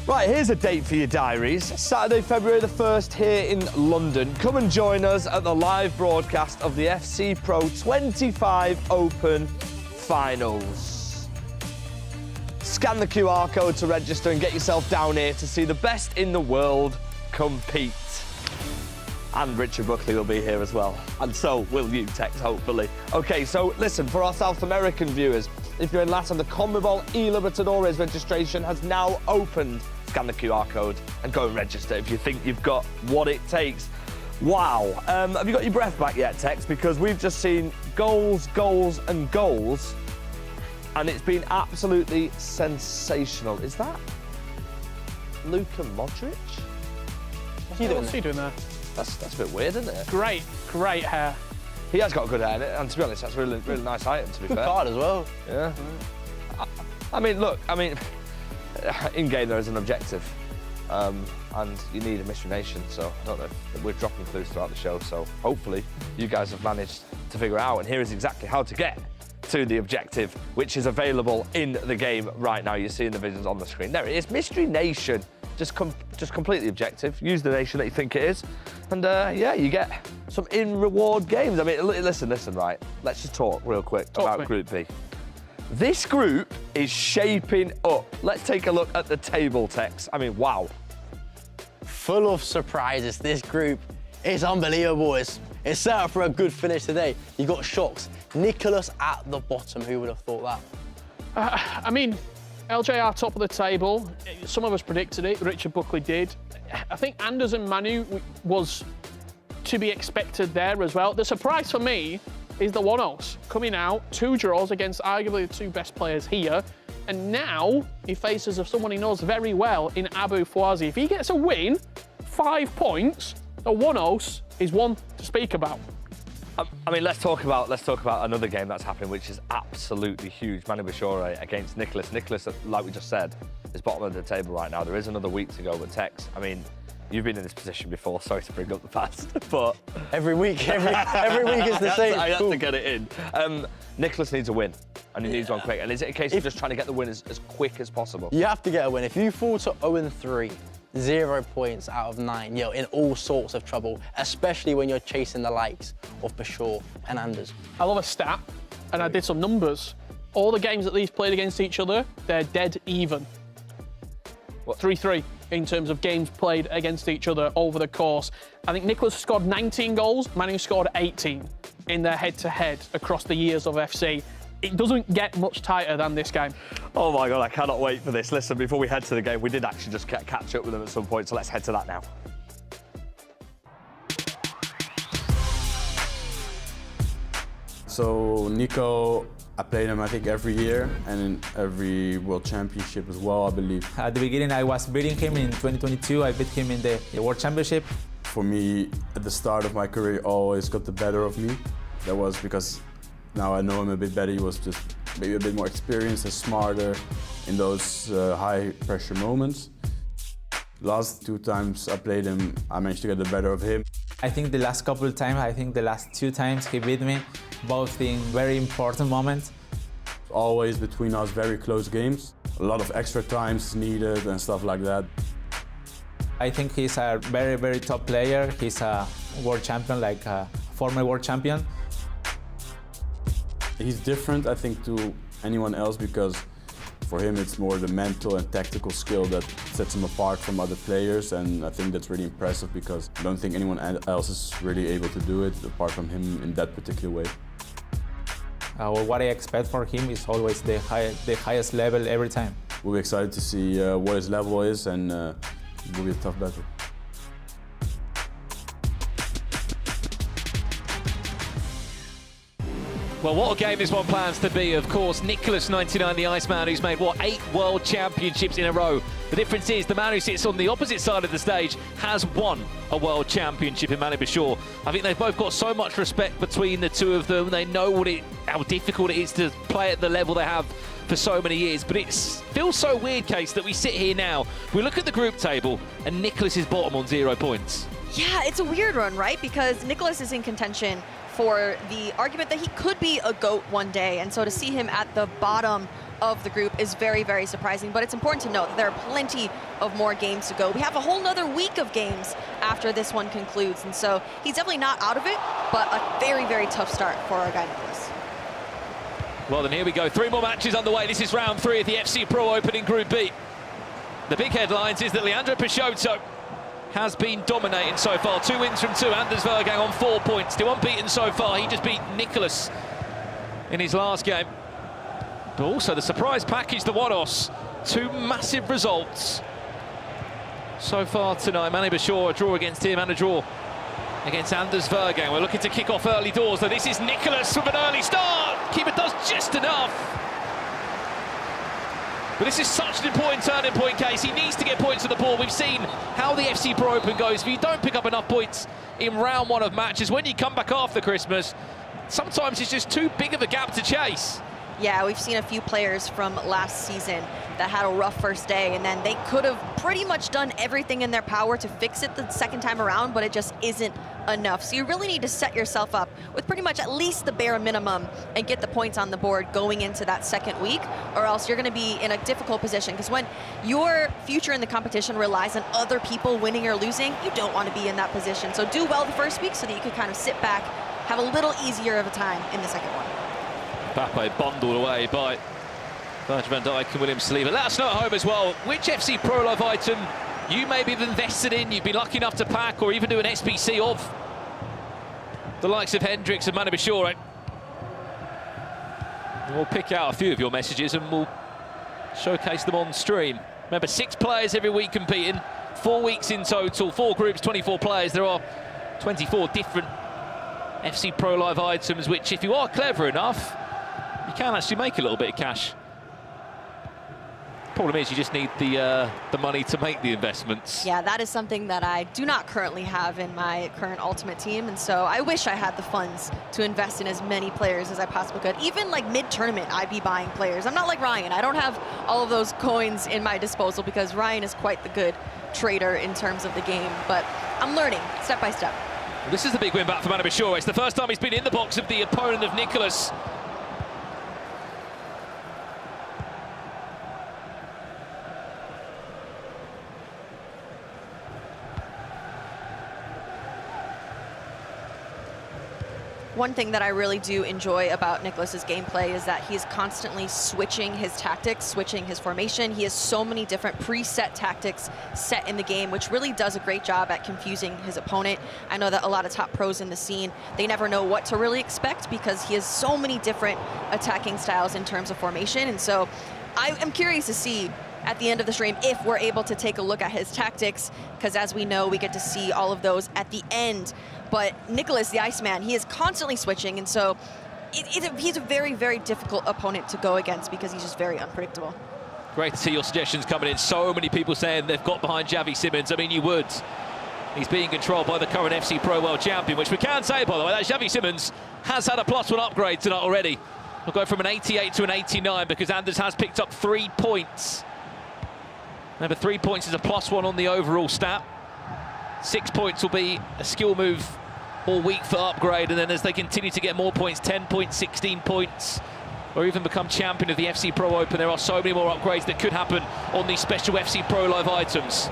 Right, here's a date for your diaries. Saturday, February the 1st here in London. Come and join us at the live broadcast of the FC Pro 25 Open Finals. Scan the QR code to register and get yourself down here to see the best in the world compete. And Richard Buckley will be here as well. And so will you, Tex, hopefully. OK, so listen, for our South American viewers, if you're in LATAM, the CONMEBOL y Libertadores registration has now opened. Scan the QR code and go and register if you think you've got what it takes. Wow. Have you got your breath back yet, Tex? Because we've just seen goals, goals and goals, and it's been absolutely sensational. Is that Luka Modric? What's he doing there? That's a bit weird, isn't it? Great hair. He has got good hair, and to be honest, that's a really nice item, to be fair. Good card as well. Yeah. I mean, look, in-game there is an objective, and you need a mystery nation, so I don't know, we're dropping clues throughout the show, so hopefully you guys have managed to figure it out, and here is exactly how to get to the objective, which is available in the game right now. You're seeing the visions on the screen. There it is, mystery nation. Just complete the objective, use the nation that you think it is, and yeah, you get some in-reward games. I mean, listen, right, let's just talk real quick about Group B. This group is shaping up. Let's take a look at the table, Tex. I mean, wow. Full of surprises. This group It's unbelievable. It's set up for a good finish today. You got shocks. Nicholas at the bottom. Who would have thought that? I mean, LJR top of the table. Some of us predicted it. Richard Buckley did. I think Anders and Manu was to be expected there as well. The surprise for me is the one-offs coming out, 2 draws against arguably the 2 best players here. And now he faces someone he knows very well in Abu Fawzi. If he gets a win, 5 points, the one-offs is one to speak about. I mean, let's talk about another game that's happening, which is absolutely huge. Manu Bashore against Nicholas. Nicholas, like we just said, is bottom of the table right now. There is another week to go with Tex. I mean, you've been in this position before. Sorry to bring up the past, but every week is the same. I have to get it in. Nicholas needs a win, and he needs one quick. And is it a case of just trying to get the win as quick as possible? You have to get a win. If you fall to 0-3, 0 points out of 9, you're in all sorts of trouble, especially when you're chasing the likes of Bashore and Anders. I love a stat, and I did some numbers. All the games that these played against each other, they're dead even. 3-3 in terms of games played against each other over the course. I think Nicholas scored 19 goals, Manu scored 18 in their head-to-head across the years of FC. It doesn't get much tighter than this game. Oh my God, I cannot wait for this. Listen, before we head to the game, we did actually just catch up with them at some point, so let's head to that now. So Nico, I played him I think every year and in every World Championship as well, I believe. At the beginning I was beating him in 2022, I beat him in the World Championship. For me, at the start of my career, he always got the better of me. That was because now I know him a bit better. He was just maybe a bit more experienced and smarter in those high pressure moments. Last 2 times I played him, I managed to get the better of him. I think the last couple of times, I think the last 2 times he beat me, both in very important moments. Always between us very close games. A lot of extra times needed and stuff like that. I think he's a very, very top player. He's a world champion, like a former world champion. He's different, I think, to anyone else because for him it's more the mental and tactical skill that sets him apart from other players, and I think that's really impressive because I don't think anyone else is really able to do it apart from him in that particular way. What I expect from him is always the highest level every time. We'll be excited to see what his level is, and it will be a tough battle. Well, what a game this one plans to be. Of course, Nicholas 99, the Iceman, who's made, 8 World Championships in a row. The difference is the man who sits on the opposite side of the stage has won a World Championship in Manu Bashore. I think they've both got so much respect between the two of them. They know how difficult it is to play at the level they have for so many years. But it feels so weird, Case, that we sit here now, we look at the group table, and Nicholas is bottom on 0 points. Yeah, it's a weird one, right? Because Nicholas is in contention for the argument that he could be a GOAT one day. And so to see him at the bottom of the group is very, very surprising. But it's important to note that there are plenty of more games to go. We have a whole nother week of games after this one concludes. And so he's definitely not out of it, but a very, very tough start for our guy Nicholas. Well, then here we go. 3 more matches underway. This is round 3 of the FC Pro Open in Group B. The big headlines is that Leandro Peixoto has been dominating so far. 2 wins from 2. Anders Vergang on 4 points. Still unbeaten so far. He just beat Nicholas in his last game. But also the surprise package, the Wados. 2 massive results so far tonight. Manu Bashore, a draw against him and a draw against Anders Vergang. We're looking to kick off early doors, though. This is Nicholas with an early start. Keeper does just enough. But this is such an important turning point, Case. He needs to get points on the board. We've seen how the FC Pro Open goes. If you don't pick up enough points in round 1 of matches, when you come back after Christmas, sometimes it's just too big of a gap to chase. Yeah, we've seen a few players from last season that had a rough first day, and then they could have pretty much done everything in their power to fix it the second time around, but it just isn't enough. So you really need to set yourself up with pretty much at least the bare minimum and get the points on the board going into that second week, or else you're going to be in a difficult position, because when your future in the competition relies on other people winning or losing, you don't want to be in that position. So do well the first week so that you can kind of sit back, have a little easier of a time in the second one. Pape bundled away by Virgil van Dijk and William Saliba. Let us know at home as well, which FC Pro Love item you maybe have invested in, you've been lucky enough to pack or even do an SBC of the likes of Hendricks and Manu Bashore. We'll pick out a few of your messages and we'll showcase them on stream. Remember, 6 players every week competing, 4 weeks in total, 4 groups, 24 players. There are 24 different FC Pro Live items, which if you are clever enough, you can actually make a little bit of cash. Problem is, you just need the money to make the investments. Yeah, that is something that I do not currently have in my current Ultimate team, and so I wish I had the funds to invest in as many players as I possibly could. Even like mid-tournament, I'd be buying players. I'm not like Ryan. I don't have all of those coins in my disposal because Ryan is quite the good trader in terms of the game, but I'm learning step by step. This is the big win back for Manu Bashore. It's the first time he's been in the box of the opponent of Nicholas. One thing that I really do enjoy about Nicholas's gameplay is that he's constantly switching his tactics, switching his formation. He has so many different preset tactics set in the game, which really does a great job at confusing his opponent. I know that a lot of top pros in the scene, they never know what to really expect because he has so many different attacking styles in terms of formation. And so I am curious to see at the end of the stream if we're able to take a look at his tactics, because as we know, we get to see all of those at the end. But Nicholas, the Iceman, he is constantly switching, and so he's a very, very difficult opponent to go against because he's just very unpredictable. Great to see your suggestions coming in. So many people saying they've got behind Xavi Simons. I mean, you would. He's being controlled by the current FC Pro World Champion, which we can say, by the way, that Xavi Simons has had a +1 upgrade tonight already. We'll go from an 88 to an 89 because Anders has picked up 3 points. Remember, 3 points is a +1 on the overall stat. 6 points will be a skill move all week for upgrade, and then as they continue to get more points, 10 points, 16 points, or even become champion of the FC Pro Open, there are so many more upgrades that could happen on these special FC Pro Live items.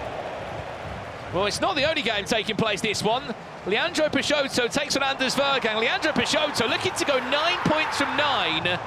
Well, it's not the only game taking place, this one. Leandro Peixoto takes on Anders Vergang. Leandro Peixoto looking to go 9 points from 9.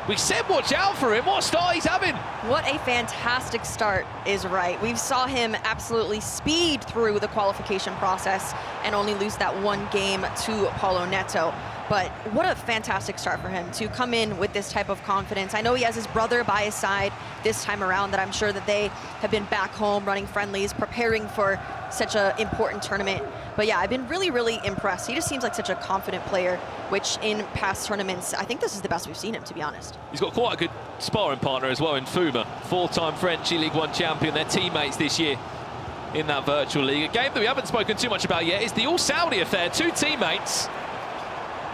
We said watch out for him. What start he's having. What a fantastic start is right. We saw him absolutely speed through the qualification process and only lose that 1 game to Paulo Neto. But what a fantastic start for him to come in with this type of confidence. I know he has his brother by his side this time around, that I'm sure that they have been back home running friendlies, preparing for such an important tournament. But yeah, I've been really, really impressed. He just seems like such a confident player, which in past tournaments, I think this is the best we've seen him, to be honest. He's got quite a good sparring partner as well in Fuma, 4-time French League 1 champion. They're teammates this year in that virtual league. A game that we haven't spoken too much about yet is the All-Saudi affair. 2 teammates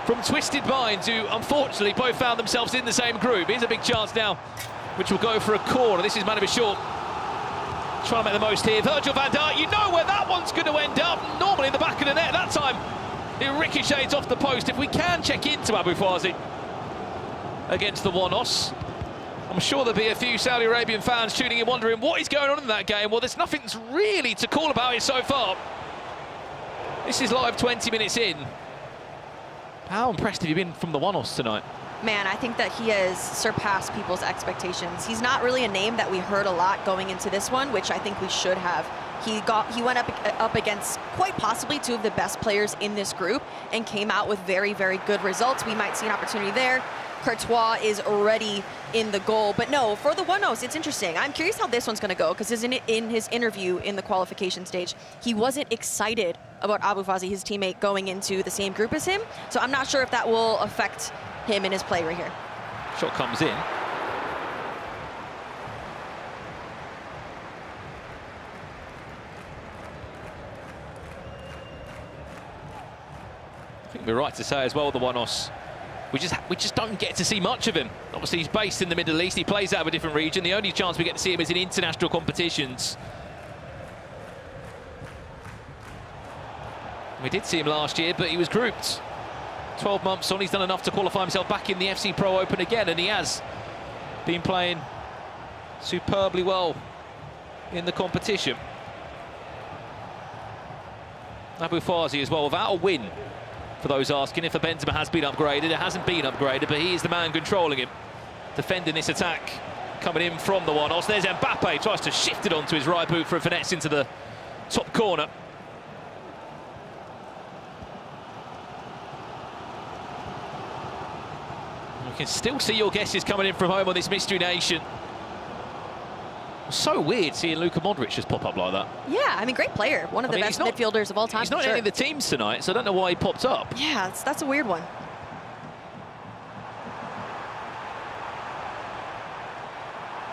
from Twisted Minds who unfortunately both found themselves in the same group. Here's a big chance now, which will go for a corner. This is Manu Bashore trying to make the most here. Virgil van Dijk, you know where that one's going to end up. Normally in the back of the net. That time it ricochets off the post. If we can check into Abu Fazi against the Wanos, I'm sure there'll be a few Saudi Arabian fans tuning in wondering what is going on in that game. Well, there's nothing really to call about it so far. This is live 20 minutes in. How impressed have you been from the Wanos tonight? Man, I think that he has surpassed people's expectations. He's not really a name that we heard a lot going into this one, which I think we should have. He went up against quite possibly 2 of the best players in this group and came out with very, very good results. We might see an opportunity there. Courtois is already in the goal. But no, for the Wanos, it's interesting. I'm curious how this one's going to go, because in his interview in the qualification stage, he wasn't excited about Abu Fazi, his teammate, going into the same group as him. So I'm not sure if that will affect him in his play right here. Shot comes in. I think we're right to say as well, the Wanos, we just don't get to see much of him. Obviously, he's based in the Middle East. He plays out of a different region. The only chance we get to see him is in international competitions. We did see him last year, but he was grouped. 12 months on, he's done enough to qualify himself back in the FC Pro Open again, and he has been playing superbly well in the competition. Abu Fazi as well, without a win. For those asking if a Benzema has been upgraded, it hasn't been upgraded, but he is the man controlling him, defending this attack coming in from the one. There's Mbappe, tries to shift it onto his right boot for a finesse into the top corner. You can still see your guesses coming in from home on this Mystery Nation. So weird seeing Luka Modric just pop up like that. Yeah, I mean, great player. One of the best midfielders of all time. He's not in any of the teams tonight, so I don't know why he popped up. Yeah, that's a weird one.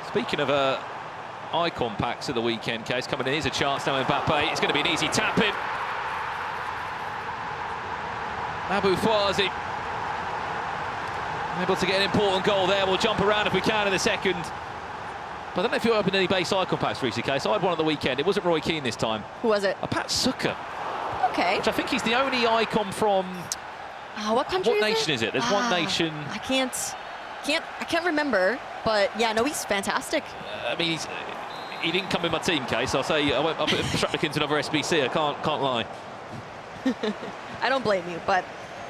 Speaking of icon packs of the weekend, Case, coming in, here's a chance now, Mbappe. It's going to be an easy tap in. Abu Fwazi able to get an important goal there. We'll jump around if we can in a second. But I don't know if you opened any base icon packs recently, Case. I had one on the weekend. It wasn't Roy Keane this time. Who was it? A Pat Sukker. Okay. Which I think he's the only icon from... what country What nation is it? There's one nation... I can't remember, but yeah, no, he's fantastic. I mean, he didn't come in my team, Case. I'll say I put Strapnick into another SBC. I can't lie. I don't blame you, but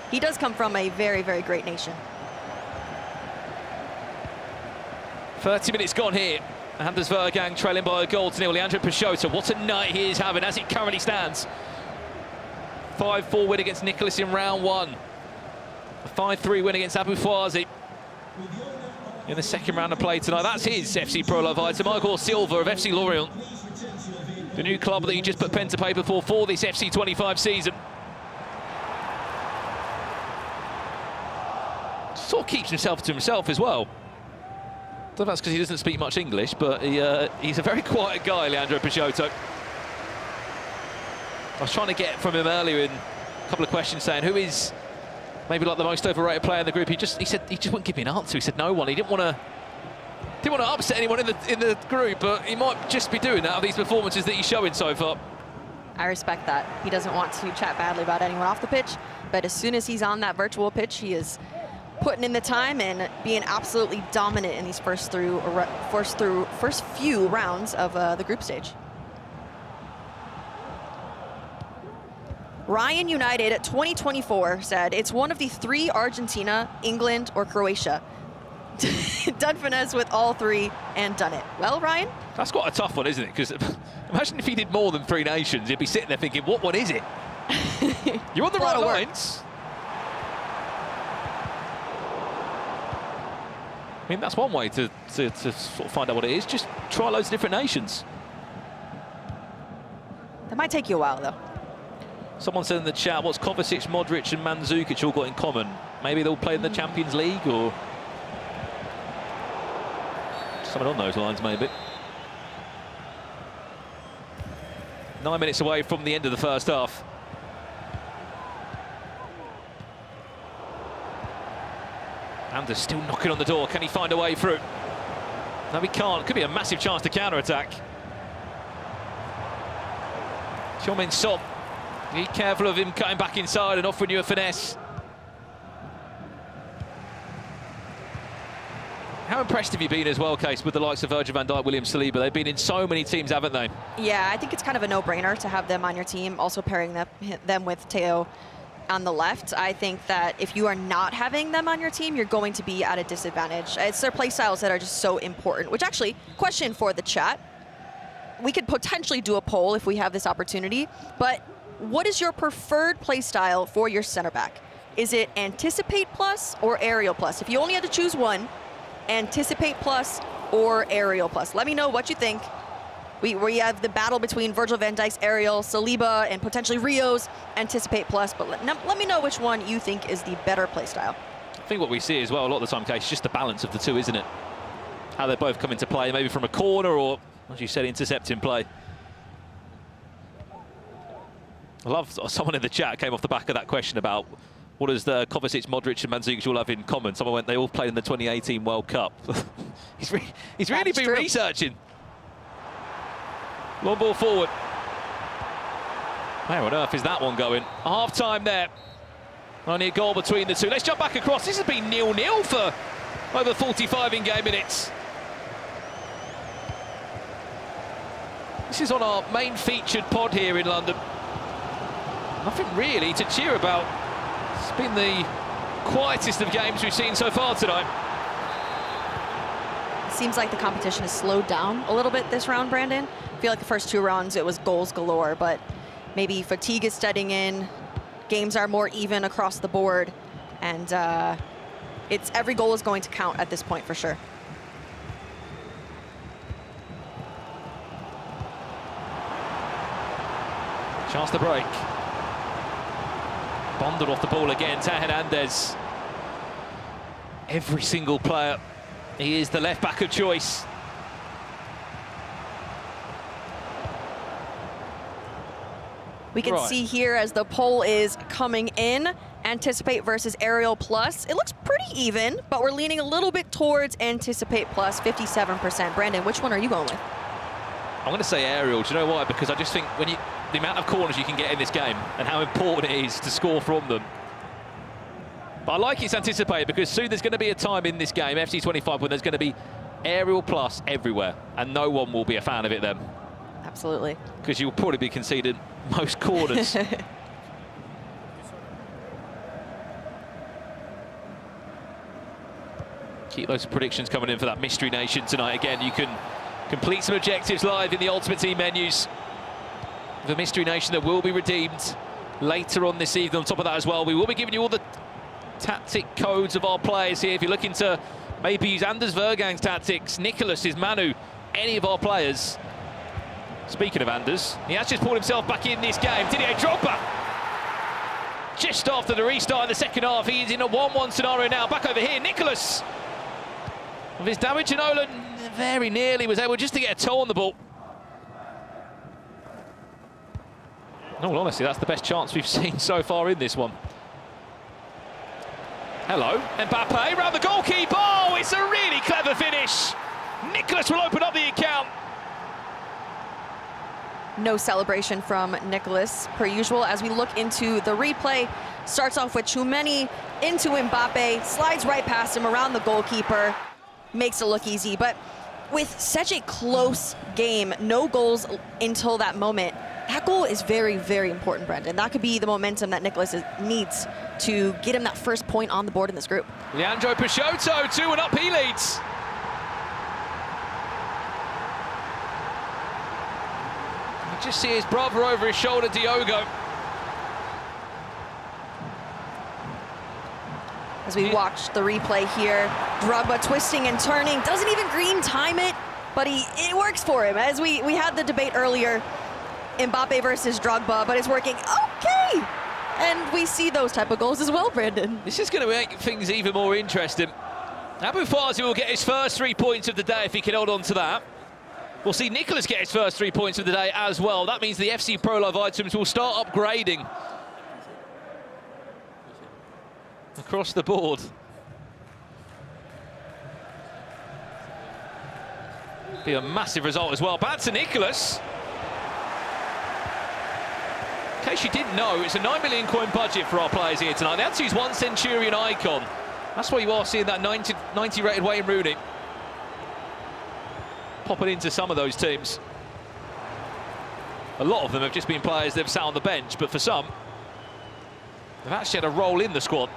he does come from a very, very great nation. 30 minutes gone here. Anders Vergang trailing by a goal to nil. Leandro Peixoto, what a night he is having as it currently stands. 5-4 win against Nicholas in round one. A 5-3 win against Abu Fwazi in the second round of play tonight. That's his FC Pro Love item. Michael Silva of FC Lorient, the new club that he just put pen to paper for this FC 25 season. Sort of keeps himself to himself as well. I don't know if that's because he doesn't speak much English, but he's a very quiet guy, Leandro Peixoto. I was trying to get from him earlier in a couple of questions saying who is maybe like the most overrated player in the group. He said he just wouldn't give me an answer. He said no one. He didn't want to upset anyone in the group, but he might just be doing that of these performances that he's showing so far. I respect that. He doesn't want to chat badly about anyone off the pitch, but as soon as he's on that virtual pitch, he is putting in the time and being absolutely dominant in these first few rounds of the group stage. Ryan United at 2024 said it's one of the three: Argentina, England, or Croatia. Done finesse with all three and done it. Well, Ryan? That's quite a tough one, isn't it? Because imagine if he did more than three nations, he'd be sitting there thinking, what one is it? You're on the right lines. I mean, that's one way to sort of find out what it is. Just try loads of different nations. That might take you a while, though. Someone said in the chat, what's Kovacic, Modric and Mandzukic all got in common? Maybe they'll play in the Champions League or something on those lines, maybe. 9 minutes away from the end of the first half. Anders still knocking on the door. Can he find a way through? No, he can't. Could be a massive chance to counter-attack. Heung-min Son. Be careful of him cutting back inside and offering you a finesse. How impressed have you been as well, Case, with the likes of Virgil van Dijk, William Saliba? They've been in so many teams, haven't they? Yeah, I think it's kind of a no-brainer to have them on your team, also pairing them with Theo on the left. I think that if you are not having them on your team, you're going to be at a disadvantage. It's their play styles that are just so important, which actually, question for the chat. We could potentially do a poll if we have this opportunity, but what is your preferred play style for your center back? Is it anticipate plus or aerial plus? If you only had to choose one, anticipate plus or aerial plus. Let me know what you think. We have the battle between Virgil van Dijk's aerial, Saliba, and potentially Rio's anticipate plus, but let me know which one you think is the better play style. I think what we see as well a lot of the time, Case, is just the balance of the two, isn't it? How they both come into play, maybe from a corner or, as you said, intercepting play. I love someone in the chat came off the back of that question about what does the Kovacic, Modric and Mandzukic all have in common. Someone went, they all played in the 2018 World Cup. he's really been researching. Long ball forward. Where on earth is that one going? Half-time there. Only a goal between the two. Let's jump back across. This has been 0-0 for over 45 in-game minutes. This is on our main featured pod here in London. Nothing really to cheer about. It's been the quietest of games we've seen so far tonight. seems like the competition has slowed down a little bit this round, Brandon. I feel like the first 2 rounds it was goals galore, but maybe fatigue is setting in. Games are more even across the board, and every goal is going to count at this point for sure. Chance to break. Bonded off the ball again, Teo Hernandez. Every single player, he is the left back of choice. We can see here as the poll is coming in, Anticipate versus Aerial Plus. It looks pretty even, but we're leaning a little bit towards Anticipate Plus, 57%. Brandon, which one are you going with? I'm going to say Aerial. Do you know why? Because I just think when the amount of corners you can get in this game and how important it is to score from them. But I like it's Anticipate because soon there's going to be a time in this game, FC25, when there's going to be Aerial Plus everywhere, and no one will be a fan of it then. Absolutely. Because you'll probably be conceded most corners. Keep those predictions coming in for that Mystery Nation tonight. Again, you can complete some objectives live in the Ultimate Team menus. The Mystery Nation that will be redeemed later on this evening. On top of that as well, we will be giving you all the tactic codes of our players here. If you're looking to maybe use Anders Vergang's tactics, Nicholas's, Manu, any of our players. Speaking of Anders, he has just pulled himself back in this game. Didier Drogba, just after the restart in the second half, he is in a 1-1 scenario now. Back over here, Nicholas, with his damage, and Nolan very nearly was able just to get a toe on the ball. In all honesty, that's the best chance we've seen so far in this one. Hello, Mbappe round the goalkeeper. Oh, it's a really clever finish. Nicholas will open up the account. No celebration from Nicholas, per usual, as we look into the replay. Starts off with Tchouameni into Mbappe, slides right past him around the goalkeeper, makes it look easy. But with such a close game, no goals until that moment, that goal is very, very important, Brendan. That could be the momentum that Nicholas needs to get him that first point on the board in this group. Leandro Peixoto, 2-1 up, he leads. You just see his brother over his shoulder, Diogo. As we watch the replay here, Drogba twisting and turning, doesn't even green time it, but it works for him. As we had the debate earlier, Mbappe versus Drogba, but it's working okay. And we see those type of goals as well, Brandon. This is going to make things even more interesting. Abu Fazi will get his first 3 points of the day if he can hold on to that. We'll see Nicholas get his first 3 points of the day as well. That means the FC Pro Live items will start upgrading across the board. Be a massive result as well. Back to Nicholas. In case you didn't know, it's a 9 million coin budget for our players here tonight. They had to use one Centurion icon. That's why you are seeing that 90 rated Wayne Rooney popping into some of those teams. A lot of them have just been players that have sat on the bench, but for some, they've actually had a role in the squad.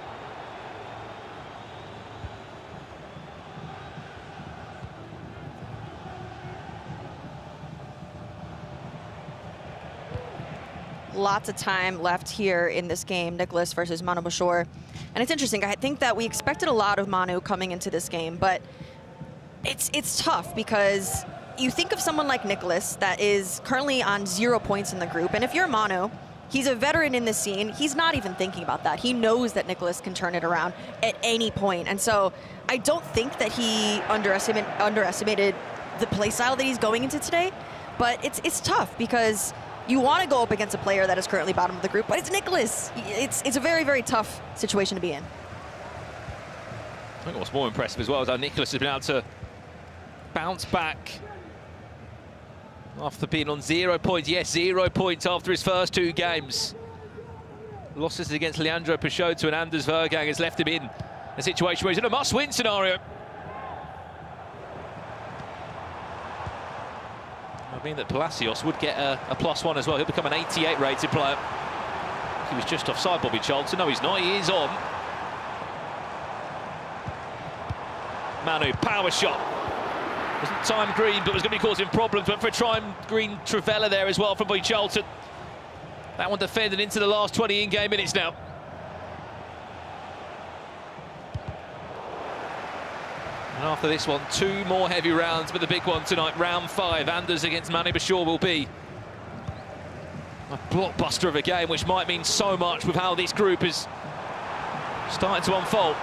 Lots of time left here in this game, Nicholas versus Manu Bashor. And it's interesting, I think that we expected a lot of Manu coming into this game, but it's tough because you think of someone like Nicholas that is currently on 0 points in the group, and if you're Manu, he's a veteran in this scene, he's not even thinking about that. He knows that Nicholas can turn it around at any point, and so I don't think that he underestimated the play style that he's going into today, but it's tough because you want to go up against a player that is currently bottom of the group, but it's Nicholas. It's a very, very tough situation to be in. I think what's more impressive as well is how Nicholas has been able to bounce back after being on 0 points. Yes, 0 points after his first 2 games. Losses against Leandro Peixoto and Anders Vergang has left him in a situation where he's in a must-win scenario. I mean that Palacios would get a +1 as well. He'll become an 88 rated player. He was just offside, Bobby Charlton. No, he's not. He is on. Manu, power shot. Wasn't time green, but was going to be causing problems. Went for a time green Trivella there as well from Bobby Charlton. That one defended into the last 20 in-game minutes now. And after this one, 2 more heavy rounds, but the big one tonight, round 5. Anders against Manu Bashir will be a blockbuster of a game, which might mean so much with how this group is starting to unfold.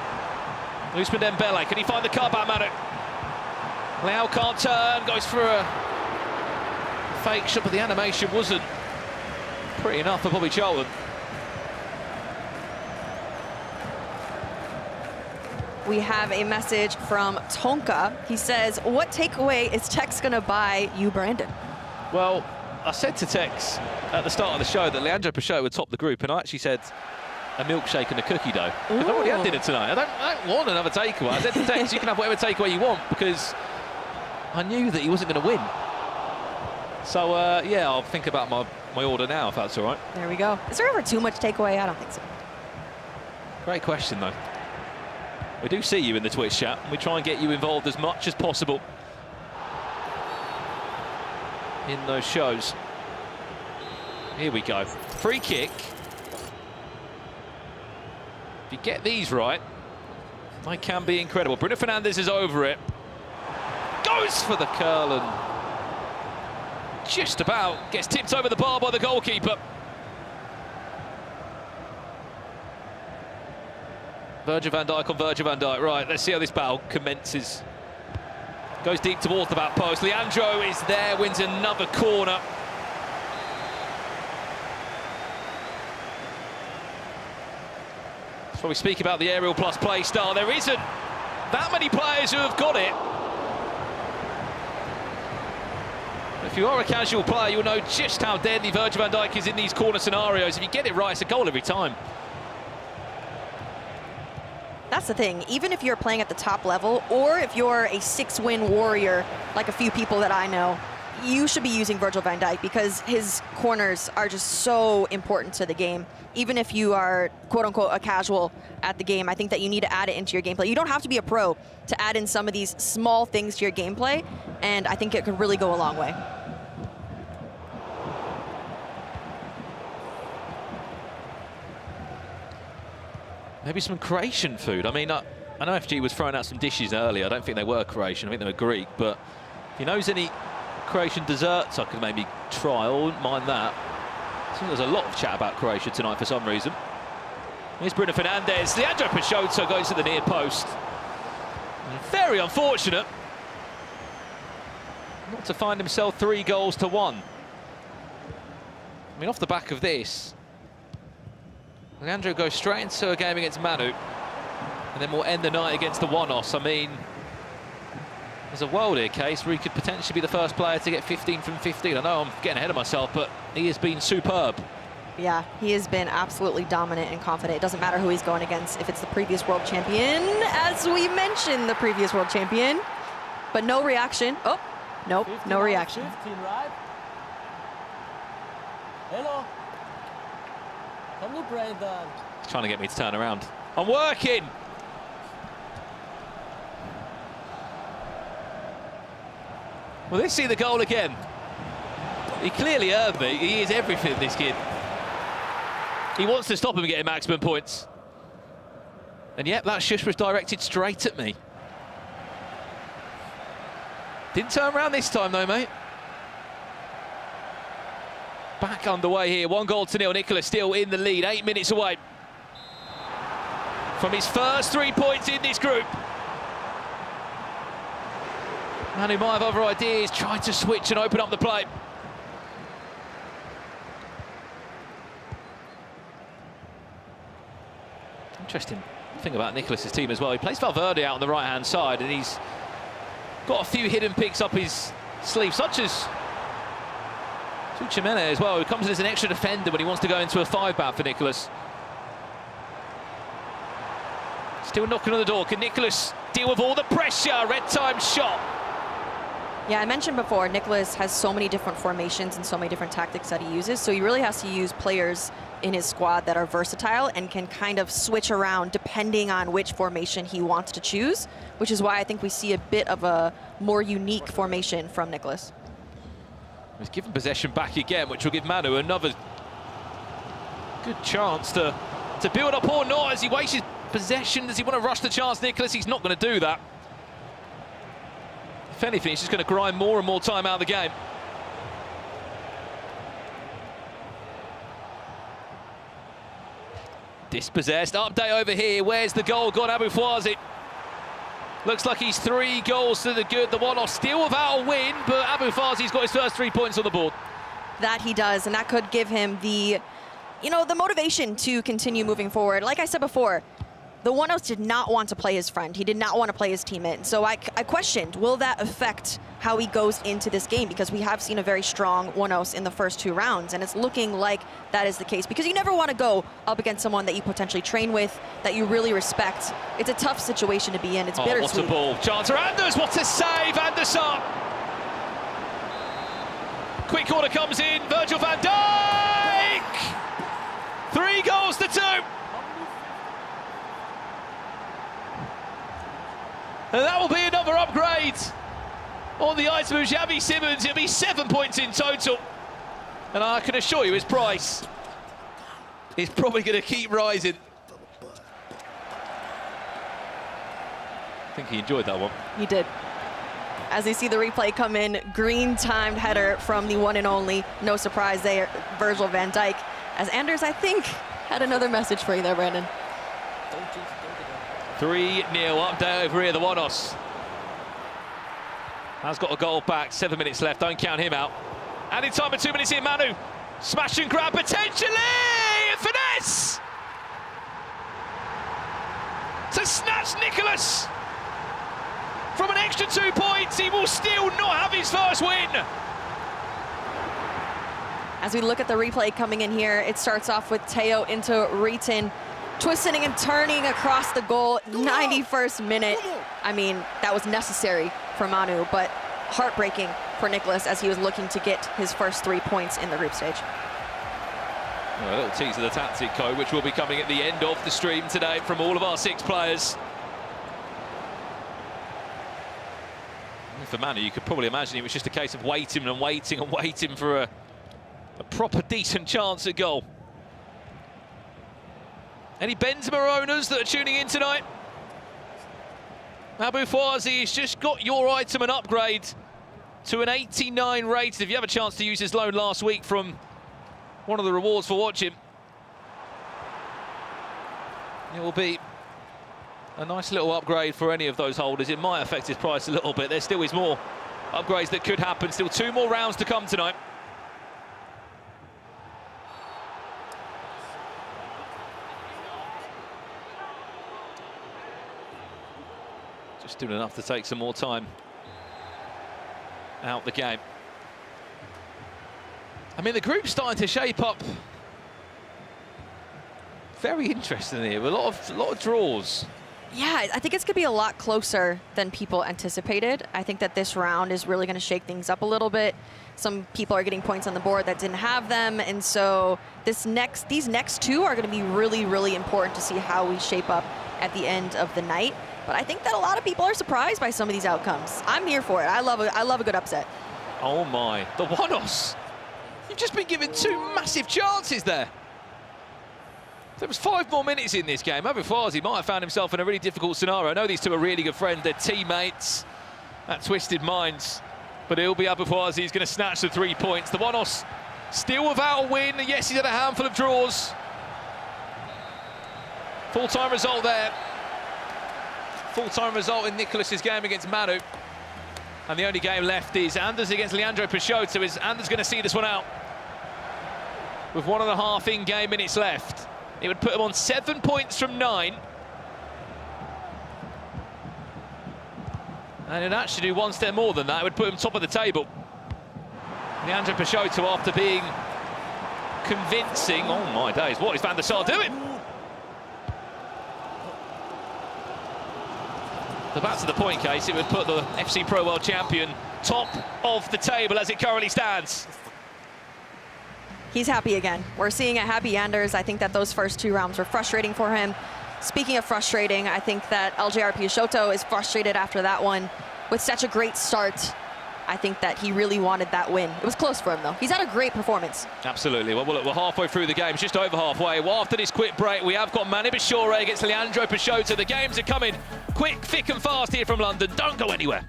Ousmane Dembele, can he find the car back, Manu? Leao can't turn, goes for a fake shot, but the animation wasn't pretty enough for Bobby Charlton. We have a message from Tonka. He says, what takeaway is Tex going to buy you, Brandon? Well, I said to Tex at the start of the show that Leandro Peixoto would top the group, and I actually said a milkshake and a cookie dough. I've already had dinner tonight. I don't want another takeaway. I said to Tex, you can have whatever takeaway you want, because I knew that he wasn't going to win. So, yeah, I'll think about my order now, if that's all right. There we go. Is there ever too much takeaway? I don't think so. Great question, though. We do see you in the Twitch chat, and we try and get you involved as much as possible in those shows. Here we go. Free kick. If you get these right, they can be incredible. Bruno Fernandes is over it. Goes for the curl and just about gets tipped over the bar by the goalkeeper. Virgil van Dijk on Virgil van Dijk. Right, let's see how this battle commences. Goes deep towards the back post. Leandro is there, wins another corner. That's why we speak about the aerial plus play style. There isn't that many players who have got it. If you are a casual player, you'll know just how deadly Virgil van Dijk is in these corner scenarios. If you get it right, it's a goal every time. That's the thing. Even if you're playing at the top level, or if you're a 6-win warrior, like a few people that I know, you should be using Virgil van Dijk because his corners are just so important to the game. Even if you are, quote-unquote, a casual at the game, I think that you need to add it into your gameplay. You don't have to be a pro to add in some of these small things to your gameplay, and I think it could really go a long way. Maybe some Croatian food. I mean, I know FG was throwing out some dishes earlier. I don't think they were Croatian. I think they were Greek. But if he knows any Croatian desserts I could maybe try, I wouldn't mind that. I think there's a lot of chat about Croatia tonight for some reason. Here's Bruno Fernandes. Leandro Peixoto goes to the near post. Very unfortunate not to find himself 3 goals to 1. I mean, off the back of this, Leandro goes straight into a game against Manu, and then we'll end the night against the One-Os. I mean, there's a world here case where he could potentially be the first player to get 15 from 15. I know I'm getting ahead of myself, but he has been superb. Yeah, he has been absolutely dominant and confident. It doesn't matter who he's going against. If it's the previous world champion, as we mentioned, the previous world champion, but no reaction. Oh, nope, no reaction. 15, right? Hello. Come to Brandon. He's trying to get me to turn around. I'm working! Well, let's see the goal again. He clearly earned me. He is everything, this kid. He wants to stop him getting maximum points. And yep, that shush was directed straight at me. Didn't turn around this time though, mate. Back underway here, 1-0. Nicolas still in the lead, 8 minutes away from his first 3 points in this group. Manu might have other ideas, trying to switch and open up the play. Interesting thing about Nicolas' team as well. He plays Valverde out on the right-hand side, and he's got a few hidden picks up his sleeve, such as Tuchemene as well, who comes in as an extra defender when he wants to go into a 5-back for Nicolas. Still knocking on the door. Can Nicolas deal with all the pressure? Red time shot. Yeah, I mentioned before, Nicholas has so many different formations and so many different tactics that he uses, so he really has to use players in his squad that are versatile and can kind of switch around depending on which formation he wants to choose, which is why I think we see a bit of a more unique formation from Nicholas. He's given possession back again, which will give Manu another good chance to build up or not as he wastes his possession. Does he want to rush the chance, Nicholas? He's not going to do that. If anything, he's just going to grind more and more time out of the game. Dispossessed. Update over here. Where's the goal gone? Abu Fawzi. Looks like he's 3 goals to the good. The one-off still without a win, but Abu Fawzi's got his first 3 points on the board. That he does, and that could give him the, the motivation to continue moving forward. Like I said before, the one-offs did not want to play his friend. He did not want to play his teammate. So I questioned, will that affect how he goes into this game? Because we have seen a very strong one-offs in the first 2 rounds, and it's looking like that is the case. Because you never want to go up against someone that you potentially train with, that you really respect. It's a tough situation to be in. It's bittersweet. What a ball. Chance for Anders. What a save. Anders up. Quick corner comes in. Virgil van Dijk. 3 goals to 2. And that will be another upgrade on the item of Xavi Simons. It'll be 7 points in total. And I can assure you his price is probably going to keep rising. I think he enjoyed that one. He did. As you see the replay come in, green-timed header from the one and only, no surprise there, Virgil van Dijk. As Anders, I think, had another message for you there, Brandon. 3-0 update over here, the Wanos. Has got a goal back, 7 minutes left, don't count him out. And in time of 2 minutes here, Manu. Smash and grab potentially! Finesse! To snatch Nicholas! From an extra 2 points, he will still not have his first win! As we look at the replay coming in here, it starts off with Teo into Rieten, twisting and turning across the goal, 91st minute. I mean, that was necessary for Manu, but heartbreaking for Nicholas as he was looking to get his first 3 points in the group stage. Well, a little tease of the tactic code, which will be coming at the end of the stream today from all of our 6 players. And for Manu, you could probably imagine it was just a case of waiting and waiting and waiting for a proper decent chance at goal. Any Benzema owners that are tuning in tonight? Abu Fawzi has just got your item an upgrade to an 89 rated. If you have a chance to use his loan last week from one of the rewards for watching, it will be a nice little upgrade for any of those holders. It might affect his price a little bit. There still is more upgrades that could happen. Still 2 more rounds to come tonight. Just doing enough to take some more time out the game. I mean, the group's starting to shape up very interesting here, with a lot of draws. Yeah, I think it's going to be a lot closer than people anticipated. I think that this round is really going to shake things up a little bit. Some people are getting points on the board that didn't have them, and so these next 2 are going to be really, really important to see how we shape up at the end of the night. But I think that a lot of people are surprised by some of these outcomes. I'm here for it. I love a good upset. Oh my, the one-offs. You've just been given 2 massive chances there. There was 5 more minutes in this game. Abu Fawzi might have found himself in a really difficult scenario. I know these 2 are really good friends. They're teammates at Twisted Minds. But it'll be Abu Fawzi who's going to snatch the 3 points. The one-offs still without a win. Yes, he's had a handful of draws. Full-time result there. Full-time result in Nicholas's game against Manu. And the only game left is Anders against Leandro Peixoto. Is Anders going to see this one out? With 1.5 in-game minutes left. It would put him on 7 points from 9. And it'd actually do 1 step more than that. It would put him top of the table. Leandro Peixoto, after being convincing, oh my days, what is Van der Sar doing? So back to the point case, it would put the FC Pro World Champion top of the table as it currently stands. He's happy again. We're seeing a happy Anders. I think that those first 2 rounds were frustrating for him. Speaking of frustrating, I think that LJR Peixoto is frustrated after that one. With such a great start, I think that he really wanted that win. It was close for him, though. He's had a great performance. Absolutely. Well, look, we're halfway through the game. It's just over halfway. Well, after this quick break, we have got Manu Bashore against Leandro Peixoto. The games are coming quick, thick and fast here from London. Don't go anywhere.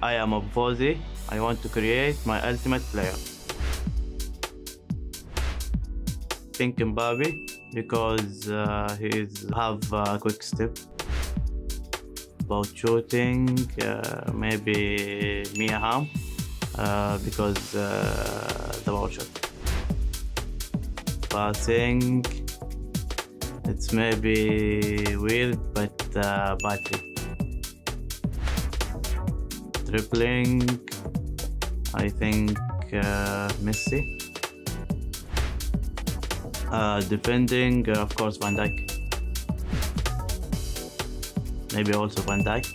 I am a Vozi. I want to create my ultimate player. Think Mbappe because he have a quick step. About shooting, maybe Mia Hamm because the ball shot. Passing, it's maybe weird but battery. Dribbling, I think Messi. Defending, of course, Van Dijk. Maybe also Van Dijk.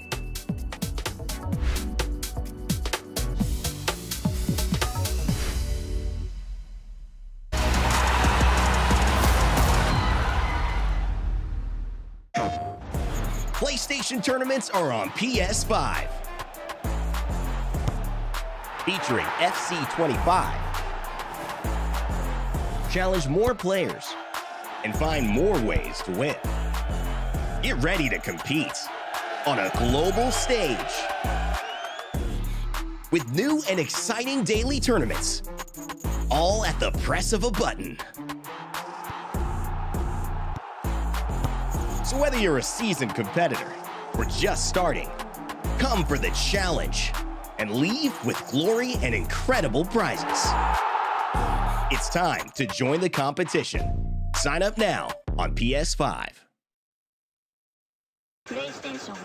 PlayStation tournaments are on PS5. Featuring FC 25. Challenge more players and find more ways to win. Get ready to compete on a global stage with new and exciting daily tournaments, all at the press of a button. So whether you're a seasoned competitor or just starting, come for the challenge and leave with glory and incredible prizes. It's time to join the competition. Sign up now on PS5. PlayStation.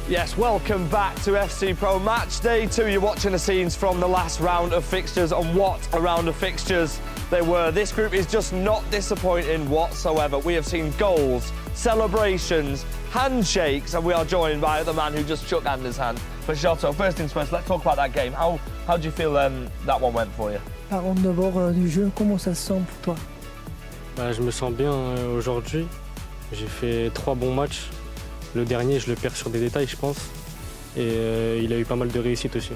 Yes, welcome back to FC Pro Match Day 2. You're watching the scenes from the last round of fixtures, and what a round of fixtures they were. This group is just not disappointing whatsoever. We have seen goals, celebrations, handshakes, and we are joined by the man who just shook Anders' hand. Peixoto, first things first, let's talk about that game. How do you feel that one went for you? Parlons d'abord du jeu, comment ça se sent pour toi? Je me sens bien aujourd'hui. J'ai fait 3 bons matchs. Le dernier, je le perds sur des détails, je pense. Et il a eu pas mal de réussite aussi.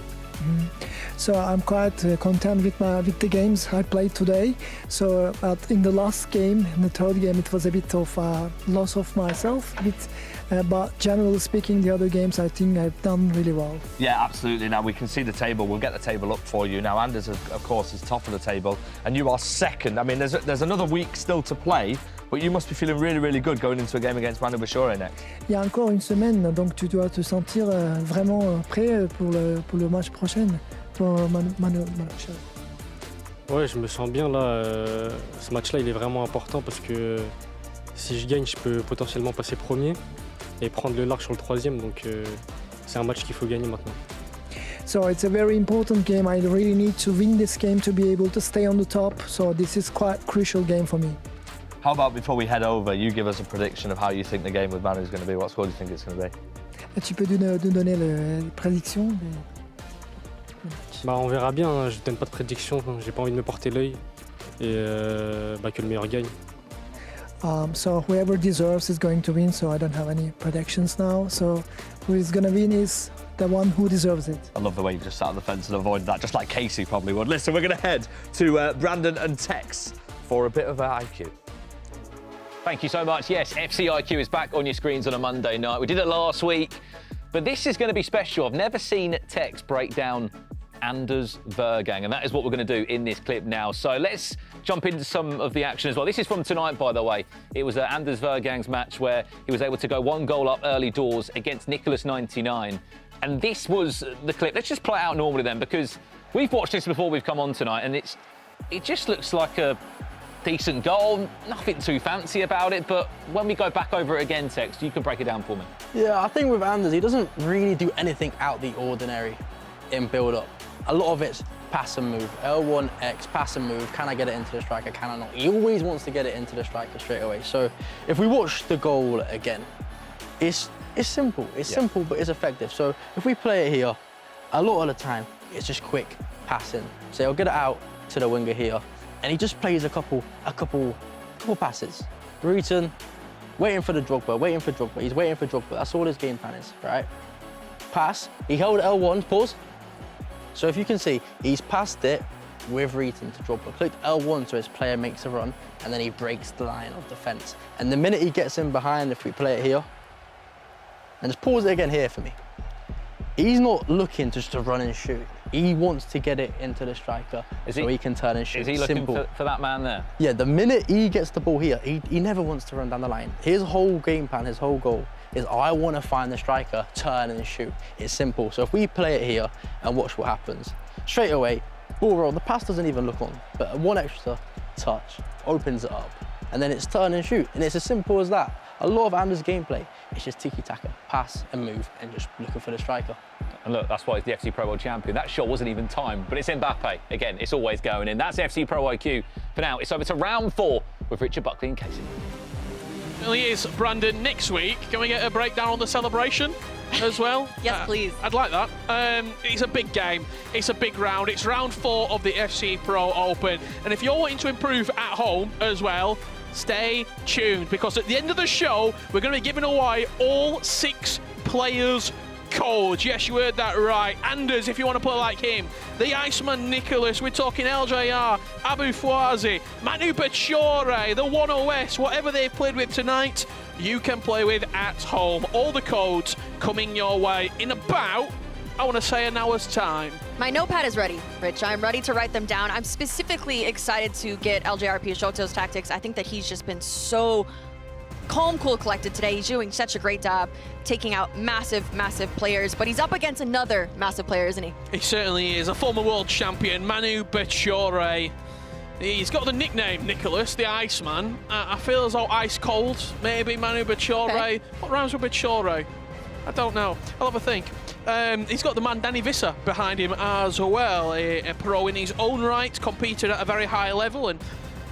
So I'm quite content with the games I played today. So but in the last game, in the third game, it was a bit of a loss of myself. But generally speaking, the other games I think I've done really well. Yeah, absolutely. Now we can see the table. We'll get the table up for you. Now Anders, of course, is top of the table, and you are second. I mean, there's another week still to play, but you must be feeling really, really good going into a game against Manu Bashore next. Il y a encore une semaine, donc tu dois te sentir vraiment prêt pour le match prochain. Ouais, je me sens bien là. Ce match-là, il est vraiment important parce que si je gagne, je peux potentiellement passer premier et prendre le large sur le troisième. Donc c'est un match qu'il faut gagner maintenant. So it's a very important game. I really need to win this game to be able to stay on the top. So this is quite a crucial game for me. How about before we head over, you give us a prediction of how you think the game with Manu is going to be. What score do you think it's going to be? Tu peux donner la prédiction? Bah, on verra bien, hein. Je ne donne pas de prédiction, j'ai pas envie de me porter l'œil et que le meilleur gagne. So whoever deserves is going to win, so I don't have any predictions now. So who is going to win is the one who deserves it. I love the way you just sat on the fence and avoided that, just like Casey probably would. Listen, we're going to head to Brandon and Tex for a bit of IQ. Thank you so much. Yes, FC IQ is back on your screens on a Monday night. We did it last week, but this is going to be special. I've never seen Tex break down Anders Vergang, and that is what we're going to do in this clip now. So let's jump into some of the action as well. This is from tonight, by the way. It was Anders Vergang's match where he was able to go 1 goal up early doors against Nicholas 99. And this was the clip. Let's just play it out normally then, because we've watched this before we've come on tonight, and it just looks like a decent goal. Nothing too fancy about it, but when we go back over it again, Tex, you can break it down for me. Yeah, I think with Anders, he doesn't really do anything out the ordinary in build-up. A lot of it's pass and move. L1X, pass and move. Can I get it into the striker? Can I not? He always wants to get it into the striker straight away. So if we watch the goal again, it's simple. It's simple, but it's effective. So if we play it here, a lot of the time, it's just quick passing. So he'll get it out to the winger here, and he just plays a couple passes. Rutan, waiting for Drogba. He's waiting for Drogba. That's all his game plan is, right? Pass. He held L1, pause. So if you can see, he's passed it with Rutan to Drogba. Clicked L1 so his player makes a run, and then he breaks the line of defence. And the minute he gets in behind, if we play it here, and just pause it again here for me. He's not looking just to run and shoot. He wants to get it into the striker so he can turn and shoot. Is he looking for that man there? Yeah, the minute he gets the ball here, he never wants to run down the line. His whole game plan, his whole goal is I want to find the striker, turn and shoot. It's simple. So if we play it here and watch what happens, straight away, ball roll, the pass doesn't even look on, but one extra touch opens it up. And then it's turn and shoot. And it's as simple as that. A lot of Anders' gameplay is just tiki-taka, pass and move, and just looking for the striker. And look, that's why he's the FC Pro World Champion. That shot wasn't even timed, but it's Mbappe. Again, it's always going in. That's FC Pro IQ. For now, it's over to round 4 with Richard Buckley and Casey. Certainly is, Brandon. Next week, can we get a breakdown on the celebration as well? Yes, please. I'd like that. It's a big game. It's a big round. It's round 4 of the FC Pro Open. And if you're wanting to improve at home as well, stay tuned, because at the end of the show, we're going to be giving away all 6 players' codes. Yes, you heard that right. Anders, if you want to play like him. The Iceman Nicholas. We're talking LJR, Abu Fouazi, Manu Bachore, the 1OS, whatever they've played with tonight, you can play with at home. All the codes coming your way in about, I want to say, an hour's time. My notepad is ready, Rich. I'm ready to write them down. I'm specifically excited to get LJR Peixoto's tactics. I think that he's just been so calm, cool, collected today. He's doing such a great job taking out massive players, but he's up against another massive player, isn't he? He certainly is. A former world champion, Manu Bachore. He's got the nickname Nicholas, the Iceman. I feel as though ice cold, maybe Manu Bachore. Okay. What rhymes with Bachore? I don't know. I'll have a think. He's got the man Danny Visser behind him as well, a pro in his own right, competed at a very high level. And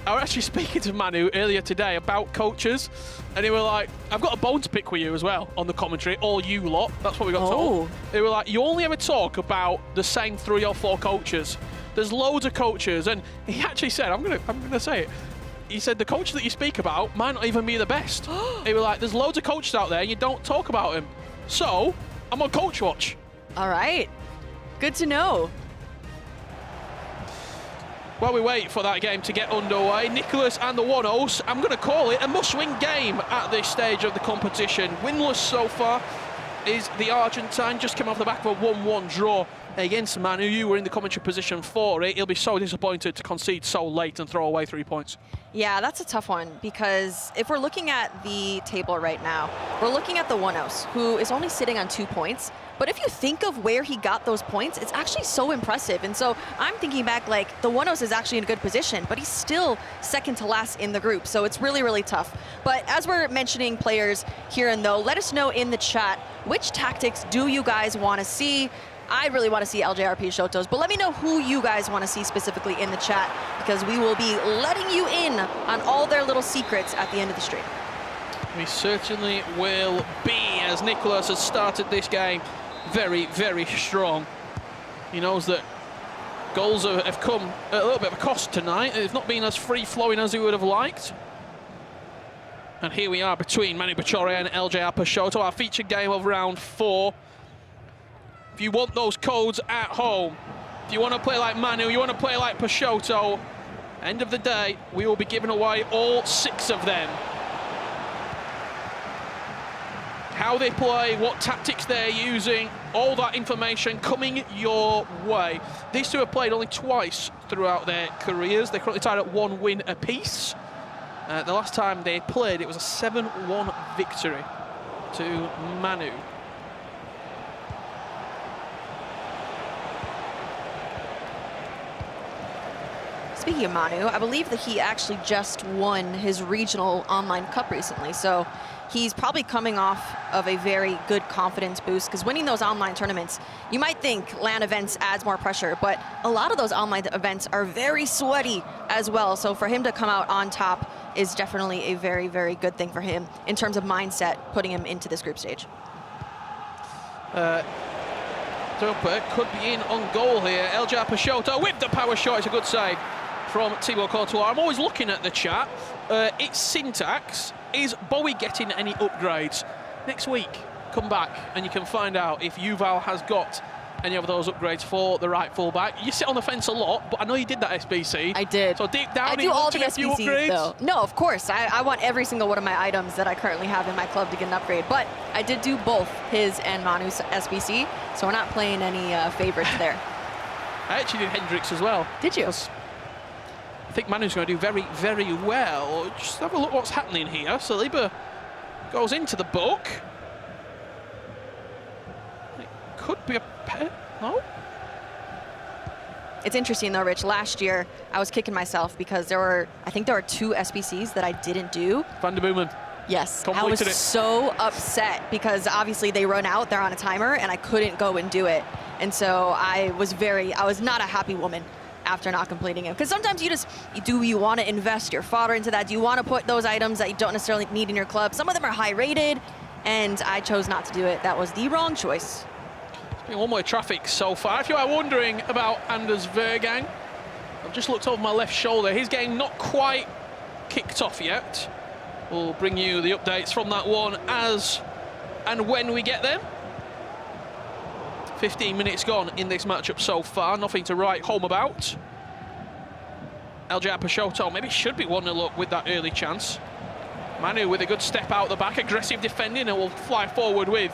I was actually speaking to Manu earlier today about coaches, and he were like, I've got a bone to pick with you as well on the commentary, all you lot. That's what we got told. They were like, you only ever talk about the same 3 or 4 coaches. There's loads of coaches, and he actually said, I'm gonna say it, he said the coach that you speak about might not even be the best. He was like, there's loads of coaches out there, and you don't talk about him. So, I'm on coach watch. All right. Good to know. While we wait for that game to get underway, Nicholas and the One-Os, I'm going to call it a must-win game at this stage of the competition. Winless so far is the Argentine, just came off the back of a 1-1 draw against Manu. You were in the commentary position for it. He'll be so disappointed to concede so late and throw away 3 points. Yeah, that's a tough one, because if we're looking at the table right now, we're looking at the One-Os, who is only sitting on 2 points. But if you think of where he got those points, it's actually so impressive. And so I'm thinking back, like, the One-Os is actually in a good position, but he's still second to last in the group. So it's really, really tough. But as we're mentioning players here and though, let us know in the chat, which tactics do you guys want to see? I really want to see LJRP Shotos, but let me know who you guys want to see specifically in the chat, because we will be letting you in on all their little secrets at the end of the stream. We certainly will be, as Nicholas has started this game very, very strong. He knows that goals have come at a little bit of a cost tonight. They've not been as free-flowing as he would have liked. And here we are between Manu Bachore and LJR Peixoto, our featured game of round 4. If you want those codes at home, if you want to play like Manu, you want to play like Peixoto, end of the day, we will be giving away all 6 of them. How they play, what tactics they're using, all that information coming your way. These two have played only twice throughout their careers. They're currently tied at 1 win apiece. The last time they played, it was a 7-1 victory to Manu. Speaking of Manu, I believe that he actually just won his regional online cup recently, so he's probably coming off of a very good confidence boost, because winning those online tournaments, you might think LAN events adds more pressure, but a lot of those online events are very sweaty as well, so for him to come out on top is definitely a very, very good thing for him in terms of mindset, putting him into this group stage. Doper could be in on goal here. LJR Peixoto with the power shot. It's a good save from Thibaut Courtois. I'm always looking at the chat. It's Syntax. Is Bowie getting any upgrades? Next week, come back and you can find out if Yuval has got any of those upgrades for the right fullback. You sit on the fence a lot, but I know you did that SBC. I did. So deep down, I do all the a few SBCs upgrades? though. No, of course. I want every single one of my items that I currently have in my club to get an upgrade. But I did do both his and Manu's SBC, so we're not playing any favorites there. I actually did Hendrix as well. Did you? I think Manu's going to do very, very well. Just have a look what's happening here. Saliba goes into the book. It could be a pet. No? It's interesting though, Rich. Last year, I was kicking myself because I think there were 2 SBCs that I didn't do. Van der Boomen. Yes, I was so upset because obviously they run out, they're on a timer, and I couldn't go and do it. And so I was not a happy woman after not completing it. Because sometimes you want to invest your fodder into that? Do you want to put those items that you don't necessarily need in your club? Some of them are high rated, and I chose not to do it. That was the wrong choice. One-way traffic so far. If you are wondering about Anders Vergang, I've just looked over my left shoulder. His game not quite kicked off yet. We'll bring you the updates from that one as and when we get them. 15 minutes gone in this matchup so far. Nothing to write home about. LJR Peixoto maybe should be 1-0 up with that early chance. Manu with a good step out the back. Aggressive defending, and will fly forward with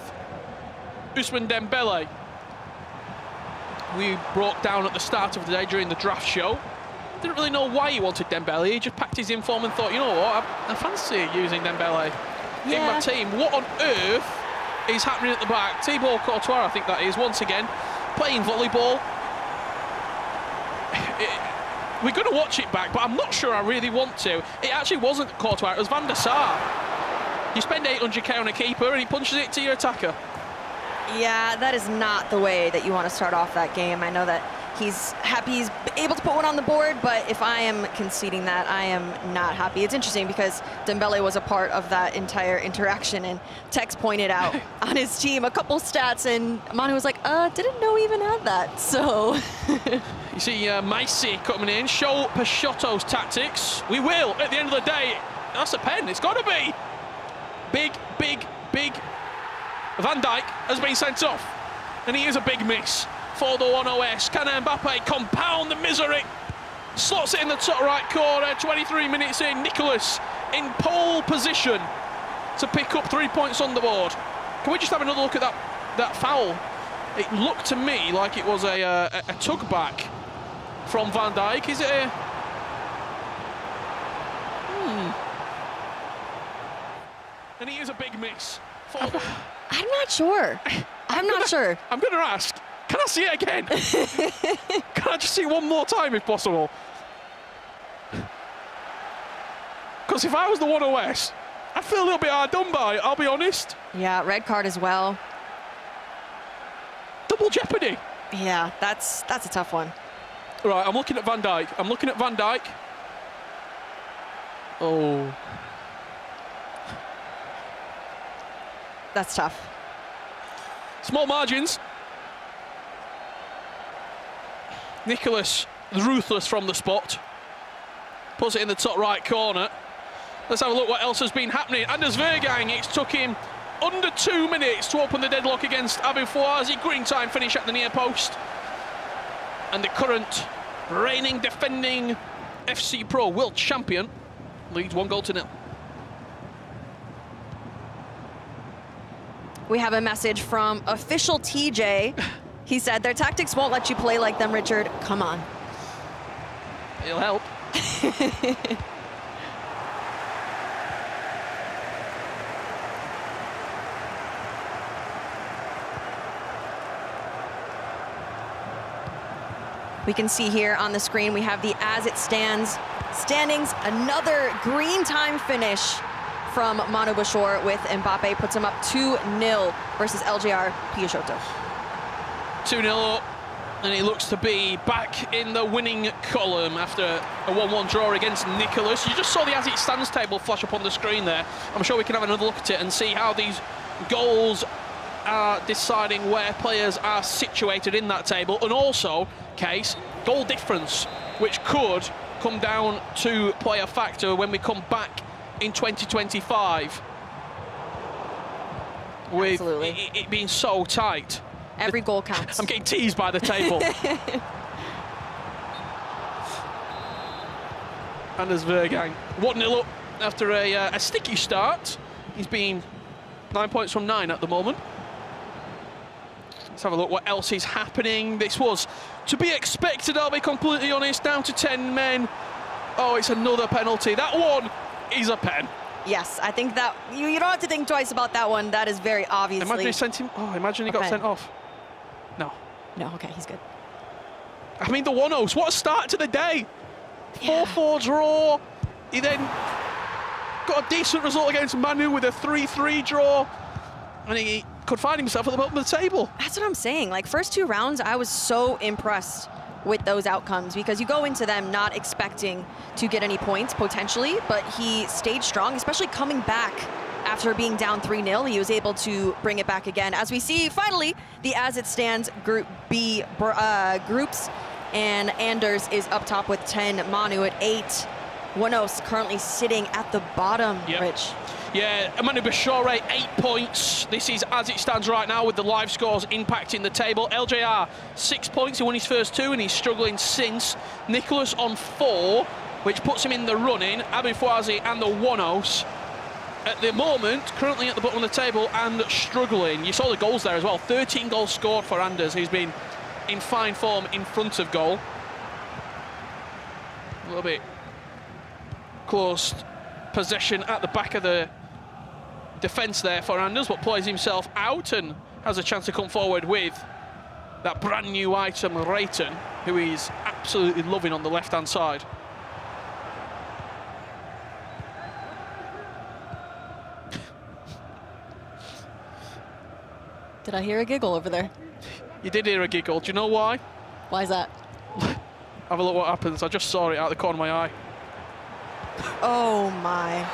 Ousmane Dembele. We broke down at the start of the day during the draft show. Didn't really know why he wanted Dembele. He just packed his inform and thought, you know what, I fancy using Dembele in my team. What on earth is happening at the back? Thibaut Courtois, I think that is, once again, playing volleyball. We're going to watch it back, but I'm not sure I really want to. It actually wasn't Courtois, it was Van der Sar. You spend 800k on a keeper and he punches it to your attacker. Yeah, that is not the way that you want to start off that game. I know that He's happy he's able to put one on the board, but if I am conceding that, I am not happy. It's interesting because Dembele was a part of that entire interaction, and Tex pointed out on his team a couple stats, and Manu was like, didn't know we even had that, so. You see Macy coming in, show Peixoto's tactics. We will, at the end of the day, that's a pen, it's got to be. Big. Van Dijk has been sent off, and he is a big miss for the 1OS. Can Mbappe compound the misery? Slots it in the top right corner, 23 minutes in. Nicholas in pole position to pick up 3 points on the board. Can we just have another look at that foul? It looked to me like it was a tug back from Van Dijk. Is it a... And he is a big miss. I'm not sure. I'm not sure. I'm going to ask. Can I see it again? Can I just see one more time if possible? Because if I was the 1OS, I'd feel a little bit hard done by, I'll be honest. Yeah, red card as well. Double jeopardy. Yeah, that's a tough one. Right, I'm looking at Van Dijk. Oh. That's tough. Small margins. Nicholas, ruthless from the spot. Puts it in the top right corner. Let's have a look what else has been happening. Anders Vergang, it's took him under 2 minutes to open the deadlock against Abu Fouazi. Green time finish at the near post. And the current reigning, defending FC Pro world champion leads 1-0. We have a message from official TJ. He said, their tactics won't let you play like them, Richard. Come on. It'll help. We can see here on the screen, we have the as it stands standings. Another green time finish from Manu Bashor with Mbappe. Puts him up 2-0 versus LJR Peixoto. 2-0 up, and he looks to be back in the winning column after a 1-1 draw against Nicholas. You just saw the as it stands table flash up on the screen there. I'm sure we can have another look at it and see how these goals are deciding where players are situated in that table, and also, Case, goal difference, which could come down to play a factor when we come back in 2025. With it being so tight. Every goal counts. I'm getting teased by the table. Anders Vergang, 1-0 up after a sticky start. He's been 9 points from 9 at the moment. Let's have a look what else is happening. This was to be expected, I'll be completely honest, down to 10 men. Oh, it's another penalty. That one is a pen. Yes, I think that you don't have to think twice about that one. That is very obviously. Imagine he sent him. Oh, imagine he got sent off. No. No, okay, he's good. I mean, the 1-0s, what a start to the day. 4-4 draw. He then got a decent result against Manu with a 3-3 draw. And he could find himself at the bottom of the table. That's what I'm saying. Like, first 2 rounds, I was so impressed with those outcomes because you go into them not expecting to get any points potentially, but he stayed strong, especially coming back after being down 3-0. He was able to bring it back again. As we see, finally, the as it stands Group B groups, and Anders is up top with 10, Manu at 8. 1-0 currently sitting at the bottom, Rich. Yeah, Manu Bashore, 8 points. This is as it stands right now with the live scores impacting the table. LJR, 6 points. He won his first 2 and he's struggling since. Nicholas on 4, which puts him in the running. Abu Fouazi and the 1-0s at the moment, currently at the bottom of the table and struggling. You saw the goals there as well. 13 goals scored for Anders, who's been in fine form in front of goal. A little bit close possession at the back of the defence there for Anders, but plays himself out and has a chance to come forward with that brand new item, Rayton, who he's absolutely loving on the left-hand side. Did I hear a giggle over there? You did hear a giggle. Do you know why? Why is that? Have a look what happens. I just saw it out the corner of my eye. Oh my.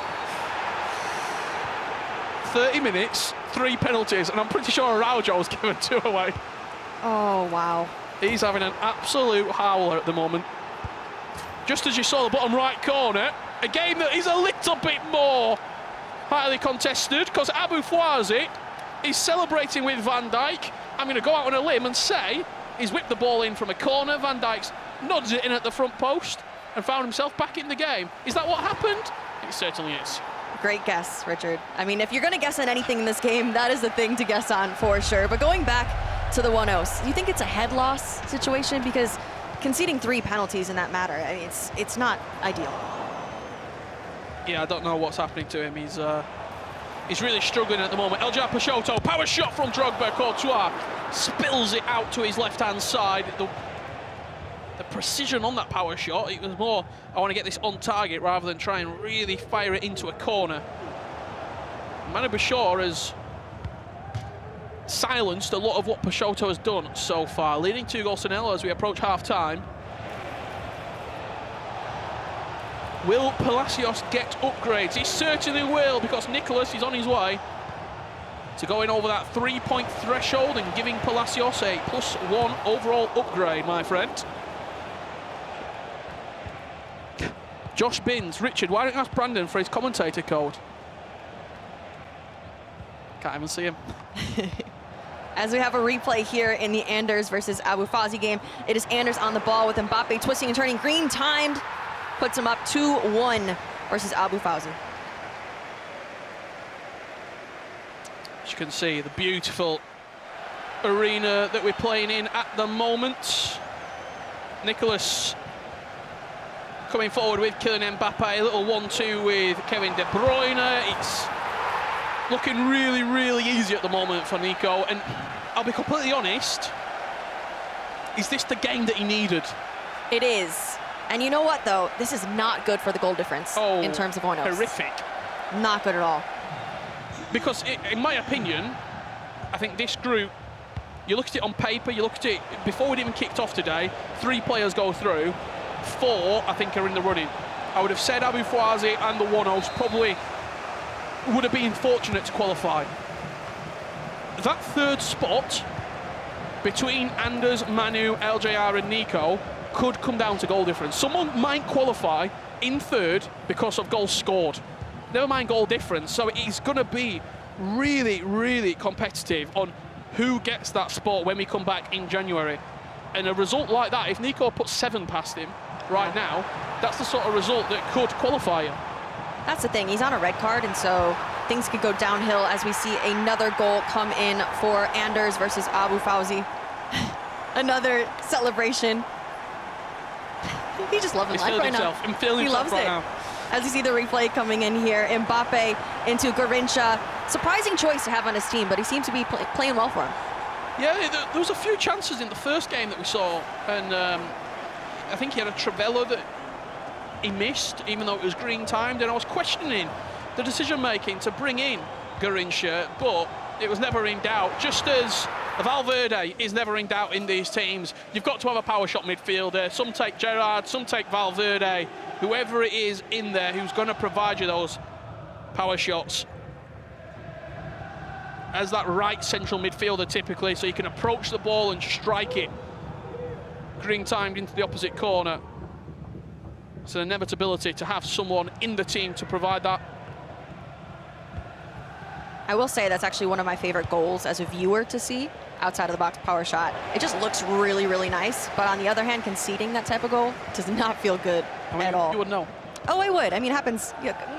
30 minutes, 3 penalties, and I'm pretty sure Araujo's given 2 away. Oh, wow. He's having an absolute howler at the moment. Just as you saw the bottom right corner, a game that is a little bit more highly contested, because Abu Fawzi is celebrating with Van Dijk. I'm going to go out on a limb and say he's whipped the ball in from a corner. Van Dijk's nods it in at the front post and found himself back in the game. Is that what happened? It certainly is. Great guess, Richard. I mean, if you're going to guess on anything in this game, that is the thing to guess on for sure. But going back to the 1-0, do you think it's a head loss situation? Because conceding 3 penalties in that matter, I mean, it's not ideal. Yeah, I don't know what's happening to him. He's really struggling at the moment. Eljar Peixoto, power shot from Drogba. Courtois spills it out to his left-hand side. The precision on that power shot, it was more, I want to get this on target rather than try and really fire it into a corner. Manu Bashar has silenced a lot of what Peixoto has done so far, leading 2-0 as we approach half-time. Will Palacios get upgrades? He certainly will, because Nicholas is on his way to going over that 3-point threshold and giving Palacios a +1 overall upgrade, my friend. Josh Binns, Richard, why don't you ask Brandon for his commentator code? Can't even see him. As we have a replay here in the Anders versus Abu Fawzi game, it is Anders on the ball with Mbappe twisting and turning. Green timed, puts him up 2-1 versus Abu Fawzi. As you can see, the beautiful arena that we're playing in at the moment. Nicholas coming forward with Kylian Mbappe, a little 1-2 with Kevin De Bruyne. It's looking really, really easy at the moment for Nico, and I'll be completely honest, is this the game that he needed? It is. And you know what, though? This is not good for the goal difference in terms of 1-0. Horrific. Not good at all. Because, in my opinion, I think this group, you look at it on paper, you look at it, before we'd even kicked off today, 3 players go through, 4, I think, are in the running. I would have said Abu Fawzi and the 1-0s probably would have been fortunate to qualify. That 3rd spot between Anders, Manu, LJR and Nico could come down to goal difference. Someone might qualify in 3rd because of goals scored. Never mind goal difference. So it's going to be really, really competitive on who gets that spot when we come back in January. And a result like that, if Nico puts 7 past him right now, that's the sort of result that could qualify him. That's the thing, he's on a red card, and so things could go downhill as we see another goal come in for Anders versus Abu Fawzi. Another celebration. He just loves life right now. He loves it. As you see the replay coming in here, Mbappe into Garrincha. Surprising choice to have on his team, but he seems to be playing well for him. Yeah, there was a few chances in the first game that we saw, and I think he had a Trivela that he missed, even though it was green timed, and I was questioning the decision-making to bring in Garrincha, but it was never in doubt. Just as Valverde is never in doubt in these teams, you've got to have a power shot midfielder. Some take Gerrard, some take Valverde, whoever it is in there who's going to provide you those power shots. As that right central midfielder typically, so you can approach the ball and strike it. Green timed into the opposite corner. It's an inevitability to have someone in the team to provide that. I will say that's actually one of my favorite goals as a viewer to see, outside of the box power shot. It just looks really, really nice. But on the other hand, conceding that type of goal does not feel good at all. You would know. Oh, I would. I mean, it happens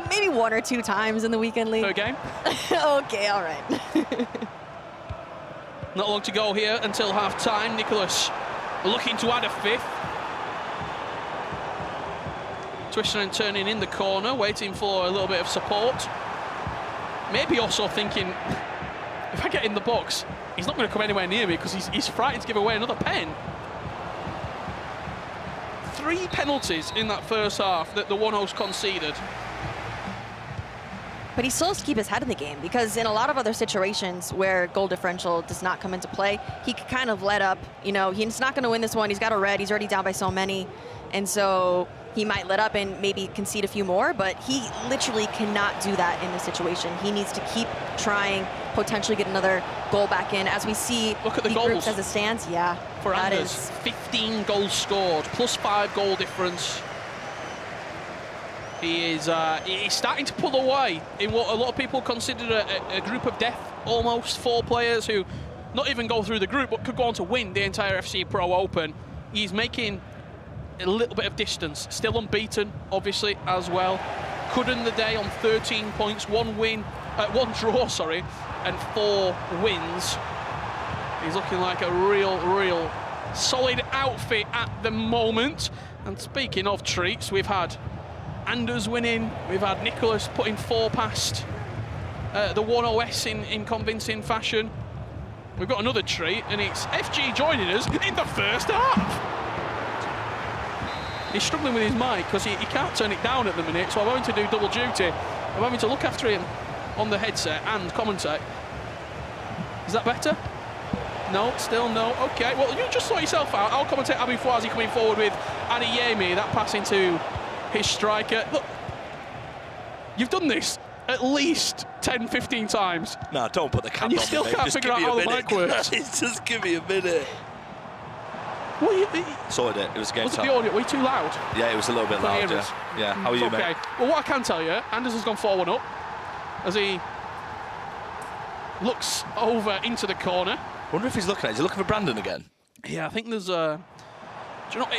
maybe 1 or 2 times in the weekend league. Per game? Okay, all right. Not long to go here until half-time. Nicholas looking to add a 5th. Twisting and turning in the corner, waiting for a little bit of support. Maybe also thinking, if I get in the box, he's not going to come anywhere near me because he's frightened to give away another pen. 3 penalties in that first half that the 1-0's conceded. But he still has to keep his head in the game, because in a lot of other situations where goal differential does not come into play, he could kind of let up. You know, he's not going to win this one. He's got a red. He's already down by so many. And so he might let up and maybe concede a few more, but he literally cannot do that in this situation. He needs to keep trying, potentially get another goal back in. As we see, look at the groups goals as it stands. Yeah, for that Anders. is 15 goals scored, +5 goal difference. He's starting to pull away in what a lot of people consider a group of death, almost 4 players who not even go through the group but could go on to win the entire FC Pro Open. He's making a little bit of distance, still unbeaten obviously as well. Could end the day on 13 points, 1 draw, sorry, and 4 wins. He's looking like a real solid outfit at the moment. And speaking of treats, we've had Anders winning, we've had Nicholas putting 4 past the 1OS in convincing fashion. We've got another treat, and it's FG joining us in the first half. He's struggling with his mic because he can't turn it down at the minute, so I'm having to do double duty. I'm having to look after him on the headset and commentate. Is that better? No, still no. Okay, well, you just sort yourself out. I'll commentate Abu Fouazi coming forward with Adeyemi, that pass into his striker. Look, you've done this at least 10, 15 times. No, don't put the camera on. And you still can't figure out how the mic works. Just give me a minute. Sorted it. It was game time. Was it the audio? Were you too loud? Yeah, it was a little bit loud. Yeah. How are you, okay. mate? Well, what I can tell you, Anders has gone 4-1 up as he looks over into the corner. I wonder if he's looking at it. Is he looking for Brandon again? Yeah, I think there's a... Do you know,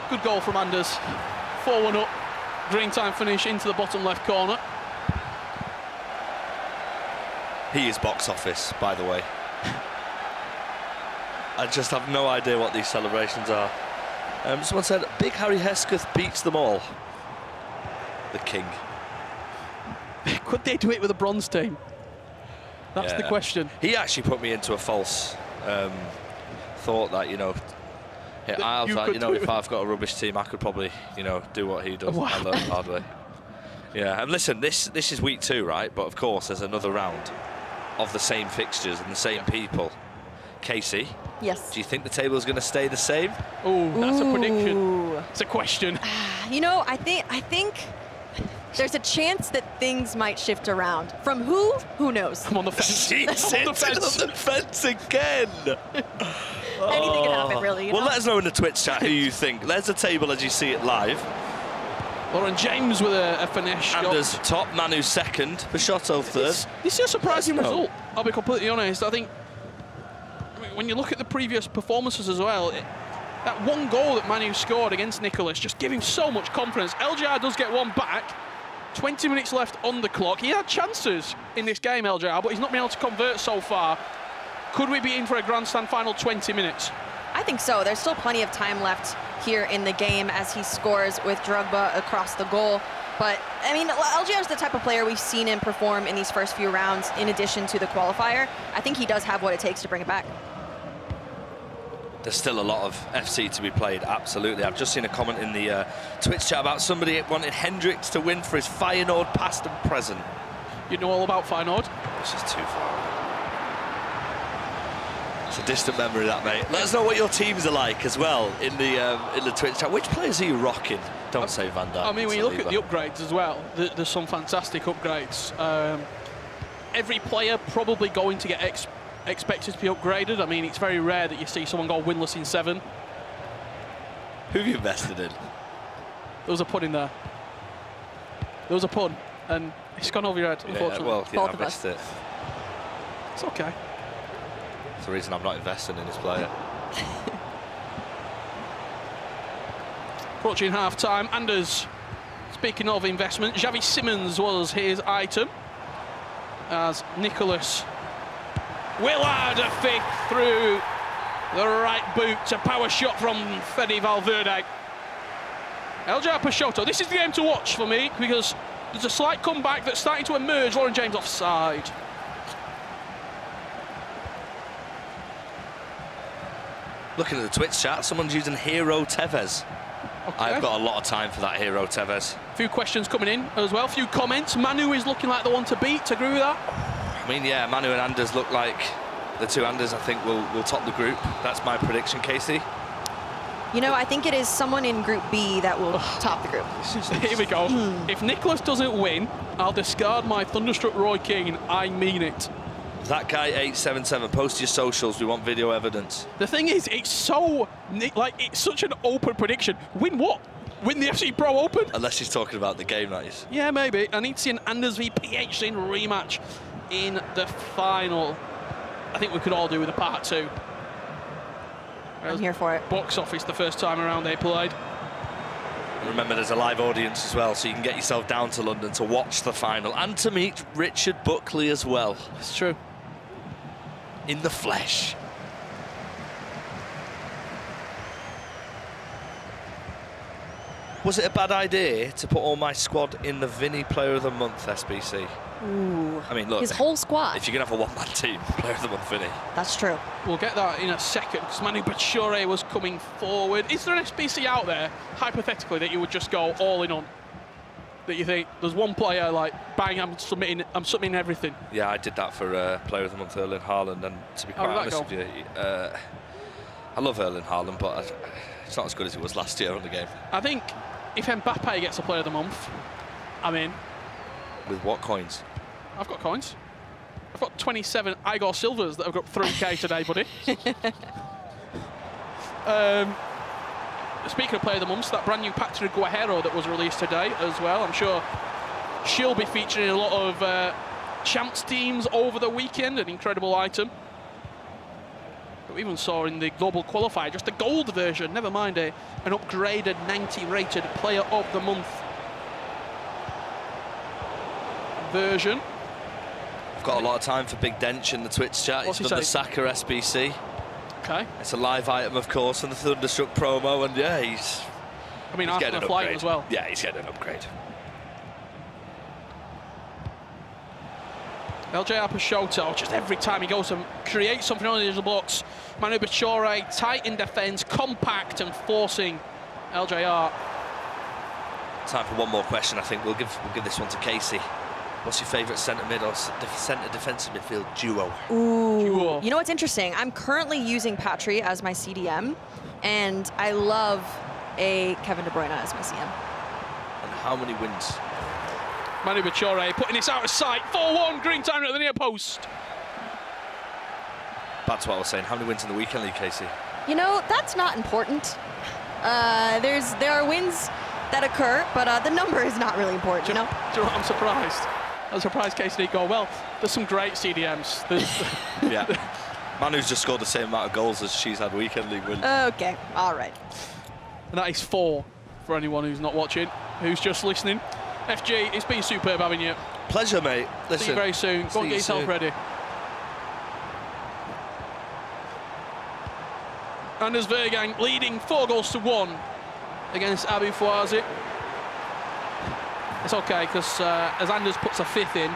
good goal from Anders. 4-1 up. Green time finish into the bottom left corner. He is box office, by the way. I just have no idea what these celebrations are. Someone said, Big Harry Hesketh beats them all. The king. Could they do it with a bronze team? That's the question. He actually put me into a false thought that, you know, I was like, you know, if I've got a rubbish team, I could probably, you know, do what he does. I learned hard way. Yeah, and listen, this is week 2, right? But of course, there's another round of the same fixtures and the same people. Casey? Yes. Do you think the table is going to stay the same? Oh, that's a prediction. It's a question. You know, I think there's a chance that things might shift around. From who? Who knows? I'm on the fence. She's on the fence again. Anything can happen, really. You Well, know? let us know in the Twitch chat who you think. There's the table as you see it live. Lauren James with a finesse Anders shot. top, Manu second, Peixoto third. This is a surprising result, I'll be completely honest. I think when you look at the previous performances as well, that 1 goal that Manu scored against Nicholas just gave him so much confidence. LJR does get 1 back. 20 minutes left on the clock. He had chances in this game, LJR, but he's not been able to convert so far. Could we be in for a grandstand final 20 minutes? I think so. There's still plenty of time left here in the game as he scores with Drogba across the goal. But, I mean, LJR is the type of player we've seen him perform in these first few rounds in addition to the qualifier. I think he does have what it takes to bring it back. There's still a lot of FC to be played, absolutely. I've just seen a comment in the Twitch chat about somebody wanted Hendricks to win for his Feyenoord past and present. You know all about Feyenoord? This is too far. It's a distant memory, that, mate. Let us know what your teams are like as well in the Twitch chat. Which players are you rocking? Don't say Van Dijk. I mean, when you look at the upgrades as well, there's some fantastic upgrades. Every player probably going to get expected to be upgraded. I mean, it's very rare that you see someone go winless in 7. Who have you invested in? There was a pun in there. There was a pun, and it's gone over your head, unfortunately. Well, yeah, I missed it. It's okay. That's the reason I'm not investing in this player. Approaching half-time. Anders, speaking of investment, Xavi Simons was his item, as Nicholas will add a 5th through the right boot. A power shot from Fede Valverde. LJR Peixoto, this is the game to watch for me because there's a slight comeback that's starting to emerge. Lauren James offside. Looking at the Twitch chat, someone's using Hero Tevez. Okay. I've got a lot of time for that Hero Tevez. A few questions coming in as well, a few comments. Manu is looking like the one to beat. Agree with that? I mean, yeah, Manu and Anders look like the two Anders I think will top the group. That's my prediction, Casey. You know, I think it is someone in Group B that will top the group. Here we go. If Nicholas doesn't win, I'll discard my Thunderstruck Roy Keane. I mean it. That guy 877. Post your socials. We want video evidence. The thing is, it's so it's such an open prediction. Win what? Win the FC Pro Open? Unless he's talking about the game, that is. Yeah, maybe. I need to see an Anders v PHC rematch in the final. I think we could all do with a part 2. I'm here for it. Box office the first time around they played. And remember, there's a live audience as well, so you can get yourself down to London to watch the final and to meet Richard Buckley as well. It's true. In the flesh. Was it a bad idea to put all my squad in the Vinny Player of the Month, SBC? Ooh. I mean, look. His whole squad. If you're going to have a one-man team, Player of the Month, Vinny. That's true. We'll get that in a second, because Manu Bachure was coming forward. Is there an SBC out there, hypothetically, that you would just go all in on? That you think, there's one player, like, bang, I'm submitting everything? Yeah, I did that for Player of the Month, Erling Haaland, and to be quite honest with you, I love Erling Haaland, but it's not as good as it was last year on the game. I think if Mbappe gets a Player of the Month, I'm in. With what coins? I've got coins. I've got 27 Igor Silvers that have got 3k today, buddy. Speaking of Player of the Month, that brand new Patrick Guerrero that was released today as well. I'm sure she'll be featuring in a lot of champs teams over the weekend, an incredible item. But we even saw in the global qualifier just a gold version, never mind an upgraded 90 rated Player of the Month version. I've got a lot of time for Big Dench in the Twitch chat. What's He's he done the saying? Saka SBC. Okay. It's a live item, of course, and the Thunderstruck promo, and yeah, he's I mean, getting Arsenal an flight upgrade as well. Yeah, he's getting an upgrade. LJR Peixoto, just every time he goes and creates something on the box. Manu Bachure, tight in defence, compact and forcing LJR. Time for one more question, I think. We'll give this one to Casey. What's your favourite centre mid or centre defensive midfield duo? Ooh. You know what's interesting? I'm currently using Patry as my CDM, and I love a Kevin De Bruyne as my CM. And how many wins? Manu Bachure putting this out of sight. 4-1, green time at the near post. That's what I was saying. How many wins in the weekend league, Casey? You know, that's not important. There are wins that occur, but the number is not really important, you know? Do you know what? I'm surprised. I'm surprised Casey didn't go, well, there's some great CDMs. Yeah. Manu's just scored the same amount of goals as she's had weekend league wins. Okay, all right. And that is 4 for anyone who's not watching, who's just listening. FG, it's been superb having you. Pleasure, mate. Listen, see you very soon. Go and get yourself ready. Anders Vergang leading 4-1 against Abu Fouazi. It's okay, because as Anders puts a 5th in,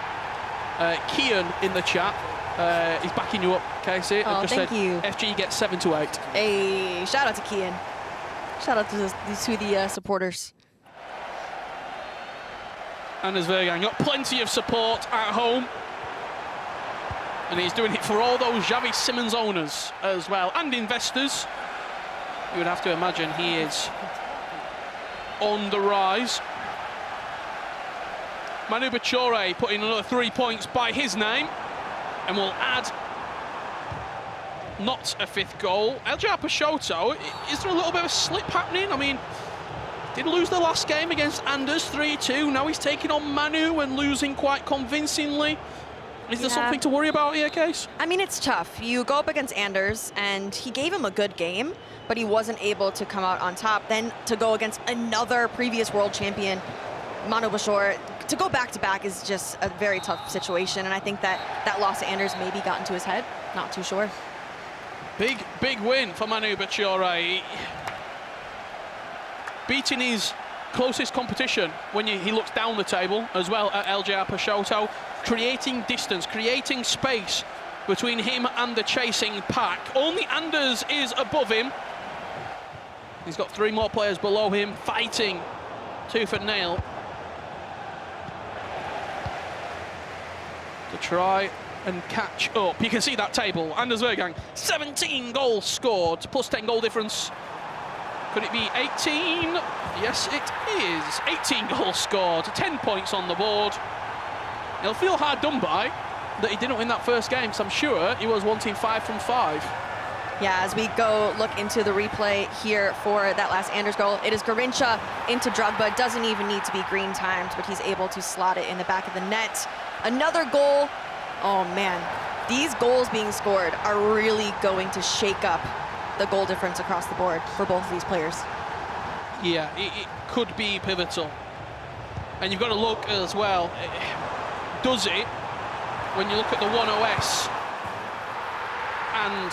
Kian in the chat, he's backing you up, Casey. Oh, just thank said you. FG gets 7 to 8. Hey, shout out to Kian. Shout out to the supporters. Anders Vergang got plenty of support at home. And he's doing it for all those Xavi Simons owners as well, and investors. You would have to imagine he is on the rise. Manu Bachure putting another 3 points by his name, and will add not a 5th goal. LJR Peixoto, is there a little bit of a slip happening? I mean, did lose the last game against Anders 3-2. Now he's taking on Manu and losing quite convincingly. Is there something to worry about here, Case? I mean, it's tough. You go up against Anders, and he gave him a good game, but he wasn't able to come out on top. Then to go against another previous world champion, Manu Bachure, to go back-to-back is just a very tough situation, and I think that loss to Anders maybe got into his head. Not too sure. Big win for Manu Bachure. Beating his closest competition when he looks down the table as well at LJR Peixoto, creating distance, creating space between him and the chasing pack. Only Anders is above him. He's got 3 more players below him fighting tooth and nail to try and catch up. You can see that table. Anders Vergang, 17 goals scored, plus 10 goal difference. Could it be 18? Yes, it is. 18 goals scored, 10 points on the board. He'll feel hard done by that he didn't win that first game, so I'm sure he was wanting 5 from 5. Yeah, as we go look into the replay here for that last Anders goal, it is Garincha into Drogba. Doesn't even need to be green timed, but he's able to slot it in the back of the net. Another goal. Oh man, these goals being scored are really going to shake up the goal difference across the board for both of these players. Yeah, it could be pivotal. And you've got to look as well, does it, when you look at the 1OS and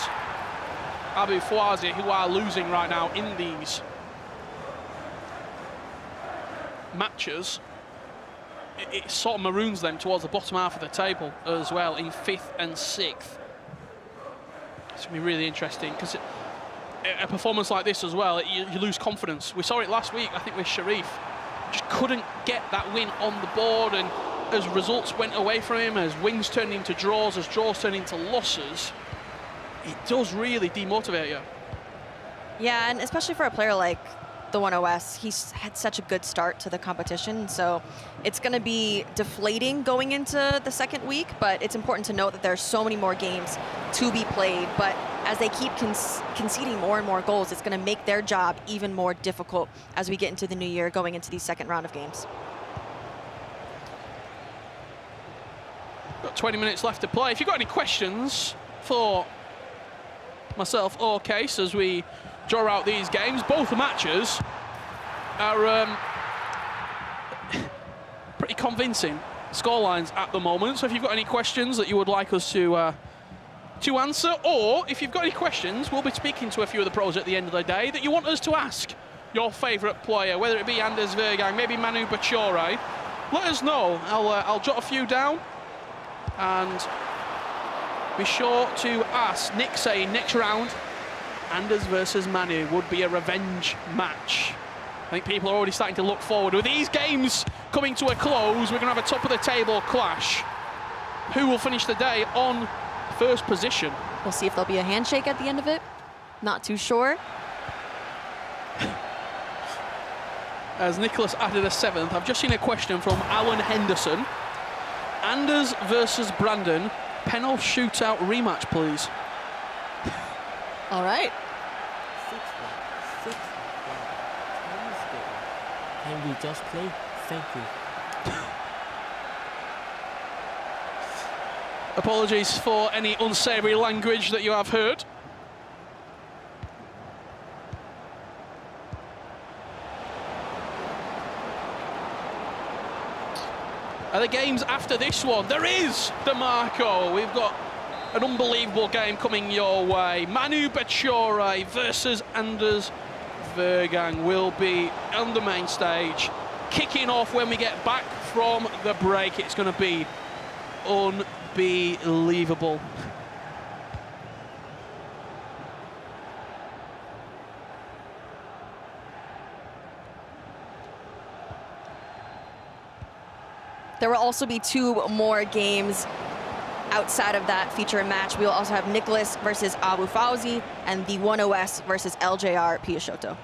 Abu Fawzi, who are losing right now in these matches, it sort of maroons them towards the bottom half of the table as well, in 5th and 6th. It's going to be really interesting, because a performance like this as well, you lose confidence. We saw it last week, I think, with Sharif. Just couldn't get that win on the board, and as results went away from him, as wins turned into draws, as draws turned into losses, it does really demotivate you. Yeah, and especially for a player like the 1OS, he's had such a good start to the competition, so it's going to be deflating going into the second week, but it's important to note that there's so many more games to be played, but as they keep conceding more and more goals, it's going to make their job even more difficult as we get into the new year, going into the second round of games. Got 20 minutes left to play. If you've got any questions for myself or Case as we draw out these games, both the matches are pretty convincing scorelines at the moment. So if you've got any questions that you would like us to answer, or if you've got any questions, we'll be speaking to a few of the pros at the end of the day that you want us to ask your favourite player, whether it be Anders Vergang, maybe Manu Bachore. Let us know. I'll jot a few down. And be sure to ask. Nick saying next round, Anders versus Manu would be a revenge match. I think people are already starting to look forward. With these games coming to a close, we're going to have a top-of-the-table clash. Who will finish the day on first position? We'll see if there'll be a handshake at the end of it. Not too sure. As Nicholas added a 7th, I've just seen a question from Alan Henderson. Anders versus Brandon, penal shootout rematch, please. All right. 6-1. Can we just play? Thank you. Apologies for any unsavoury language that you have heard. Are the games after this one? There is, DeMarco. We've got an unbelievable game coming your way. Manu Bachore versus Anders Vergang will be on the main stage, kicking off when we get back from the break. It's going to be unbelievable. There will also be 2 more games outside of that feature match. We will also have Nicholas versus Abu Fawzi and the 1OS versus LJR Piyashoto.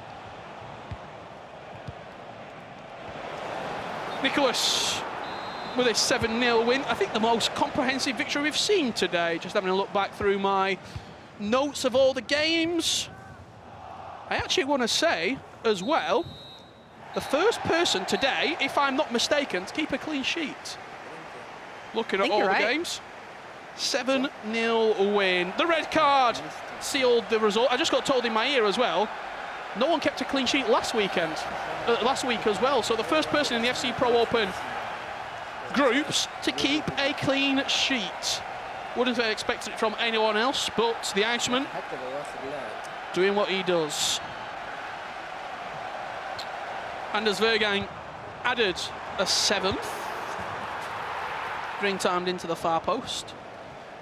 Nicholas with a 7-0 win. I think the most comprehensive victory we've seen today. Just having a look back through my notes of all the games. I actually want to say as well, the first person today, if I'm not mistaken, to keep a clean sheet. Looking at all the games. 7-0 win. The red card sealed the result. I just got told in my ear as well, no one kept a clean sheet last week as well. So the first person in the FC Pro Open groups to keep a clean sheet. Wouldn't have expected it from anyone else, but the Iceman doing what he does. Anders Vergang added a 7th. Green timed into the far post.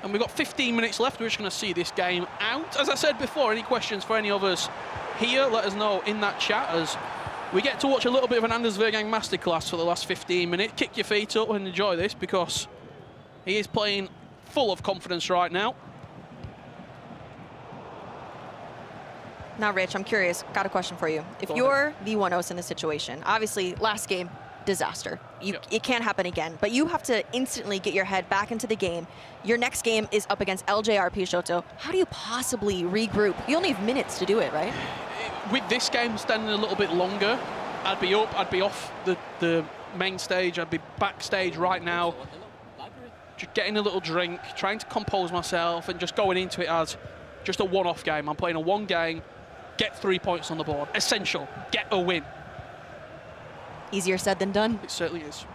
And we've got 15 minutes left. We're just going to see this game out. As I said before, any questions for any of us here, let us know in that chat, as we get to watch a little bit of an Anders Vergang masterclass for the last 15 minutes. Kick your feet up and enjoy this, because He is playing full of confidence right now. Now, Rich, I'm curious. Got a question for you. If you're the One-Os in this situation, obviously last game, disaster. It can't happen again, but you have to instantly get your head back into the game. Your next game is up against LJR Peixoto. How do you possibly regroup? You only have minutes to do it, right? With this game standing a little bit longer, I'd be up, I'd be off the main stage, I'd be backstage right now, just getting a little drink, trying to compose myself and just going into it as just a one-off game. I'm playing a one game, get 3 points on the board. Essential, get a win. Easier said than done. It certainly is.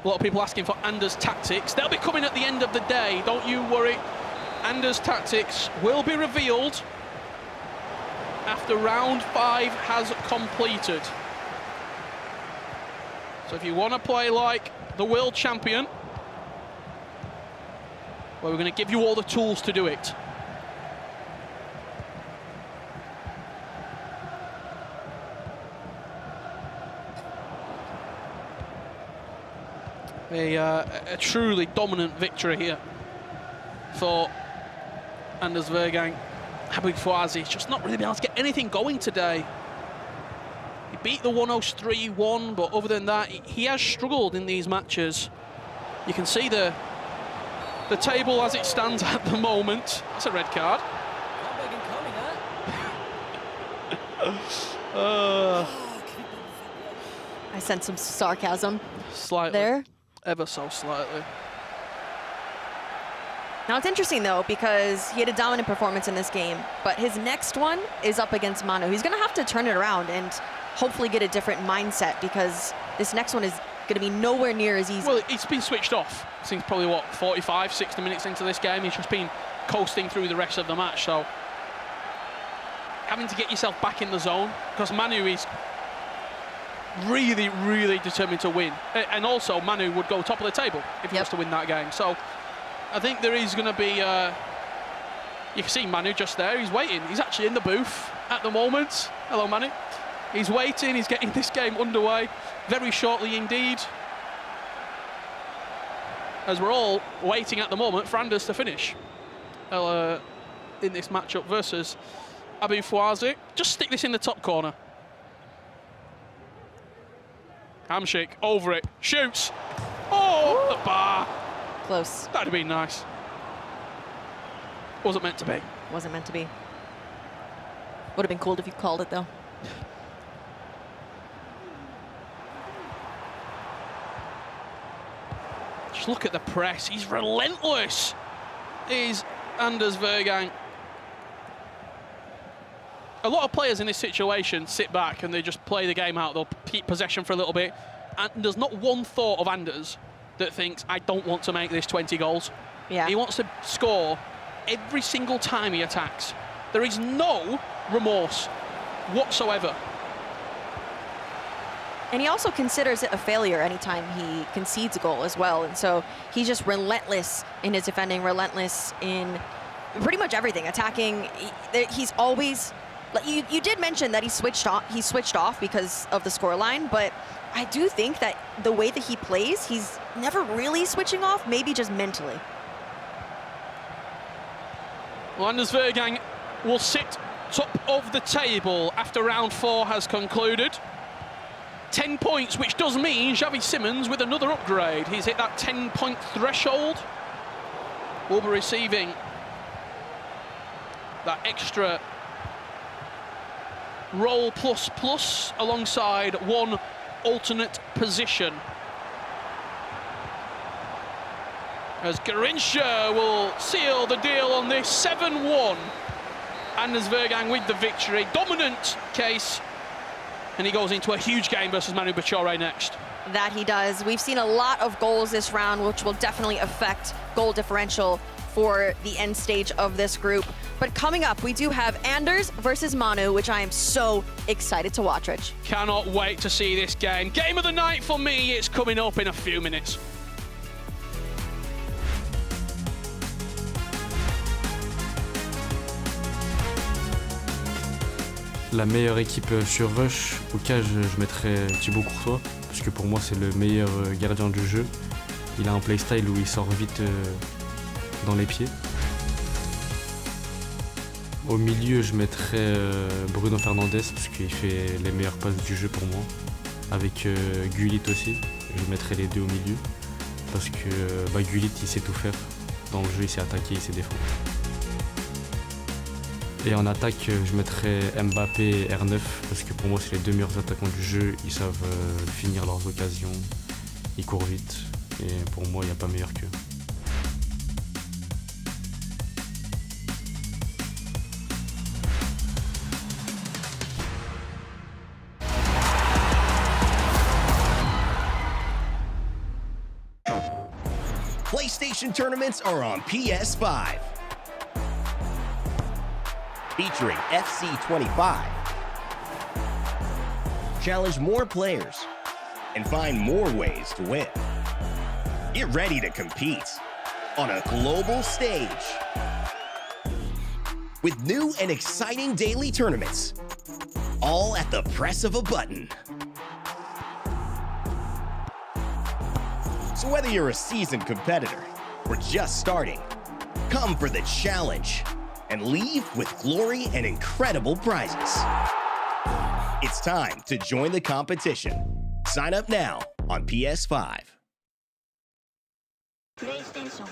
A lot of people asking for Anders' tactics. They'll be coming at the end of the day, don't you worry. Anders' tactics will be revealed after round 5 has completed. So if you want to play like the world champion, well, we're going to give you all the tools to do it. A truly dominant victory here for Anders Vergang. Habib Fouazi's just not really been able to get anything going today. He beat the One-Os 3-1, but other than that, he has struggled in these matches. You can see the table as it stands at the moment. That's a red card. I sense some sarcasm. Slightly. There. Ever so slightly. Now, it's interesting, though, because he had a dominant performance in this game, but his next one is up against Manu. He's going to have to turn it around and hopefully get a different mindset, because this next one is going to be nowhere near as easy. Well, it's been switched off since probably, what, 45, 60 minutes into this game. He's just been coasting through the rest of the match, so having to get yourself back in the zone, because Manu is really, really determined to win. And also, Manu would go top of the table if he was to win that game. So I think there is going to be... you can see Manu just there. He's waiting. He's actually in the booth at the moment. Hello, Manu. He's waiting. He's getting this game underway very shortly indeed, as we're all waiting at the moment for Anders to finish in this matchup versus Abu Fouazi. Just stick this in the top corner. Handshake, over it, shoots. Oh, the bar. Close. That'd have been nice. Wasn't meant to be. Wasn't meant to be. Would have been cool if you called it, though. Just look at the press. He's relentless. He's Anders Vergang. A lot of players in this situation sit back and they just play the game out. They'll keep possession for a little bit. And there's not one thought of Anders that thinks, I don't want to make this 20 goals. Yeah. He wants to score every single time he attacks. There is no remorse whatsoever. And he also considers it a failure anytime he concedes a goal as well. And so he's just relentless in his defending, relentless in pretty much everything. Attacking, he's always... You did mention that he switched off because of the scoreline, but I do think that the way that he plays, he's never really switching off, maybe just mentally. Well, Anders Vergang will sit top of the table after round 4 has concluded. 10 points, which does mean Xavi Simons with another upgrade. He's hit that 10-point threshold. Will be receiving that extra role plus alongside one alternate position. As Garincha will seal the deal on this 7-1. Anders Vergang with the victory. Dominant case. And he goes into a huge game versus Manu Bachore next. That he does. We've seen a lot of goals this round, which will definitely affect goal differential for the end stage of this group. But coming up, we do have Anders versus Manu, which I am so excited to watch, Rich. Cannot wait to see this game. Game of the night for me. It's coming up in a few minutes. La meilleure équipe sur Rush, au cage, je mettrais Thibaut Courtois, parce que pour moi, c'est le meilleur gardien du jeu. Il a un playstyle où il sort vite dans les pieds. Au milieu, je mettrais Bruno Fernandes, parce qu'il fait les meilleures passes du jeu pour moi. Avec Gullit aussi, je mettrais les deux au milieu, parce que Gullit, il sait tout faire. Dans le jeu, il sait attaquer, il sait défendre. Et en attaque, je mettrais Mbappé et R9, parce que pour moi, c'est les deux meilleurs attaquants du jeu. Ils savent finir leurs occasions, ils courent vite, et pour moi, il n'y a pas meilleur qu'eux. PlayStation tournaments are on PS5. Featuring FC25. Challenge more players and find more ways to win. Get ready to compete on a global stage with new and exciting daily tournaments, all at the press of a button. So whether you're a seasoned competitor or just starting, come for the challenge and leave with glory and incredible prizes. It's time to join the competition. Sign up now on PS5. PlayStation.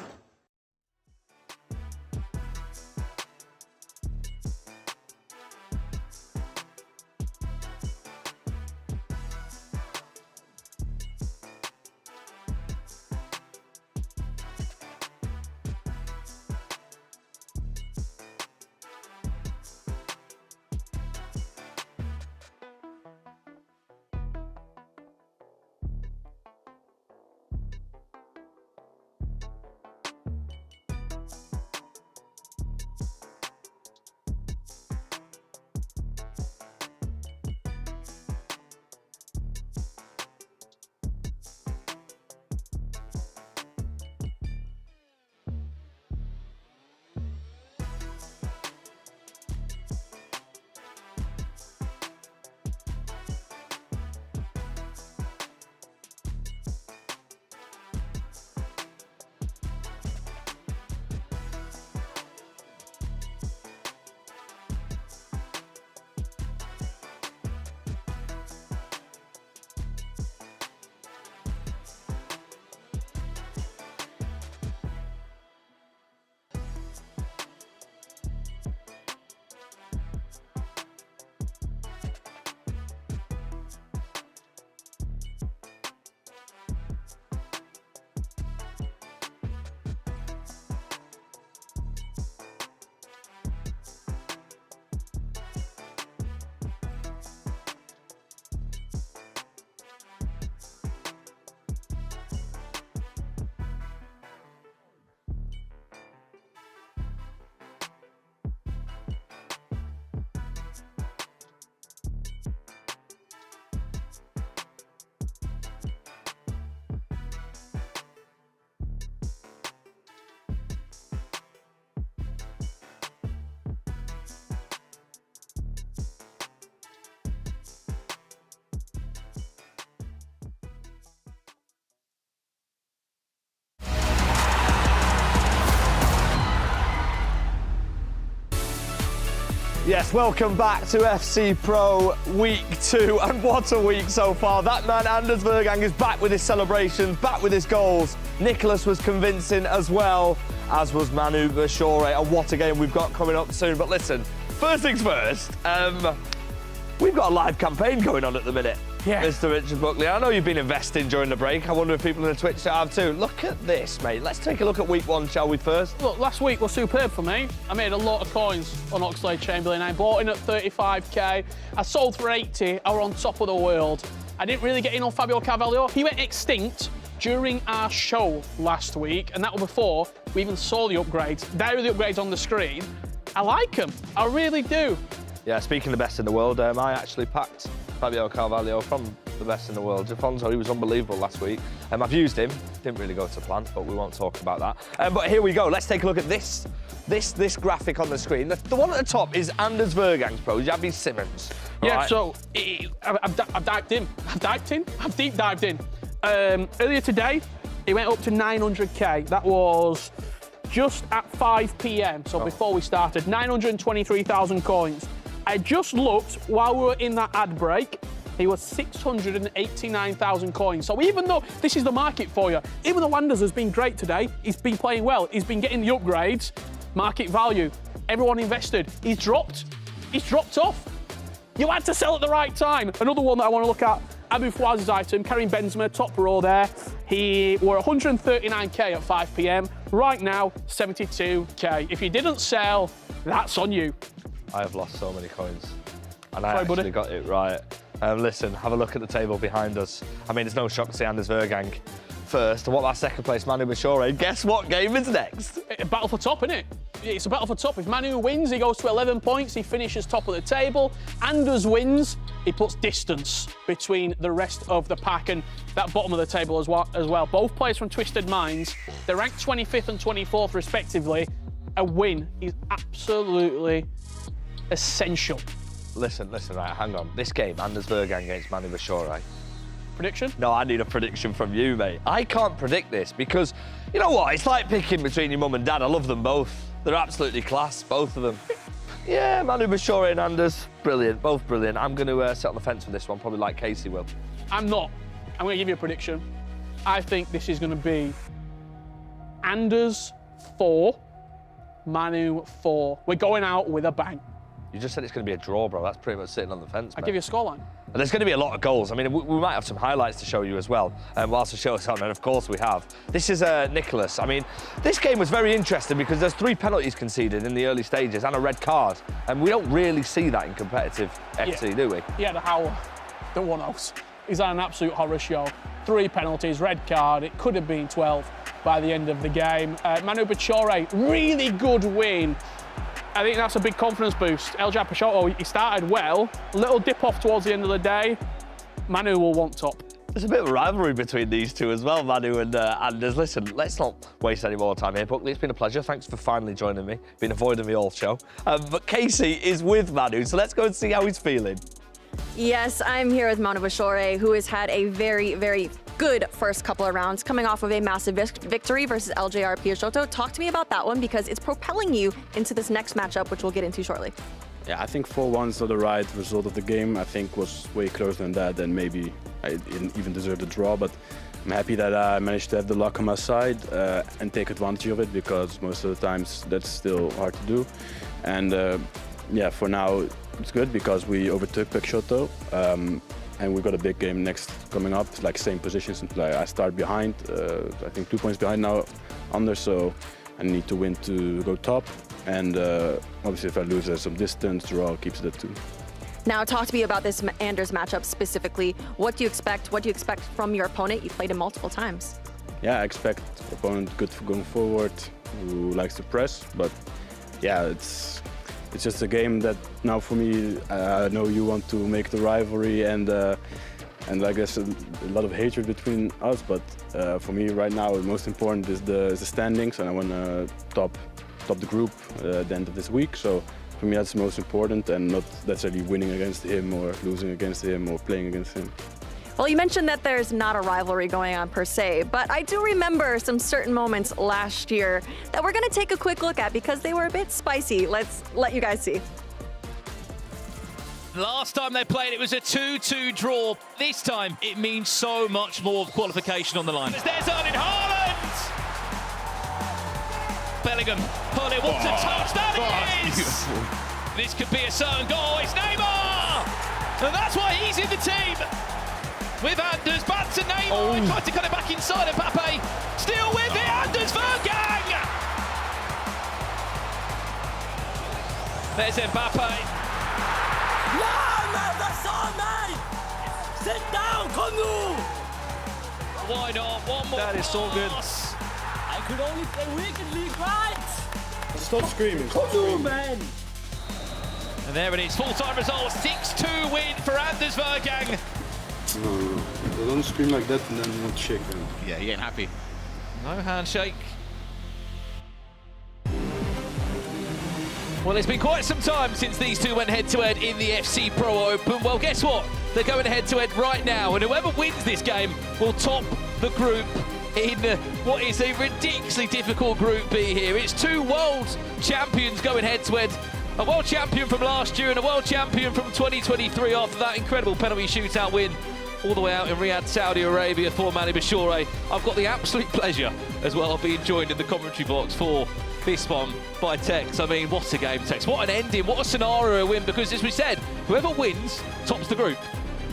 Yes, welcome back to FC Pro Week 2, and what a week so far. That man, Anders Vergang, is back with his celebrations, back with his goals. Nicholas was convincing as well, as was Manu Bashore, and what a game we've got coming up soon. But listen, first things first, we've got a live campaign going on at the minute. Yeah. Mr. Richard Buckley, I know you've been investing during the break. I wonder if people in the Twitch chat have too. Look at this, mate. Let's take a look at week 1, shall we, first? Look, last week was superb for me. I made a lot of coins on Oxlade-Chamberlain. I bought in at 35k. I sold for 80. I were on top of the world. I didn't really get in on Fabio Carvalho. He went extinct during our show last week, and that was before we even saw the upgrades. There are the upgrades on the screen. I like them. I really do. Yeah, speaking of the best in the world, I actually packed Fabio Carvalho from the best in the world. Jafonso, he was unbelievable last week. I've used him. Didn't really go to plan, but we won't talk about that. But here we go. Let's take a look at this graphic on the screen. The one at the top is Anders Vergang's pro, Javi Simmons. Yeah, right? so I've deep dived in. Earlier today, he went up to 900k. That was just at 5 p.m, so before we started, 923,000 coins. I just looked while we were in that ad break, he was 689,000 coins. So even though this is the market for you, even though Anders has been great today, he's been playing well, he's been getting the upgrades, market value, everyone invested, he's dropped off. You had to sell at the right time. Another one that I want to look at, Abu Fawaz's item, Karim Benzema, top row there. He were 139k at 5 p.m. Right now, 72k. If you didn't sell, that's on you. I have lost so many coins. And I actually got it right. Listen, have a look at the table behind us. I mean, it's no shock to see Anders Vergang first. What about second place, Manu Bashore? Guess what game is next? A battle for top, isn't it? It's a battle for top. If Manu wins, he goes to 11 points. He finishes top of the table. Anders wins, he puts distance between the rest of the pack and that bottom of the table as well. Both players from Twisted Minds, they're ranked 25th and 24th respectively. A win is absolutely essential. Listen, right, hang on. This game, Anders Vergang against Manu Bashore. Prediction? No, I need a prediction from you, mate. I can't predict this because, you know what, it's like picking between your mum and dad. I love them both. They're absolutely class, both of them. Yeah, Manu Bashore and Anders, brilliant, both brilliant. I'm going to sit on the fence for this one, probably like Casey will. I'm not. I'm going to give you a prediction. I think this is going to be Anders 4, Manu 4. We're going out with a bang. You just said it's going to be a draw, bro. That's pretty much sitting on the fence, I'll mate. give you a scoreline. And there's going to be a lot of goals. I mean, we might have some highlights to show you as well, whilst the show is on, and of course we have. This is Nicholas. I mean, this game was very interesting because there's 3 penalties conceded in the early stages and a red card, and we don't really see that in competitive FC, do we? Yeah, the howler, the one-offs. He's had an absolute horror show. 3 penalties, red card. It could have been 12 by the end of the game. Manu Bashore, really good win. I think that's a big confidence boost. Eljab Peixoto, he started well. A little dip off towards the end of the day. Manu will want top. There's a bit of a rivalry between these two as well, Manu and Anders. Listen, let's not waste any more time here, Buckley. It's been a pleasure. Thanks for finally joining me. Been avoiding me all show. But Casey is with Manu, so let's go and see how he's feeling. Yes, I'm here with Manu Bashore, who has had a very, very good first couple of rounds, coming off of a massive victory versus LJR Peixoto. Talk to me about that one, because it's propelling you into this next matchup, which we'll get into shortly. Yeah, I think 4-1 is the right result of the game. I think was way closer than that, and maybe I didn't even deserve the draw, but I'm happy that I managed to have the luck on my side and take advantage of it, because most of the times that's still hard to do. And yeah, for now it's good because we overtook Peixoto. And we've got a big game next coming up. It's like same positions. Like I start behind, I think 2 points behind now, under, so I need to win to go top. And obviously if I lose, there's some distance, draw keeps it at 2. Now talk to me about this Anders matchup specifically. What do you expect? What do you expect from your opponent? You played him multiple times. Yeah, I expect opponent good for going forward, who likes to press, but yeah, it's just a game that now for me, I know you want to make the rivalry and I guess a lot of hatred between us, but for me right now the most important is the standings, and I want to top the group at the end of this week. So for me that's the most important, and not necessarily winning against him or losing against him or playing against him. Well, you mentioned that there's not a rivalry going on per se, but I do remember some certain moments last year that we're going to take a quick look at because they were a bit spicy. Let's let you guys see. Last time they played, it was a 2-2 draw. This time, it means so much more qualification on the line. There's Erling Haaland! Bellingham, pull it, wants a touch, that is! Beautiful. This could be a certain goal, it's Neymar! And that's why he's in the team! With Anders, back to Neymar, he tried to cut it back inside, and Mbappe still with it, Anders Vergang! There's Mbappe. Sit down, Kongu! Why not? One more. That is so good. I could only play Weekend League, right? Stop screaming. Kongu, man! And there it is, full-time result, 6-2 win for Anders Vergang. No. Don't scream like that and then not shake them. Yeah, he ain't happy. No handshake. Well, it's been quite some time since these two went head-to-head in the FC Pro Open. Well, guess what? They're going head-to-head right now, and whoever wins this game will top the group in what is a ridiculously difficult Group B here. It's two world champions going head-to-head. A world champion from last year and a world champion from 2023 after that incredible penalty shootout win all the way out in Riyadh, Saudi Arabia for Manu Bashore. I've got the absolute pleasure as well of being joined in the commentary box for this one by Tex. I mean, what a game, Tex. What an ending, what a scenario win, because as we said, whoever wins tops the group.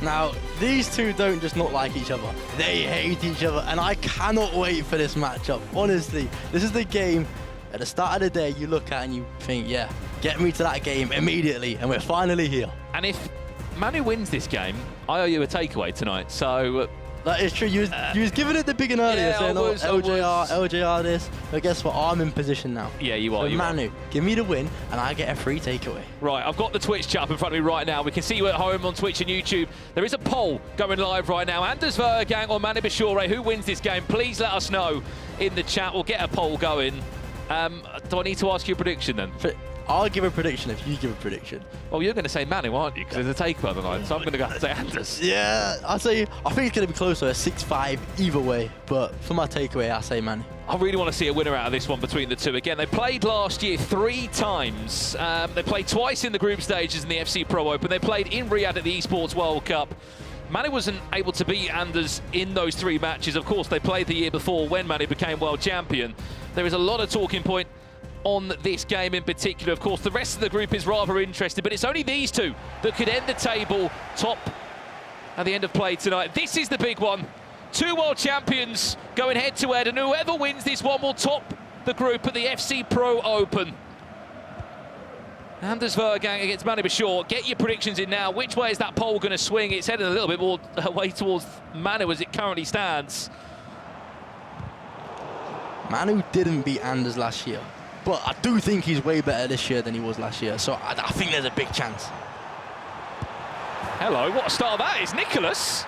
Now, these two don't just not like each other. They hate each other, and I cannot wait for this matchup. Honestly, this is the game at the start of the day you look at and you think, yeah, get me to that game immediately, and we're finally here. And if Manu wins this game, I owe you a takeaway tonight, so... that is true. You was giving it the big one earlier, yeah, saying, LJR this. But guess what? I'm in position now. Yeah, you are. So Manu, give me the win, and I get a free takeaway. Right, I've got the Twitch chat up in front of me right now. We can see you at home on Twitch and YouTube. There is a poll going live right now. Anders Vergang or Manu Bashore, who wins this game? Please let us know in the chat. We'll get a poll going. Do I need to ask you a prediction then? I'll give a prediction if you give a prediction. Well, you're going to say Manu, aren't you? Because there's a takeover tonight, so I'm going to go and say Anders. Yeah, I think it's going to be closer, a 6-5 either way. But for my takeaway, I say Manu. I really want to see a winner out of this one between the two. Again, they played last year 3 times. They played twice in the group stages in the FC Pro Open. They played in Riyadh at the Esports World Cup. Manu wasn't able to beat Anders in those 3 matches. Of course, they played the year before when Manu became world champion. There is a lot of talking point on this game in particular. Of course, the rest of the group is rather interested, but it's only these two that could end the table top at the end of play tonight. This is the big one. 2 world champions going head-to-head, and whoever wins this one will top the group at the FC Pro Open. Anders Vergang against Manu Bashore. Get your predictions in now. Which way is that poll going to swing? It's headed a little bit more away towards Manu as it currently stands. Manu didn't beat Anders last year, but I do think he's way better this year than he was last year, so I think there's a big chance. Hello, what a start that is. Nicholas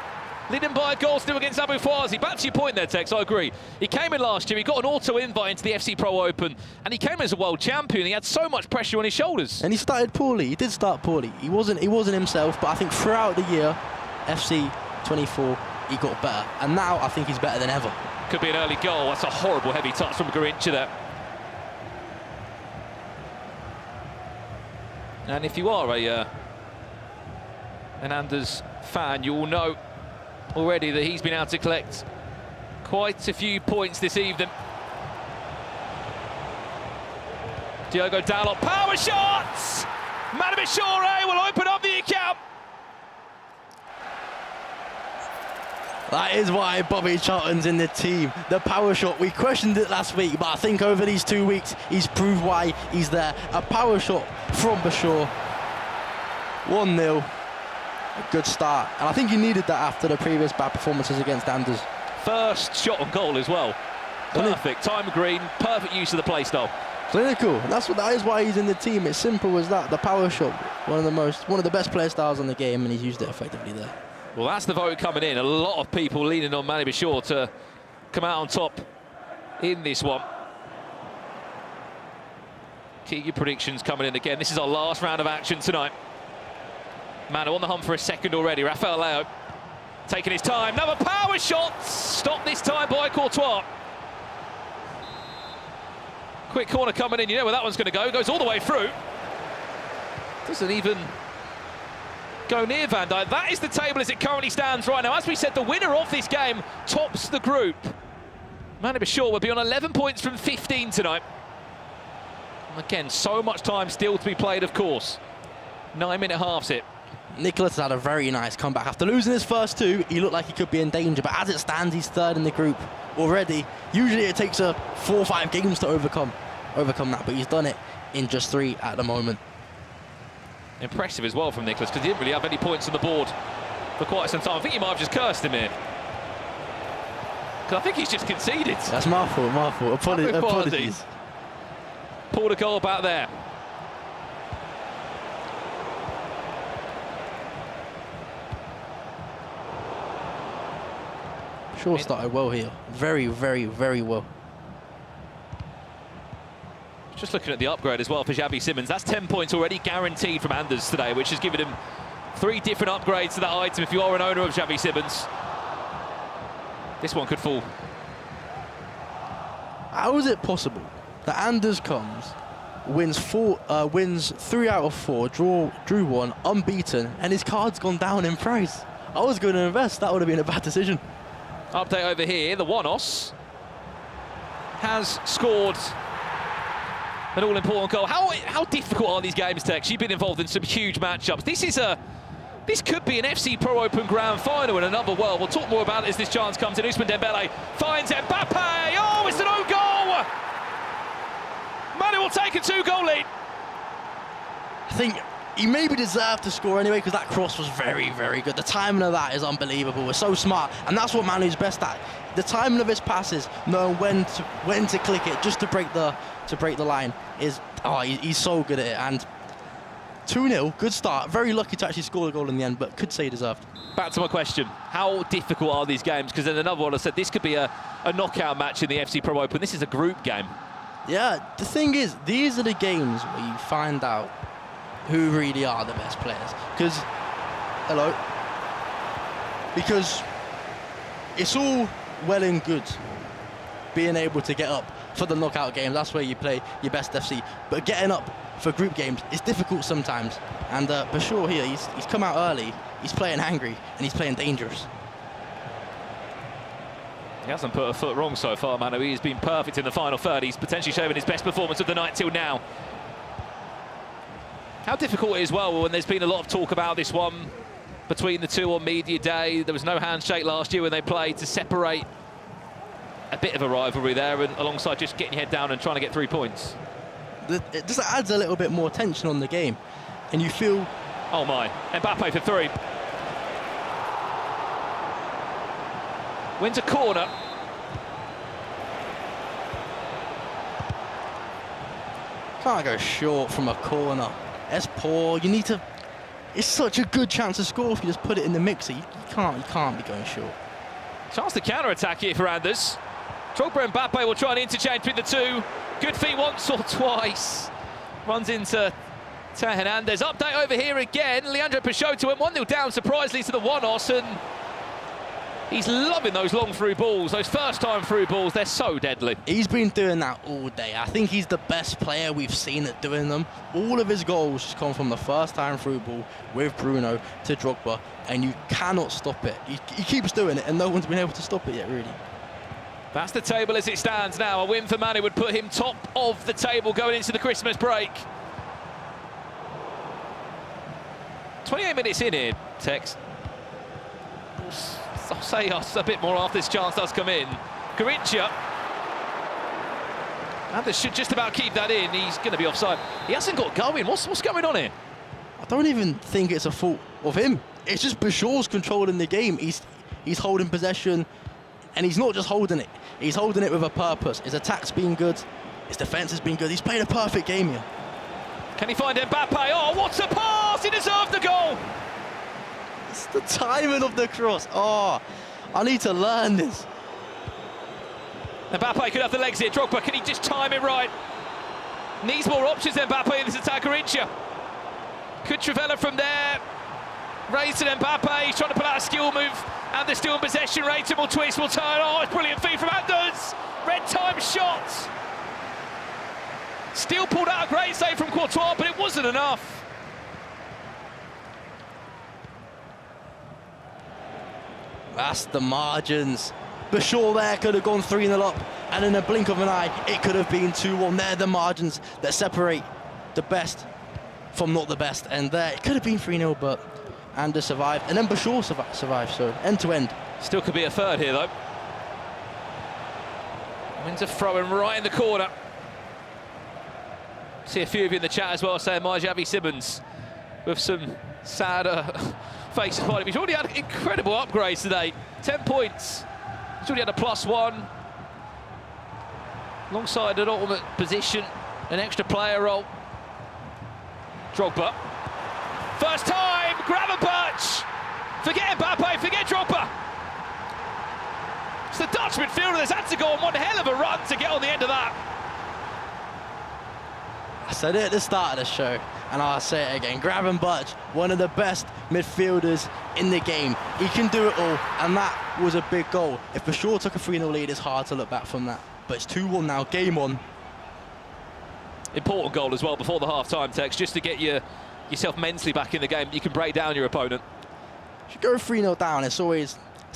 leading by a goal still against Abu Fawzi. Back to your point there, Tex, I agree. He came in last year, he got an auto-invite into the FC Pro Open, and he came as a world champion. He had so much pressure on his shoulders. And he started poorly. He did start poorly. He wasn't himself, but I think throughout the year, FC 24, he got better. And now I think he's better than ever. Could be an early goal. That's a horrible heavy touch from Garincha there. And if you are an Anders fan, you will know already that he's been able to collect quite a few points this evening. Diogo Dalot, power shots! Manu Bashore will open up the account. That is why Bobby Charlton's in the team. The power shot, we questioned it last week, but I think over these 2 weeks, he's proved why he's there. A power shot from Bashore. 1-0. A good start. And I think he needed that after the previous bad performances against Anders. First shot on goal as well. Perfect. Time green, perfect use of the play style. Clinical. And that is why he's in the team. It's simple as that. The power shot, one of the best play styles in the game, and he's used it effectively there. Well, that's the vote coming in. A lot of people leaning on Manu Bashore to come out on top in this one. Keep your predictions coming in again. This is our last round of action tonight. Manu on the hunt for a second already. Rafael Leao taking his time. Another power shot. Stopped this time by Courtois. Quick corner coming in. You know where that one's going to go. Goes all the way through. Doesn't even go near Van Dijk. That is the table as it currently stands right now. As we said, the winner of this game tops the group. Manu Bashore will be on 11 points from 15 tonight. Again, so much time still to be played, of course. 9-minute halves it. Nicholas has had a very nice comeback. After losing his first 2, he looked like he could be in danger, but as it stands, he's 3rd in the group already. Usually it takes 4 or 5 games to overcome that, but he's done it in just 3 at the moment. Impressive as well from Nicholas, because he didn't really have any points on the board for quite some time. I think he might have just cursed him here. Because I think he's just conceded. That's my fault. Apologies. Pulled a goal back there. Bashir started well here. Very, very, very well. Just looking at the upgrade as well for Xavi Simons. That's 10 points already guaranteed from Anders today, which has given him 3 different upgrades to that item if you are an owner of Xavi Simons. This one could fall. How is it possible that Anders comes, wins 3 out of 4, drew 1, unbeaten, and his card's gone down in price? I was going to invest. That would have been a bad decision. Update over here. The Wanos has scored an all-important goal. How difficult are these games, Tex? You've been involved in some huge matchups. This could be an FC Pro Open Grand Final in another world. We'll talk more about it as this chance comes in. Ousmane Dembele finds Mbappe. Oh, it's an own goal! Manu will take a 2-goal lead. I think he maybe deserved to score anyway because that cross was very, very good. The timing of that is unbelievable. It's so smart, and that's what Manu's best at. The timing of his passes, knowing when to click it just to break the line is he's so good at it. And 2-0, good start. Very lucky to actually score a goal in the end, but could say he deserved. Back to my question: how difficult are these games? Because in another one, I said this could be a knockout match in the FC Pro Open. This is a group game. Yeah, the thing is, these are the games where you find out who really are the best players. Because it's all well and good being able to get up for the knockout games. That's where you play your best FC. But getting up for group games is difficult sometimes. And Bashir here, he's come out early, he's playing angry, and he's playing dangerous. He hasn't put a foot wrong so far, Manu. He's been perfect in the final third. He's potentially showing his best performance of the night till now. How difficult it is, well, when there's been a lot of talk about this one between the two on media day. There was no handshake last year when they played, to separate a bit of a rivalry there, and alongside just getting your head down and trying to get 3 points. It just adds a little bit more tension on the game, and you feel... Oh my, Mbappe for 3. Wins a corner. Can't go short from a corner. That's poor. You need to... It's such a good chance to score if you just put it in the mixer. You can't be going short. Chance to counter-attack here for Anders. Drogba and Mbappe will try an interchange between the two. Good feet once or twice. Runs into Theo Hernandez. Update over here again. Leandro Peixoto went 1-0 down, surprisingly, to the Wanos, and he's loving those long through balls, those first-time through balls. They're so deadly. He's been doing that all day. I think he's the best player we've seen at doing them. All of his goals come from the first-time through ball with Bruno to Drogba, and you cannot stop it. He keeps doing it, and no one's been able to stop it yet, really. That's the table as it stands now. A win for Manu would put him top of the table going into the Christmas break. 28 minutes in here, Tex. I'll say us a bit more after this chance does come in. Garincha. Anders should just about keep that in. He's going to be offside. He hasn't got going. What's going on here? I don't even think it's a fault of him. It's just Bashir's controlling the game. He's holding possession, and he's not just holding it. He's holding it with a purpose. His attack's been good. His defence has been good. He's played a perfect game here. Can he find Mbappe? Oh, what a pass! He deserved the goal! It's the timing of the cross. Oh, I need to learn this. Mbappe could have the legs here. Drogba, can he just time it right? Needs more options than Mbappe in this attack. Garincha. Could Trivela from there. Raised to Mbappe. He's trying to pull out a skill move. And they're still in possession. Rating will twist, will turn. Oh, it's brilliant feed from Anders. Red time shot. Still pulled out a great save from Courtois, but it wasn't enough. That's the margins. Bashir there could have gone 3-0 up, and in a blink of an eye, it could have been 2-1. They're the margins that separate the best from not the best. And there, it could have been 3-0, but Anders survived. And then Bashir survived, so end-to-end. Still could be a third here, though. Wins a throw-in right in the corner. See a few of you in the chat as well saying my Xavi Simons with some sad faces behind him. He's already had incredible upgrades today. 10 points. He's already had a +1. Alongside an ultimate position, an extra player role. Drogba. First time, Gravenberch. Forget Mbappe, forget Drogba. It's the Dutch midfielder that's had to go on one hell of a run to get on the end of that. I said it at the start of the show, and I'll say it again. Gravenberch, one of the best midfielders in the game. He can do it all, and that was a big goal. If Bashir took a 3-0 lead, it's hard to look back from that. But it's 2-1 now, game on. Important goal as well before the half-time, Tex, just to get yourself mentally back in the game. You can break down your opponent. If you go 3-0 down, it's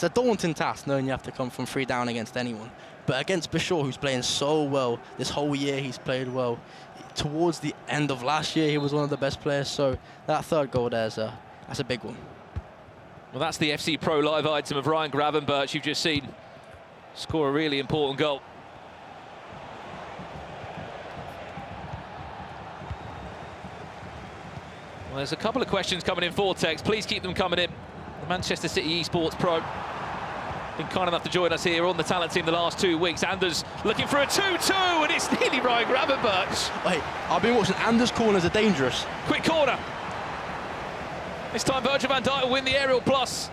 a daunting task knowing you have to come from 3 down against anyone. But against Bashir, who's playing so well, this whole year he's played well. Towards the end of last year, he was one of the best players, so that third goal there's that's a big one. Well, that's the FC Pro live item of Ryan Gravenberch you've just seen score a really important goal. Well, there's a couple of questions coming in for Tex. Please keep them coming in. The Manchester City Esports Pro been kind enough to join us here on the talent team the last 2 weeks. Anders looking for a 2-2, and it's nearly Ryan Gravenberch. Wait, I've been watching Anders' corners are dangerous. Quick corner. This time Virgil van Dijk will win the aerial plus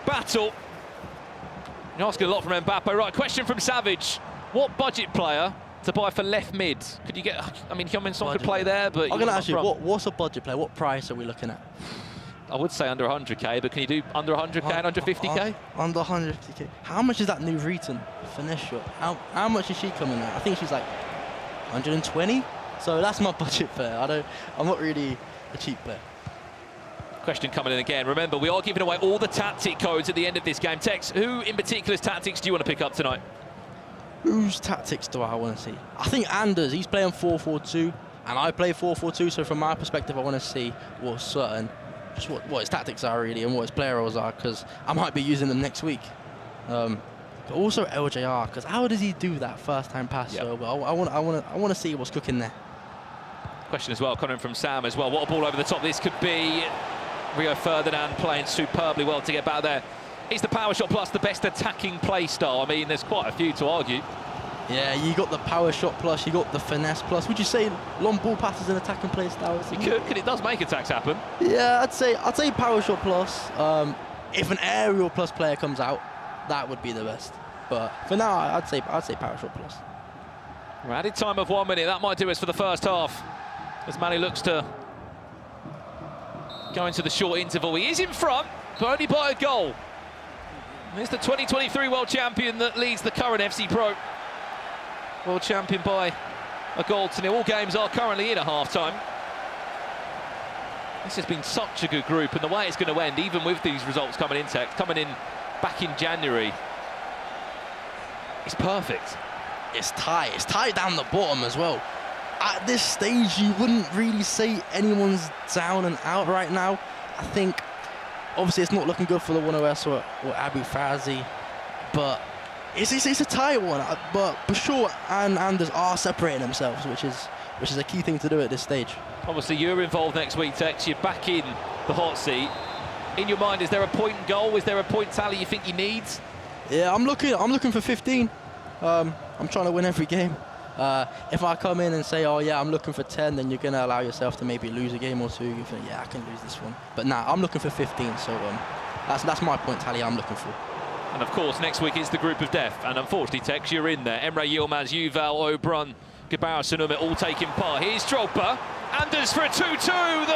battle. You're asking a lot from Mbappe. Right, question from Savage. What budget player to buy for left mid? Could you get, I mean, Heung-min Son could play there, but... I'm going to ask you, what's a budget player? What price are we looking at? I would say under 100k, but can you do under 100k and under 50k? Under 150k. How much is that new Reeton finesse shot? How much is she coming at? I think she's like 120. So that's my budget player. I'm not really a cheap player. Question coming in again. Remember, we are giving away all the tactic codes at the end of this game. Tex, who in particular's tactics do you want to pick up tonight? Whose tactics do I want to see? I think Anders, he's playing 4-4-2, and I play 4-4-2, so from my perspective, I want to see what's certain. Just what his tactics are really and what his player roles are, because I might be using them next week. But also LJR, because how does he do that first-time pass so well? I want to see what's cooking there. Question as well coming from Sam as well. What a ball over the top this could be. Rio Ferdinand playing superbly well to get back there. Is the power shot plus the best attacking play style? I mean, there's quite a few to argue. Yeah, you got the power shot plus, you got the finesse plus. Would you say long ball passes and attacking play styles? You could, because it does make attacks happen. Yeah, I'd say power shot plus. If an aerial plus player comes out, that would be the best. But for now, I'd say power shot plus. We're added time of 1 minute. That might do us for the first half. As Manu looks to go into the short interval. He is in front, but only by a goal. There's the 2023 world champion that leads the current FC Pro. World champion by a goal to nil. All games are currently in at half-time. This has been such a good group, and the way it's going to end, even with these results coming in back in January, it's perfect. It's tight. It's tight down the bottom as well. At this stage, you wouldn't really say anyone's down and out right now. I think, obviously, it's not looking good for the 1OS or Abu Fazi, but it's a tight one. But Bashir and Anders are separating themselves, which is a key thing to do at this stage. Obviously, you're involved next week, Tex. You're back in the hot seat. In your mind, is there a point goal? Is there a point tally you think you need? Yeah, I'm looking for 15. I'm trying to win every game. If I come in and say, oh yeah, I'm looking for 10, then you're going to allow yourself to maybe lose a game or two. You think, yeah, I can lose this one. But nah, I'm looking for 15, so that's my point tally I'm looking for. And of course, next week is the group of death. And unfortunately, Tex, you're in there. Emre Yilmaz, Yuval, O'Brun, Gabara Sunumit all taking part. Here's Drogba. Anders for a 2-2.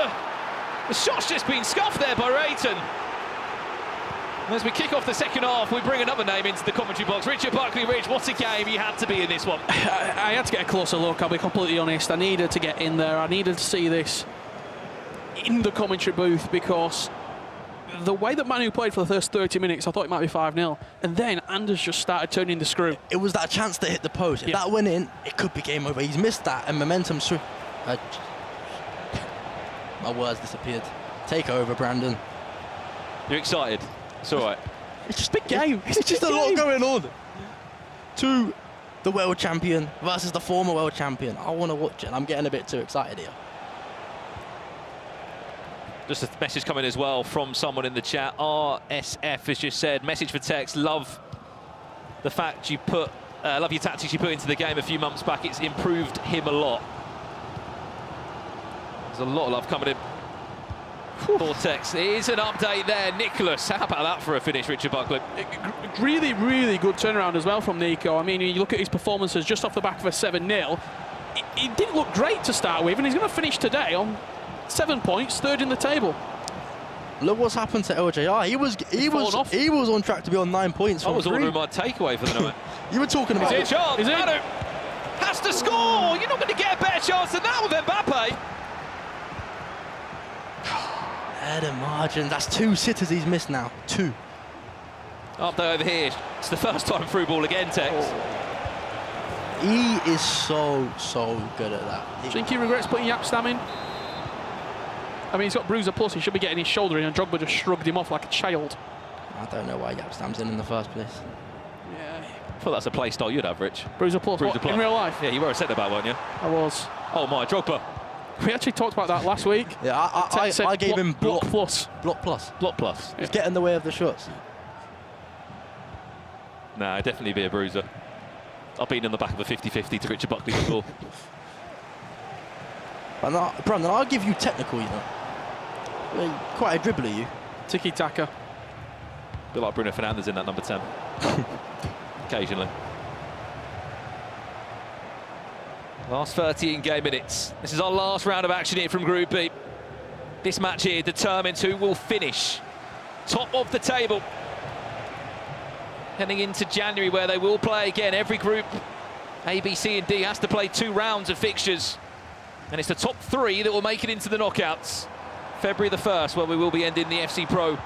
The shot's just been scuffed there by Rayton. As we kick off the second half, we bring another name into the commentary box. Richard Buckley-Ridge, what a game. You had to be in this one. I had to get a closer look, I'll be completely honest. I needed to get in there. I needed to see this in the commentary booth, because the way that Manu played for the first 30 minutes, I thought it might be 5-0. And then Anders just started turning the screw. It was that chance to hit the post. If that went in, it could be game over. He's missed that, and momentum... My words disappeared. Take over, Brandon. You're excited? It's all right. It's just a big game. It's just a lot going on. To the world champion versus the former world champion. I want to watch it, and I'm getting a bit too excited here. Just a message coming as well from someone in the chat. RSF has just said, message for Tex, love the fact you put, love your tactics you put into the game a few months back. It's improved him a lot. There's a lot of love coming in Vortex. Here's an update there. Nicholas, how about that for a finish, Richard Buckley? Really, really good turnaround as well from Nico. I mean, you look at his performances just off the back of a 7-0. He didn't look great to start with, and he's going to finish today on 7 points, third in the table. Look what's happened to LJR. He was on track to be on 9 points. I was ordering my takeaway for the night. You were talking about. Is it a chance? Manu has to score. You're not going to get a better chance than that with Mbappe. Header margin. That's 2 sitters he's missed now. 2. Update over here. It's the first time through ball again, Tex. He is so good at that. Do you think he regrets putting Yapstam in? I mean, he's got Bruiser Plus. He should be getting his shoulder in, and Drogba just shrugged him off like a child. I don't know why Yapstam's in the first place. Yeah. I thought that's a play style you'd have, Rich. Bruiser Plus. Bruiser Plus. In real life? Yeah, you were a centre-back, weren't you? I was. Oh my, Drogba. We actually talked about that last week. Yeah, I gave him Block Plus. Block Plus. Block Plus. He's getting in the way of the shots. Nah, definitely be a bruiser. I've been in the back of a 50-50 to Richard Buckley before. Brandon, I'll give you technical, you know. Quite a dribbler, you. Tiki-taka. Bit like Bruno Fernandes in that number 10. Occasionally. Last 30 in-game minutes. This is our last round of action here from Group B. This match here determines who will finish top of the table. Heading into January, where they will play again. Every group, A, B, C and D, has to play 2 rounds of fixtures. And it's the top 3 that will make it into the knockouts. February the 1st, where we will be ending the FC Pro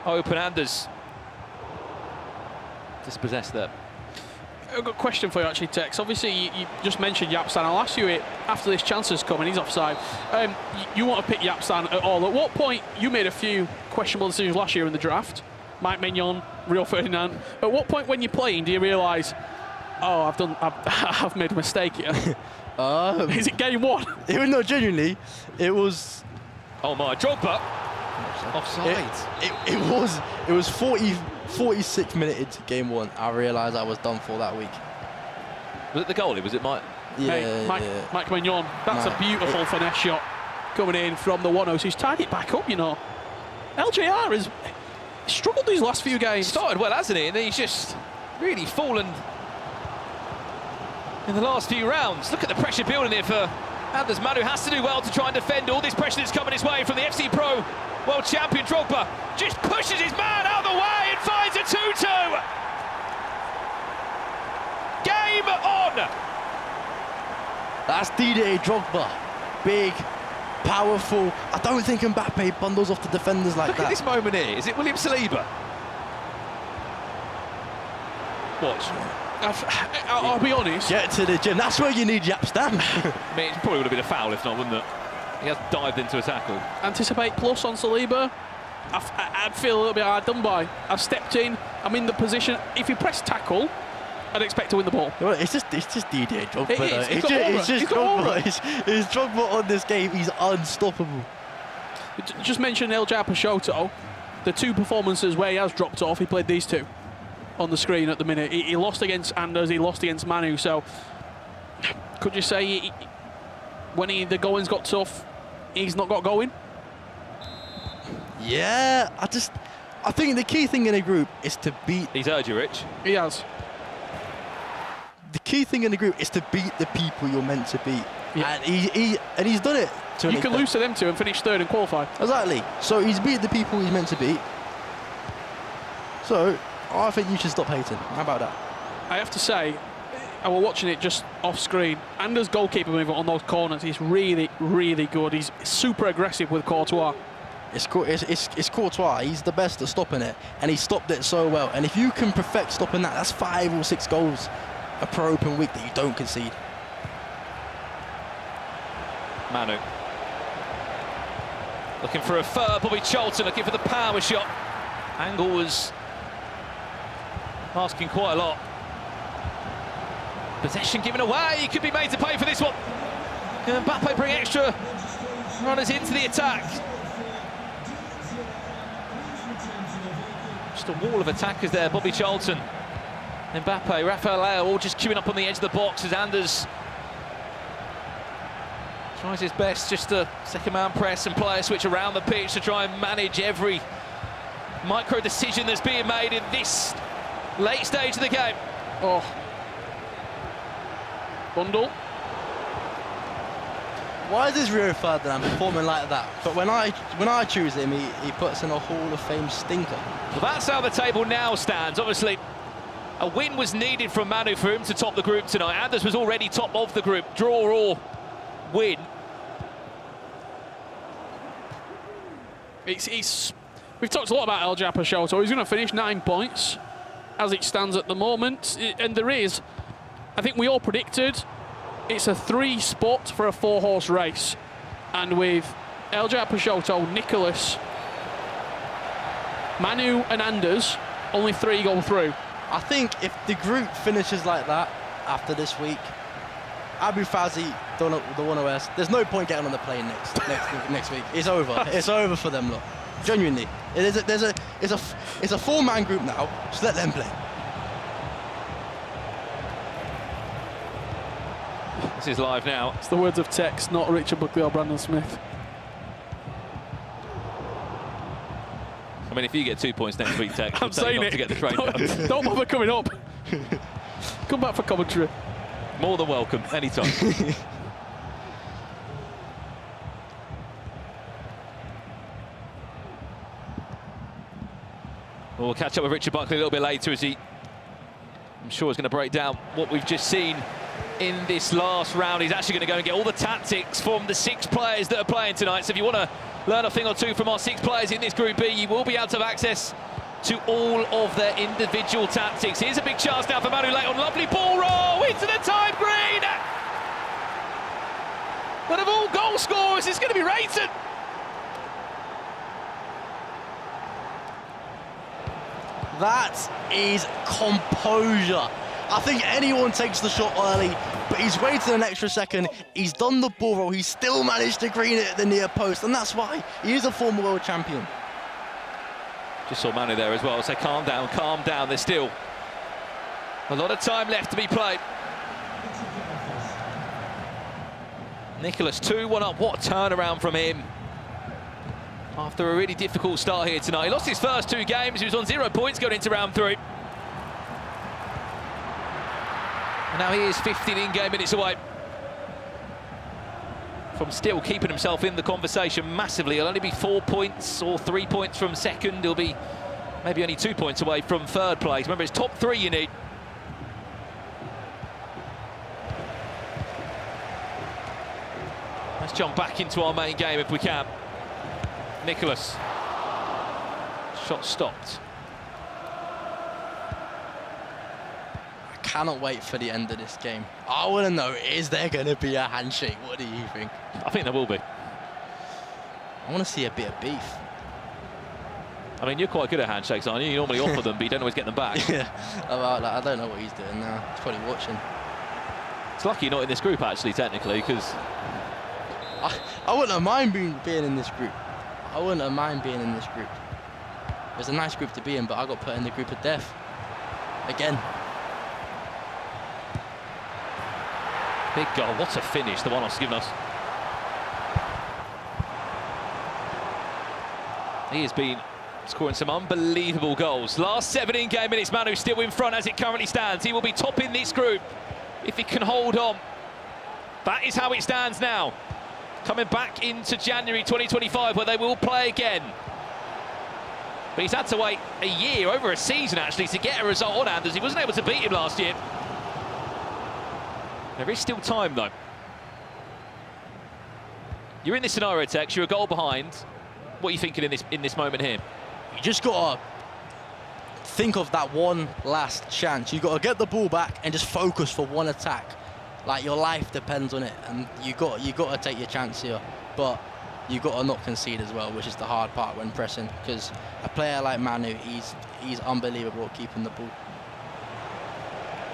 Open. Anders dispossessed there. I've got a question for you, actually, Tex. Obviously, you just mentioned Yapstam. I'll ask you it after this chance has come and he's offside. You want to pick Yapstam at all. At what point, you made a few questionable decisions last year in the draft. Mike Mignon, Rio Ferdinand. At what point when you're playing do you realise, oh, I've made a mistake here? Is it game 1? No, genuinely, it was. Oh my, Drogba. Offside. It was 46 minutes into game 1. I realised I was done for that week. Was it the goalie? Was it Mike? Yeah, hey, Mike Mignon. That's a beautiful finesse shot coming in from the 1-0. He's tied it back up, you know. LJR has struggled these last few games. Started well, hasn't he? And he's just really fallen in the last few rounds. Look at the pressure building here for Anders. Manu has to do well to try and defend all this pressure that's coming his way from the FC Pro World Champion. Drogba just pushes his man out of the way and finds a 2-2. Game on. That's Didier Drogba. Big, powerful. I don't think Mbappe bundles off the defenders like that. Look at this moment here. Is it William Saliba? Watch. I'll be honest. Get to the gym. That's where you need Yapstam. I mean, it probably would have been a foul if not, wouldn't it? He has dived into a tackle. Anticipate plus on Saliba. I'd feel a little bit hard done by. I've stepped in. I'm in the position. If you press tackle, I'd expect to win the ball. Well, it's just Didier Drogba. It's just Drogba. It's Drogba on this game. He's unstoppable. Just mention LJ Peixoto. The 2 performances where he has dropped off, he played these 2 on the screen at the minute. He lost against Anders, he lost against Manu, so could you say when the going's got tough, he's not got going? Yeah, I think the key thing in a group is to beat. He's heard you, Rich. He has. The key thing in the group is to beat the people you're meant to beat. Yeah. And he's done it. You can lose to them 2 and finish 3rd and qualify. Exactly. So he's beat the people he's meant to beat. So I think you should stop hating. How about that? I have to say, I was watching it just off screen. Anders' goalkeeper movement on those corners is really, really good. He's super aggressive with Courtois. It's Courtois. He's the best at stopping it, and he stopped it so well. And if you can perfect stopping that, that's 5 or 6 goals a Pro Open week that you don't concede. Manu. Looking for a third. Bobby Charlton looking for the power shot. Angle was asking quite a lot. Possession given away. He could be made to pay for this one. Can Mbappe bring extra runners into the attack? Just a wall of attackers there. Bobby Charlton, Mbappe, Rafael Leao all just queuing up on the edge of the box as Anders Tries his best just to second man press and player switch around the pitch to try and manage every micro decision that's being made in this late stage of the game. Oh. Bundle. Why is this Rio Ferdinand performing like that? But when I choose him, he puts in a Hall of Fame stinker. Well, that's how the table now stands. Obviously, a win was needed from Manu for him to top the group tonight. Anders was already top of the group, draw or win. We've talked a lot about El Peixoto. He's going to finish 9 points as it stands at the moment. And there is, I think we all predicted, it's a 3-spot for a 4-horse race. And with El Peixoto, Nicholas, Manu and Anders, only 3 go through. I think if the group finishes like that after this week, Abu Fazi, the one who has, there's no point getting on the plane next week. It's over. It's over for them, look. Genuinely, it's a 4-man group now. Just let them play. This is live now. It's the words of Tex, not Richard Buckley or Brandon Smith. I mean, if you get 2 points next week, Tex, I'm saying it. To get the train down. Don't bother coming up. Come back for commentary. More than welcome, anytime. We'll catch up with Richard Buckley a little bit later as I'm sure, is going to break down what we've just seen in this last round. He's actually going to go and get all the tactics from the 6 players that are playing tonight. So if you want to learn a thing or two from our 6 players in this Group B, you will be able to have access to all of their individual tactics. Here's a big chance now for Manu Leighton. Lovely ball roll into the time green. But of all goal scorers, it's going to be Rayton. That is composure. I think anyone takes the shot early, but he's waited an extra second. He's done the ball roll. He's still managed to green it at the near post, and that's why he is a former world champion. Just saw Manu there as well, so calm down, calm down. There's still a lot of time left to be played. Nicholas 2-1 up, what a turnaround from him. After a really difficult start here tonight. He lost his first 2 games, he was on 0 points going into round 3. And now he is 15 in-game minutes away from still keeping himself in the conversation massively. He'll only be 4 points or 3 points from second. He'll be maybe only 2 points away from third place. Remember, it's top 3 you need. Let's jump back into our main game if we can. Nicholas. Shot stopped. I cannot wait for the end of this game. I want to know, is there going to be a handshake? What do you think? I think there will be. I want to see a bit of beef. I mean, you're quite good at handshakes, aren't you? You normally offer them, but you don't always get them back. Yeah, I don't know what he's doing now. He's probably watching. It's lucky you're not in this group, actually, technically, because I wouldn't have mind being in this group. I wouldn't have mind being in this group. It was a nice group to be in, but I got put in the group of death. Again. Big goal, what a finish the one-off's given us. He has been scoring some unbelievable goals. Last 17 game minutes, Manu still in front as it currently stands. He will be topping this group if he can hold on. That is how it stands now. Coming back into January 2025, where they will play again. But he's had to wait a year, over a season actually, to get a result on Anders. He wasn't able to beat him last year. There is still time though. You're in this scenario, Tex, you're a goal behind. What are you thinking in this moment here? You just got to think of that one last chance. You got to get the ball back and just focus for one attack. Like, your life depends on it, and you got to take your chance here, but you got to not concede as well, which is the hard part when pressing, because a player like Manu, he's unbelievable at keeping the ball.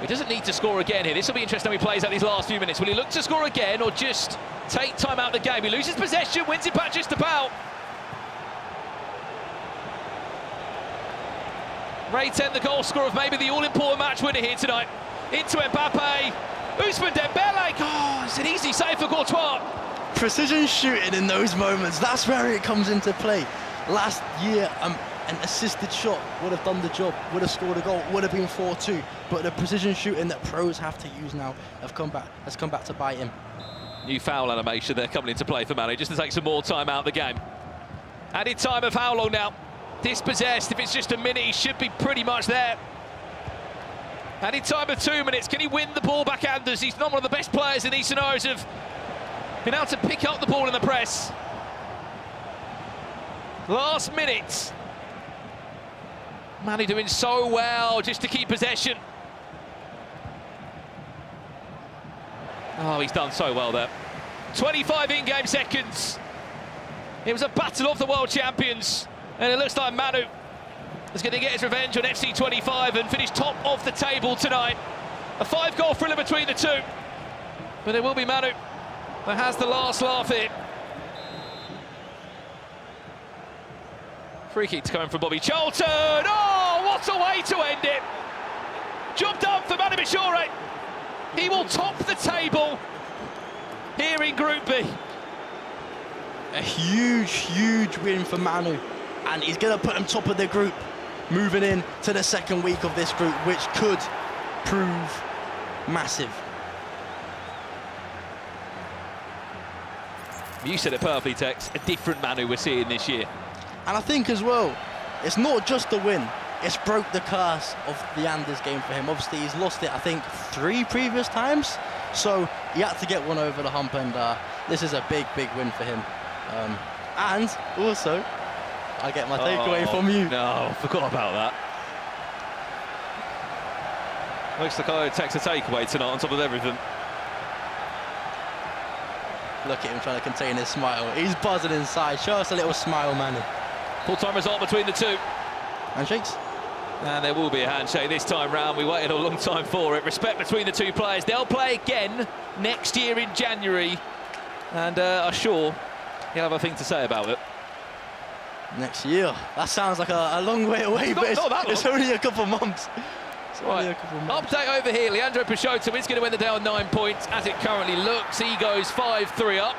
He doesn't need to score again here. This will be interesting when he plays out these last few minutes. Will he look to score again or just take time out of the game? He loses possession, wins it back just about. Rayten, the goal scorer of maybe the all-important match winner here tonight. Into Mbappe. Ousmane Dembele, oh, it's an easy save for Courtois. precision shooting in those moments, that's where it comes into play. Last year, an assisted shot would have done the job, would have scored a goal, would have been 4-2. But the precision shooting that pros have to use now has come back to bite him. New foul animation there coming into play for Manu, just to take some more time out of the game. Added time of how long now? Dispossessed, if it's just a minute, he should be pretty much there. Added time of 2 minutes, can he win the ball back, Anders? He's not one of the best players in these scenarios of been able to pick up the ball in the press. Last minute. Manu doing so well just to keep possession. Oh, he's done so well there. 25 in-game seconds. It was a battle of the world champions. And it looks like Manu is going to get his revenge on FC 25 and finish top of the table tonight. A 5-goal thriller between the two. But it will be Manu that has the last laugh here. Free kick coming from Bobby Charlton. Oh, what a way to end it. Job done for Manu Bashore. He will top the table here in Group B. A huge, huge win for Manu. And he's going to put him top of the group, moving in to the second week of this group, which could prove massive. You said it perfectly, Tex. A different Manu we're seeing this year. And I think as well, it's not just the win, it's broke the curse of the Anders game for him. Obviously, he's lost it, I think, 3 previous times. So he had to get one over the hump, and this is a big, big win for him. And also, I get my takeaway from you. No, forgot about that. Looks like I takes a takeaway tonight on top of everything. Look at him trying to contain his smile. He's buzzing inside. Show us a little smile, Manu. Full-time result between the two. Handshakes? And there will be a handshake this time round. We waited a long time for it. Respect between the two players. They'll play again next year in January. And I'm sure he'll have a thing to say about it. Next year? That sounds like a long way away, but it's only a couple months. Right. Update over here. Leandro Peixoto is going to win the day on 9 points. As it currently looks, he goes 5-3 up.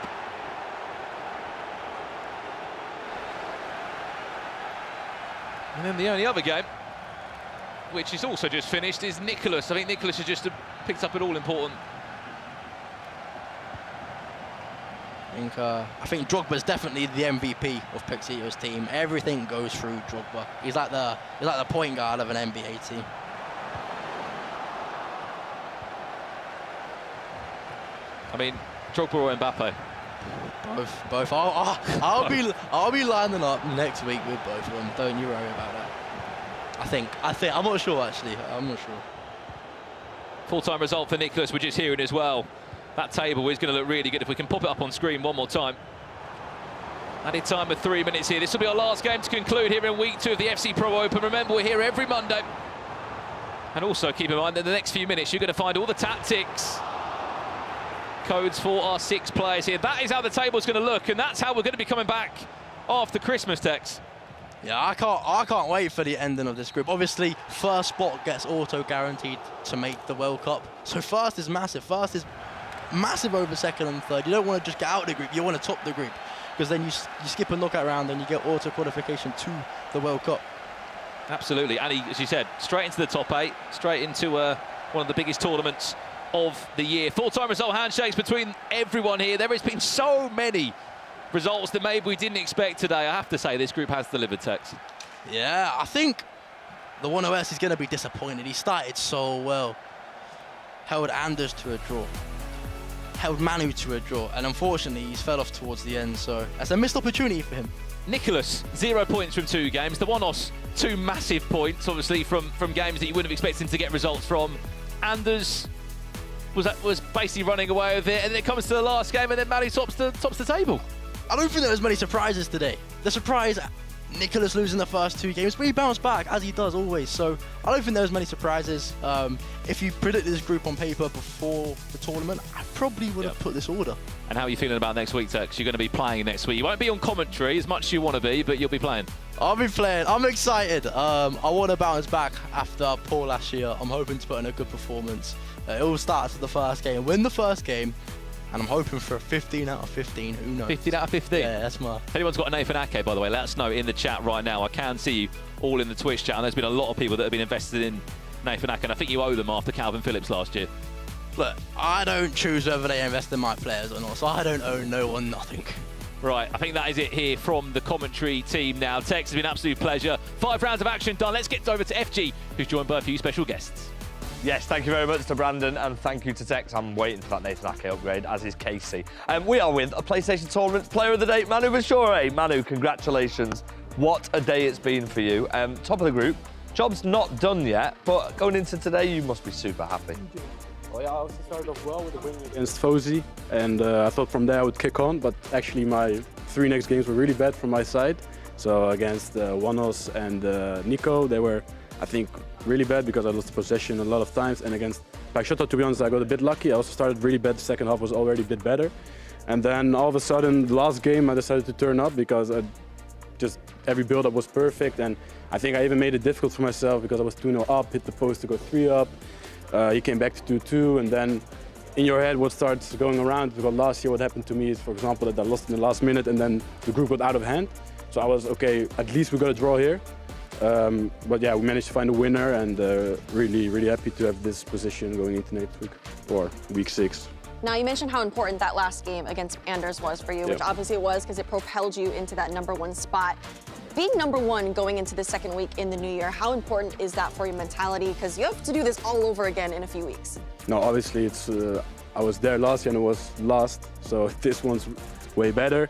And then the only other game, which is also just finished, is Nicholas. I think Nicholas has just picked up an all-important. I think Drogba's definitely the MVP of Pixito's team. Everything goes through Drogba. He's like the point guard of an NBA team. I mean, Drogba or Mbappe? Both. I'll be lining up next week with both of them. Don't you worry about that. I think. I'm not sure actually. I'm not sure. Full-time result for Nicholas. We're just hearing as well. That table is going to look really good if we can pop it up on screen one more time. Added time of 3 minutes here. This will be our last game to conclude here in week 2 of the FC Pro Open. Remember, we're here every Monday. And also keep in mind that in the next few minutes you're going to find all the tactics, codes for our 6 players here. That is how the table's going to look, and that's how we're going to be coming back after Christmas, Tex. Yeah, I can't wait for the ending of this group. Obviously, first spot gets auto guaranteed to make the World Cup. So first is massive. First is massive over second and third. You don't want to just get out of the group, you want to top the group, because then you skip a knockout round and you get auto qualification to the World Cup. Absolutely, and as you said, straight into the top 8, straight into one of the biggest tournaments of the year. Full-time result handshakes between everyone here. There has been so many results that maybe we didn't expect today. I have to say, this group has delivered, Tex. Yeah, I think the 1OS is going to be disappointed. He started so well. Held Anders to a draw. Held Manu to a draw. And unfortunately, he's fell off towards the end. So that's a missed opportunity for him. Nicholas, 0 points from 2 games. The One-Os, 2 massive points, obviously, from games that you wouldn't have expected him to get results from. Anders was basically running away with it. And then it comes to the last game, and then Manu tops the table. I don't think there was many surprises today. The surprise, Nicholas losing the first 2 games, but he bounced back, as he does always. So I don't think there was many surprises. If you predicted this group on paper before the tournament, I probably would have put this order. And how are you feeling about next week, Tex? You're going to be playing next week. You won't be on commentary as much as you want to be, but you'll be playing. I'll be playing. I'm excited. I want to bounce back after poor last year. I'm hoping to put in a good performance. It all starts with the first game. Win the first game, and I'm hoping for a 15 out of 15. Who knows? 15 out of 15? Yeah, that's my... If anyone's got a Nathan Ake, by the way, let us know in the chat right now. I can see you all in the Twitch chat, and there's been a lot of people that have been invested in Nathan Ake, and I think you owe them after Calvin Phillips last year. Look, I don't choose whether they invest in my players or not, so I don't owe no one nothing. Right, I think that is it here from the commentary team now. Tex, it's been an absolute pleasure. 5 rounds of action done. Let's get over to FG, who's joined by a few special guests. Yes, thank you very much to Brandon, and thank you to Tex. I'm waiting for that Nathan Ake upgrade, as is Casey. We are with a PlayStation Tournament Player of the Day, Manu Bashore. Manu, congratulations. What a day it's been for you. Top of the group. Job's not done yet, but going into today, you must be super happy. Well, yeah, I also started off well with a win against Fozy, and I thought from there I would kick on, but actually my 3 next games were really bad from my side. So against Wanos and Nico, they were, I think, really bad because I lost the possession a lot of times, and against Paixoto, to be honest, I got a bit lucky. I also started really bad. The second half was already a bit better. And then all of a sudden, the last game, I decided to turn up because every build-up was perfect, and I think I even made it difficult for myself because I was 2-0 up, hit the post to go 3 up. He came back to 2-2, and then in your head what starts going around, because last year what happened to me is, for example, that I lost in the last minute and then the group got out of hand. So I was, okay, at least we got a draw here. But yeah, we managed to find a winner, and really, really happy to have this position going into next week, or week 6. Now, you mentioned how important that last game against Anders was for you, which obviously it was because it propelled you into that #1 spot. Being #1 going into the second week in the new year, how important is that for your mentality? Because you have to do this all over again in a few weeks. No, obviously it's. I was there last year and it was last, so this one's way better.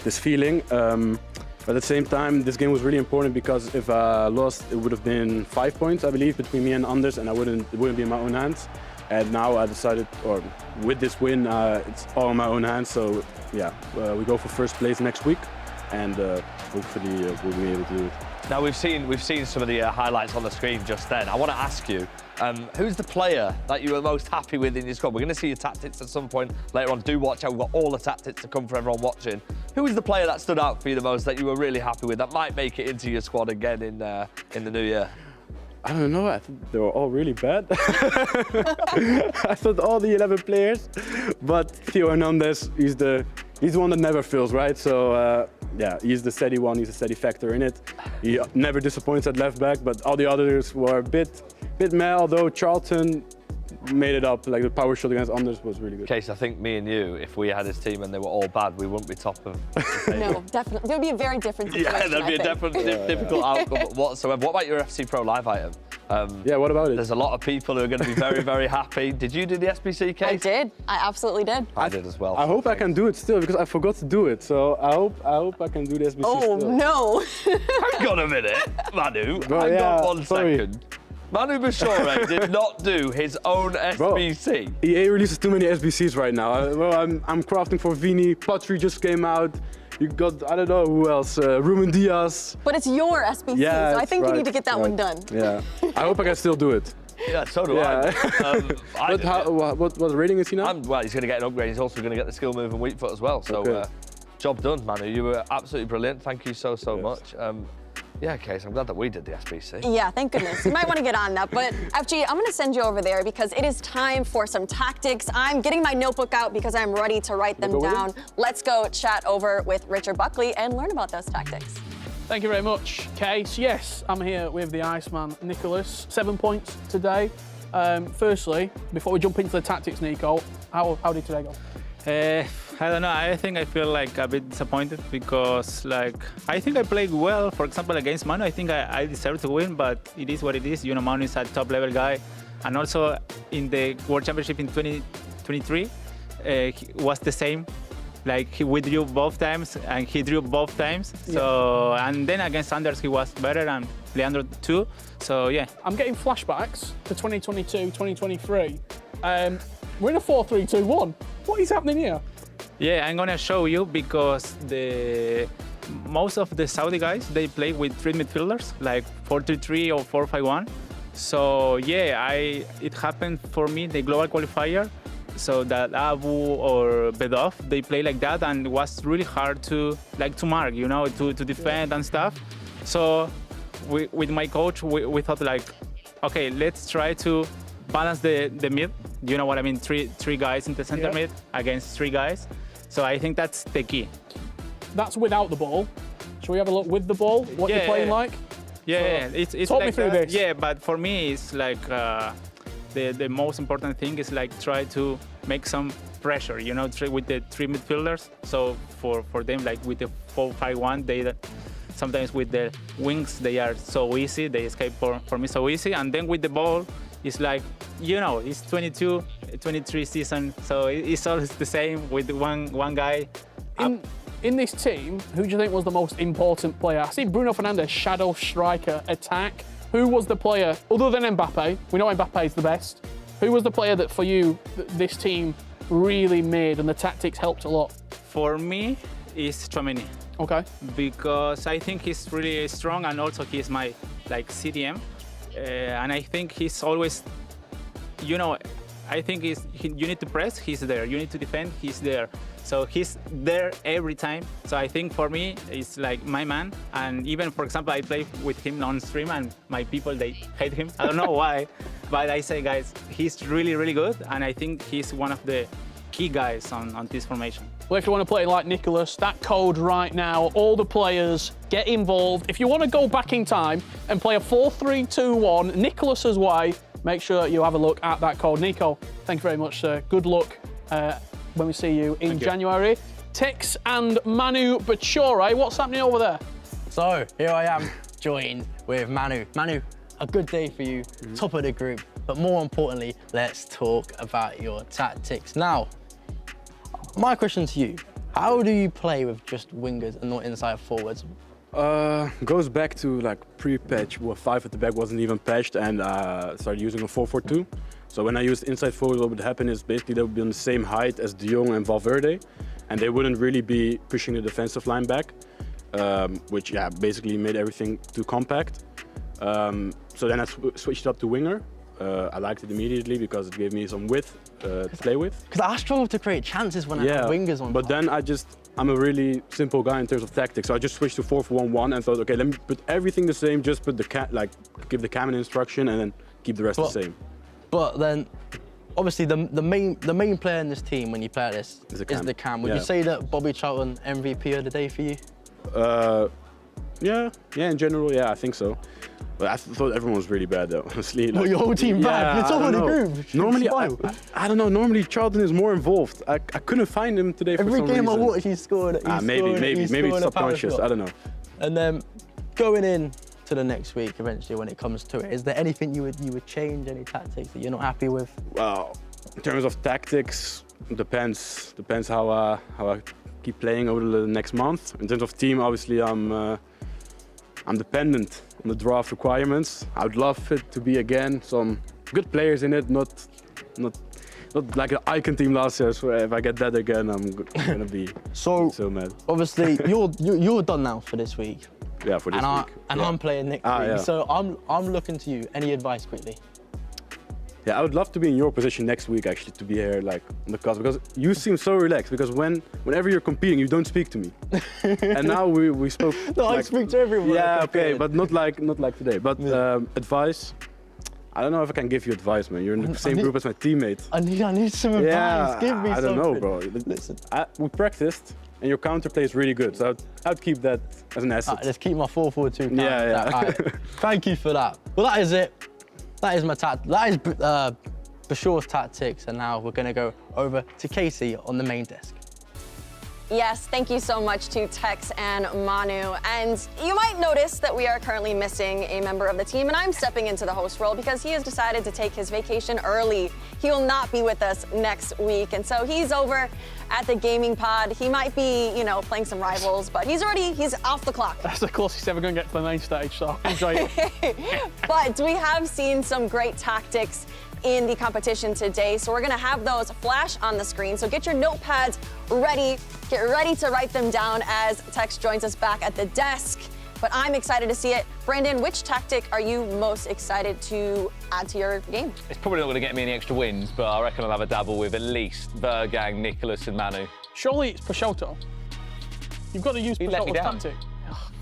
This feeling. But at the same time, this game was really important because if I lost, it would have been 5 points, I believe, between me and Anders, and it wouldn't be in my own hands. And now I decided, or with this win, it's all in my own hands. So yeah, we go for first place next week, and hopefully we'll be able to do it. Now we've seen some of the highlights on the screen just then. I want to ask you, who's the player that you were most happy with in your squad? We're going to see your tactics at some point later on. Do watch out. We've got all the tactics to come for everyone watching. Who was the player that stood out for you the most, that you were really happy with, that might make it into your squad again in the new year? I don't know. I think they were all really bad. I thought all the 11 players, but Theo Hernandez, he's the one that never fails, right? So yeah, he's the steady one. He's a steady factor in it. He never disappoints at left back, but all the others were a bit meh. Although Charlton made it up. Like the power shot against Anders was really good. Case, I think me and you, if we had his team and they were all bad, we wouldn't be top of. No, definitely. There would be a very different situation. Yeah, there'd be a difficult outcome whatsoever. What about your FC Pro Live item? Yeah, what about it? There's a lot of people who are going to be very, very happy. Did you do the SBC, Case? I did. I absolutely did. I did as well. I hope I can do it still because I forgot to do it. So I hope I can do the SBC still. Oh no! Hang on a minute, Manu. Bro, Hang yeah, on 1 second. Manu Bashore did not do his own SBC. Bro, EA releases too many SBCs right now. I'm crafting for Vini. Patry just came out. You got, I don't know who else, Ruben Diaz. But it's your SBC, yeah, so I think you need to get that one done. Yeah, I hope I can still do it. Yeah, so do I. What rating is he now? Well, he's going to get an upgrade. He's also going to get the skill move and weak foot as well. So, okay. Job done, Manu. You were absolutely brilliant. Thank you so much. Yeah, Case, I'm glad that we did the SBC. Yeah, thank goodness. You might want to get on that. But FG, I'm going to send you over there because it is time for some tactics. I'm getting my notebook out because I'm ready to write them down. Let's go chat over with Richard Buckley and learn about those tactics. Thank you very much, Case. Yes, I'm here with the Iceman, Nicholas. 7 points today. Firstly, before we jump into the tactics, Nico, how did today go? I don't know. I think I feel like a bit disappointed because, like, I think I played well. For example, against Manu, I think I deserve to win, but it is what it is. You know, Manu is a top-level guy, and also in the World Championship in 2023, he was the same. Like, he withdrew both times and he drew both times. So, and then against Anders, he was better, and Leandro too. So yeah, I'm getting flashbacks to 2022, 2023. We're in a 4-3-2-1. What is happening here? Yeah, I'm gonna show you because most of the Saudi guys, they play with 3 midfielders, like 4-3-3 or 4-5-1. So yeah, it happened for me the global qualifier. So that Abu or Bedov, they play like that, and it was really hard to mark, you know, to defend and stuff. So with my coach, we thought like, okay, let's try to balance the mid you know what I mean, three guys in the center mid against 3 guys. So I think that's the key. That's without the ball. Shall we have a look with the ball? What you're playing like? Yeah, it's talk like me through this. Yeah, but for me, it's like the most important thing is like try to make some pressure, you know, with the 3 midfielders. So for them, like with the 4-5-1, they sometimes with the wings they are so easy. They escape for me so easy, and then with the ball, it's like, you know, it's 22, 23 season, so it's always the same with one guy. In this team, who do you think was the most important player? I see Bruno Fernandes, shadow striker, attack. Who was the player, other than Mbappe? We know Mbappe is the best. Who was the player that for you, this team really made and the tactics helped a lot? For me, it's Tchouaméni. Okay. Because I think he's really strong, and also he's my like CDM. And I think he's always, you know, I think you need to press, he's there. You need to defend, he's there. So he's there every time. So I think for me, it's like my man. And even, for example, I play with him on stream and my people, they hate him. I don't know why, but I say, guys, he's really, really good. And I think he's one of the key guys on this formation. Well, if you want to play like Nicholas, that code right now, all the players get involved. If you want to go back in time and play a 4-3-2-1 Nicholas's way, make sure you have a look at that code. Nico, thank you very much, sir. Good luck when we see you in January. Tex and Manu Bachore, what's happening over there? So here I am, joined with Manu. Manu, a good day for you, top of the group, but more importantly, let's talk about your tactics. Now, my question to you, how do you play with just wingers and not inside forwards? Goes back to like pre-patch, where 5 at the back wasn't even patched, and started using a 4-4-2. So when I used inside forward, what would happen is basically they would be on the same height as De Jong and Valverde, and they wouldn't really be pushing the defensive line back, which basically made everything too compact. So then I switched up to winger. I liked it immediately because it gave me some width to play with. Because I struggle to create chances when I have wingers on. But then I'm a really simple guy in terms of tactics, so I just switched to 4-4-1-1 and thought, okay, let me put everything the same, just put give the cam an instruction and then keep the rest the same. But then, obviously, the main player in this team when you play this is the cam. Would you say that Bobby Charlton MVP of the day for you? Yeah, in general, yeah, I think so. But I thought everyone was really bad though, honestly. Well, your whole team bad? You're top of the group. Normally, I don't know, normally Charlton is more involved. I couldn't find him today for some reason. Every game I watched, he scored. Maybe it's subconscious, I don't know. And then going in to the next week eventually when it comes to it, is there anything you would change, any tactics that you're not happy with? Well, in terms of tactics, depends how I keep playing over the next month. In terms of team, obviously I'm dependent on the draft requirements. I would love it to be again some good players in it, not like the Icon team last year. So if I get that again, I'm gonna be so mad. Obviously, you're done now for this week. Yeah, for this week. And I'm playing next week. Yeah. So I'm looking to you. Any advice quickly? Yeah, I would love to be in your position next week, actually, to be here like on the cusp, because you seem so relaxed. Because whenever you're competing, you don't speak to me, and now we spoke. No, I speak to everyone. Yeah, okay, but not like today. But advice, I don't know if I can give you advice, man. You're in the same group as my teammate. I need some advice. Yeah, Give me I don't something. know, bro. Listen, we practiced, and your counterplay is really good. So I'd keep that as an asset. Let's keep my 4-4-2. Yeah. All right. Thank you for that. Well, that is it. That is my that is Bashore's tactics, and now we're going to go over to Casey on the main desk. Yes, thank you so much to Tex and Manu. And you might notice that we are currently missing a member of the team, and I'm stepping into the host role because he has decided to take his vacation early. He will not be with us next week, and so he's over at the gaming pod. He might be, playing some rivals, but he's off the clock. That's the closest he's ever going to get to the main stage, so enjoy it. But we have seen some great tactics in the competition today, so we're gonna have those flash on the screen. So get your notepads ready, get ready to write them down as Tex joins us back at the desk. But I'm excited to see it. Brandon, which tactic are you most excited to add to your game? It's probably not going to get me any extra wins, but I reckon I'll have a dabble with at least Vergang, Nicholas and Manu. Surely it's Pashotto. You've got to use Pashotto's tactic.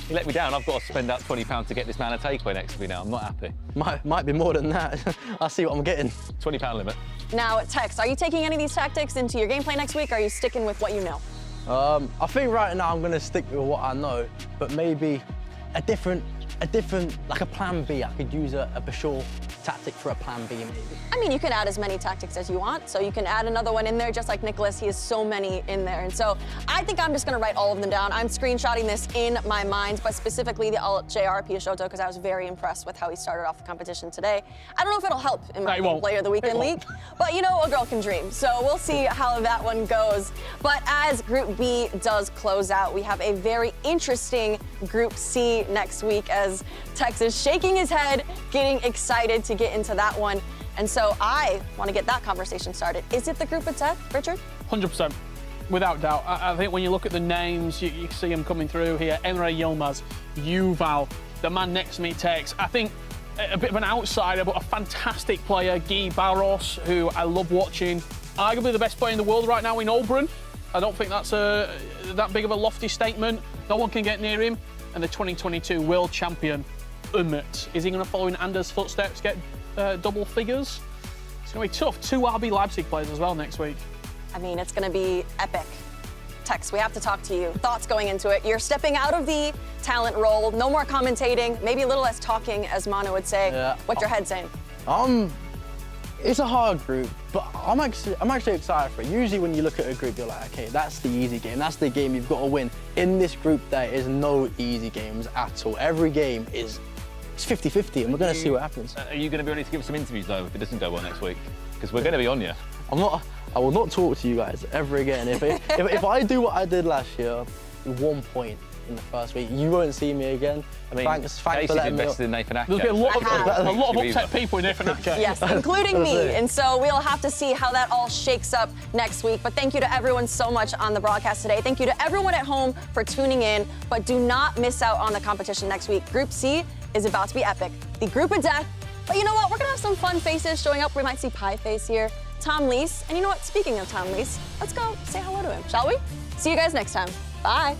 You let me down. I've got to spend out £20 to get this man a takeaway next to me now. I'm not happy. Might be more than that. I'll see what I'm getting. £20 limit. Now, Tex, are you taking any of these tactics into your gameplay next week, or are you sticking with what you know? I think right now I'm going to stick with what I know, but maybe a different, like a plan B. I could use a Bashor tactic for a plan B, maybe. I mean, you can add as many tactics as you want, so you can add another one in there, just like Nicholas. He has so many in there. And so I think I'm just going to write all of them down. I'm screenshotting this in my mind, but specifically the JR Piasciotto, because I was very impressed with how he started off the competition today. I don't know if it'll help in my Player of the Weekend league, but you know, a girl can dream. So we'll see how that one goes. But as Group B does close out, we have a very interesting Group C next week, as Tex is shaking his head, getting excited to get into that one. And so I want to get that conversation started. Is it the group of death, Richard? 100%, without doubt. I think when you look at the names, you see them coming through here. Emre Yilmaz, Yuval, the man next to me, Tex. I think a bit of an outsider, but a fantastic player, Guy Barros, who I love watching. Arguably the best player in the world right now in Oberon. I don't think that's that big of a lofty statement. No one can get near him. And the 2022 world champion, Umut. Is he going to follow in Anders' footsteps, get double figures? It's going to be tough. 2 RB Leipzig players as well next week. I mean, it's going to be epic. Tex, we have to talk to you. Thoughts going into it? You're stepping out of the talent role. No more commentating. Maybe a little less talking, as Manu would say. Yeah. What's your head saying? It's a hard group, but I'm actually excited for it. Usually when you look at a group, you're like, okay, that's the easy game. That's the game you've got to win. In this group, there is no easy games at all. Every game is 50-50, and we're going to see what happens. Are you going to be ready to give some interviews, though, if it doesn't go well next week? Because we're going to be on you. I will not talk to you guys ever again. If I do what I did last year, 1 point in the first week, you won't see me again. I mean, thanks for letting me invested in Nathan Ake. There'll be a lot of upset people in Nathan Ake. Yes, including me. And so we'll have to see how that all shakes up next week. But thank you to everyone so much on the broadcast today. Thank you to everyone at home for tuning in. But do not miss out on the competition next week. Group C is about to be epic. The group of death. But you know what? We're going to have some fun faces showing up. We might see Pie Face here. Tom Lees. And you know what? Speaking of Tom Lees, let's go say hello to him, shall we? See you guys next time. Bye.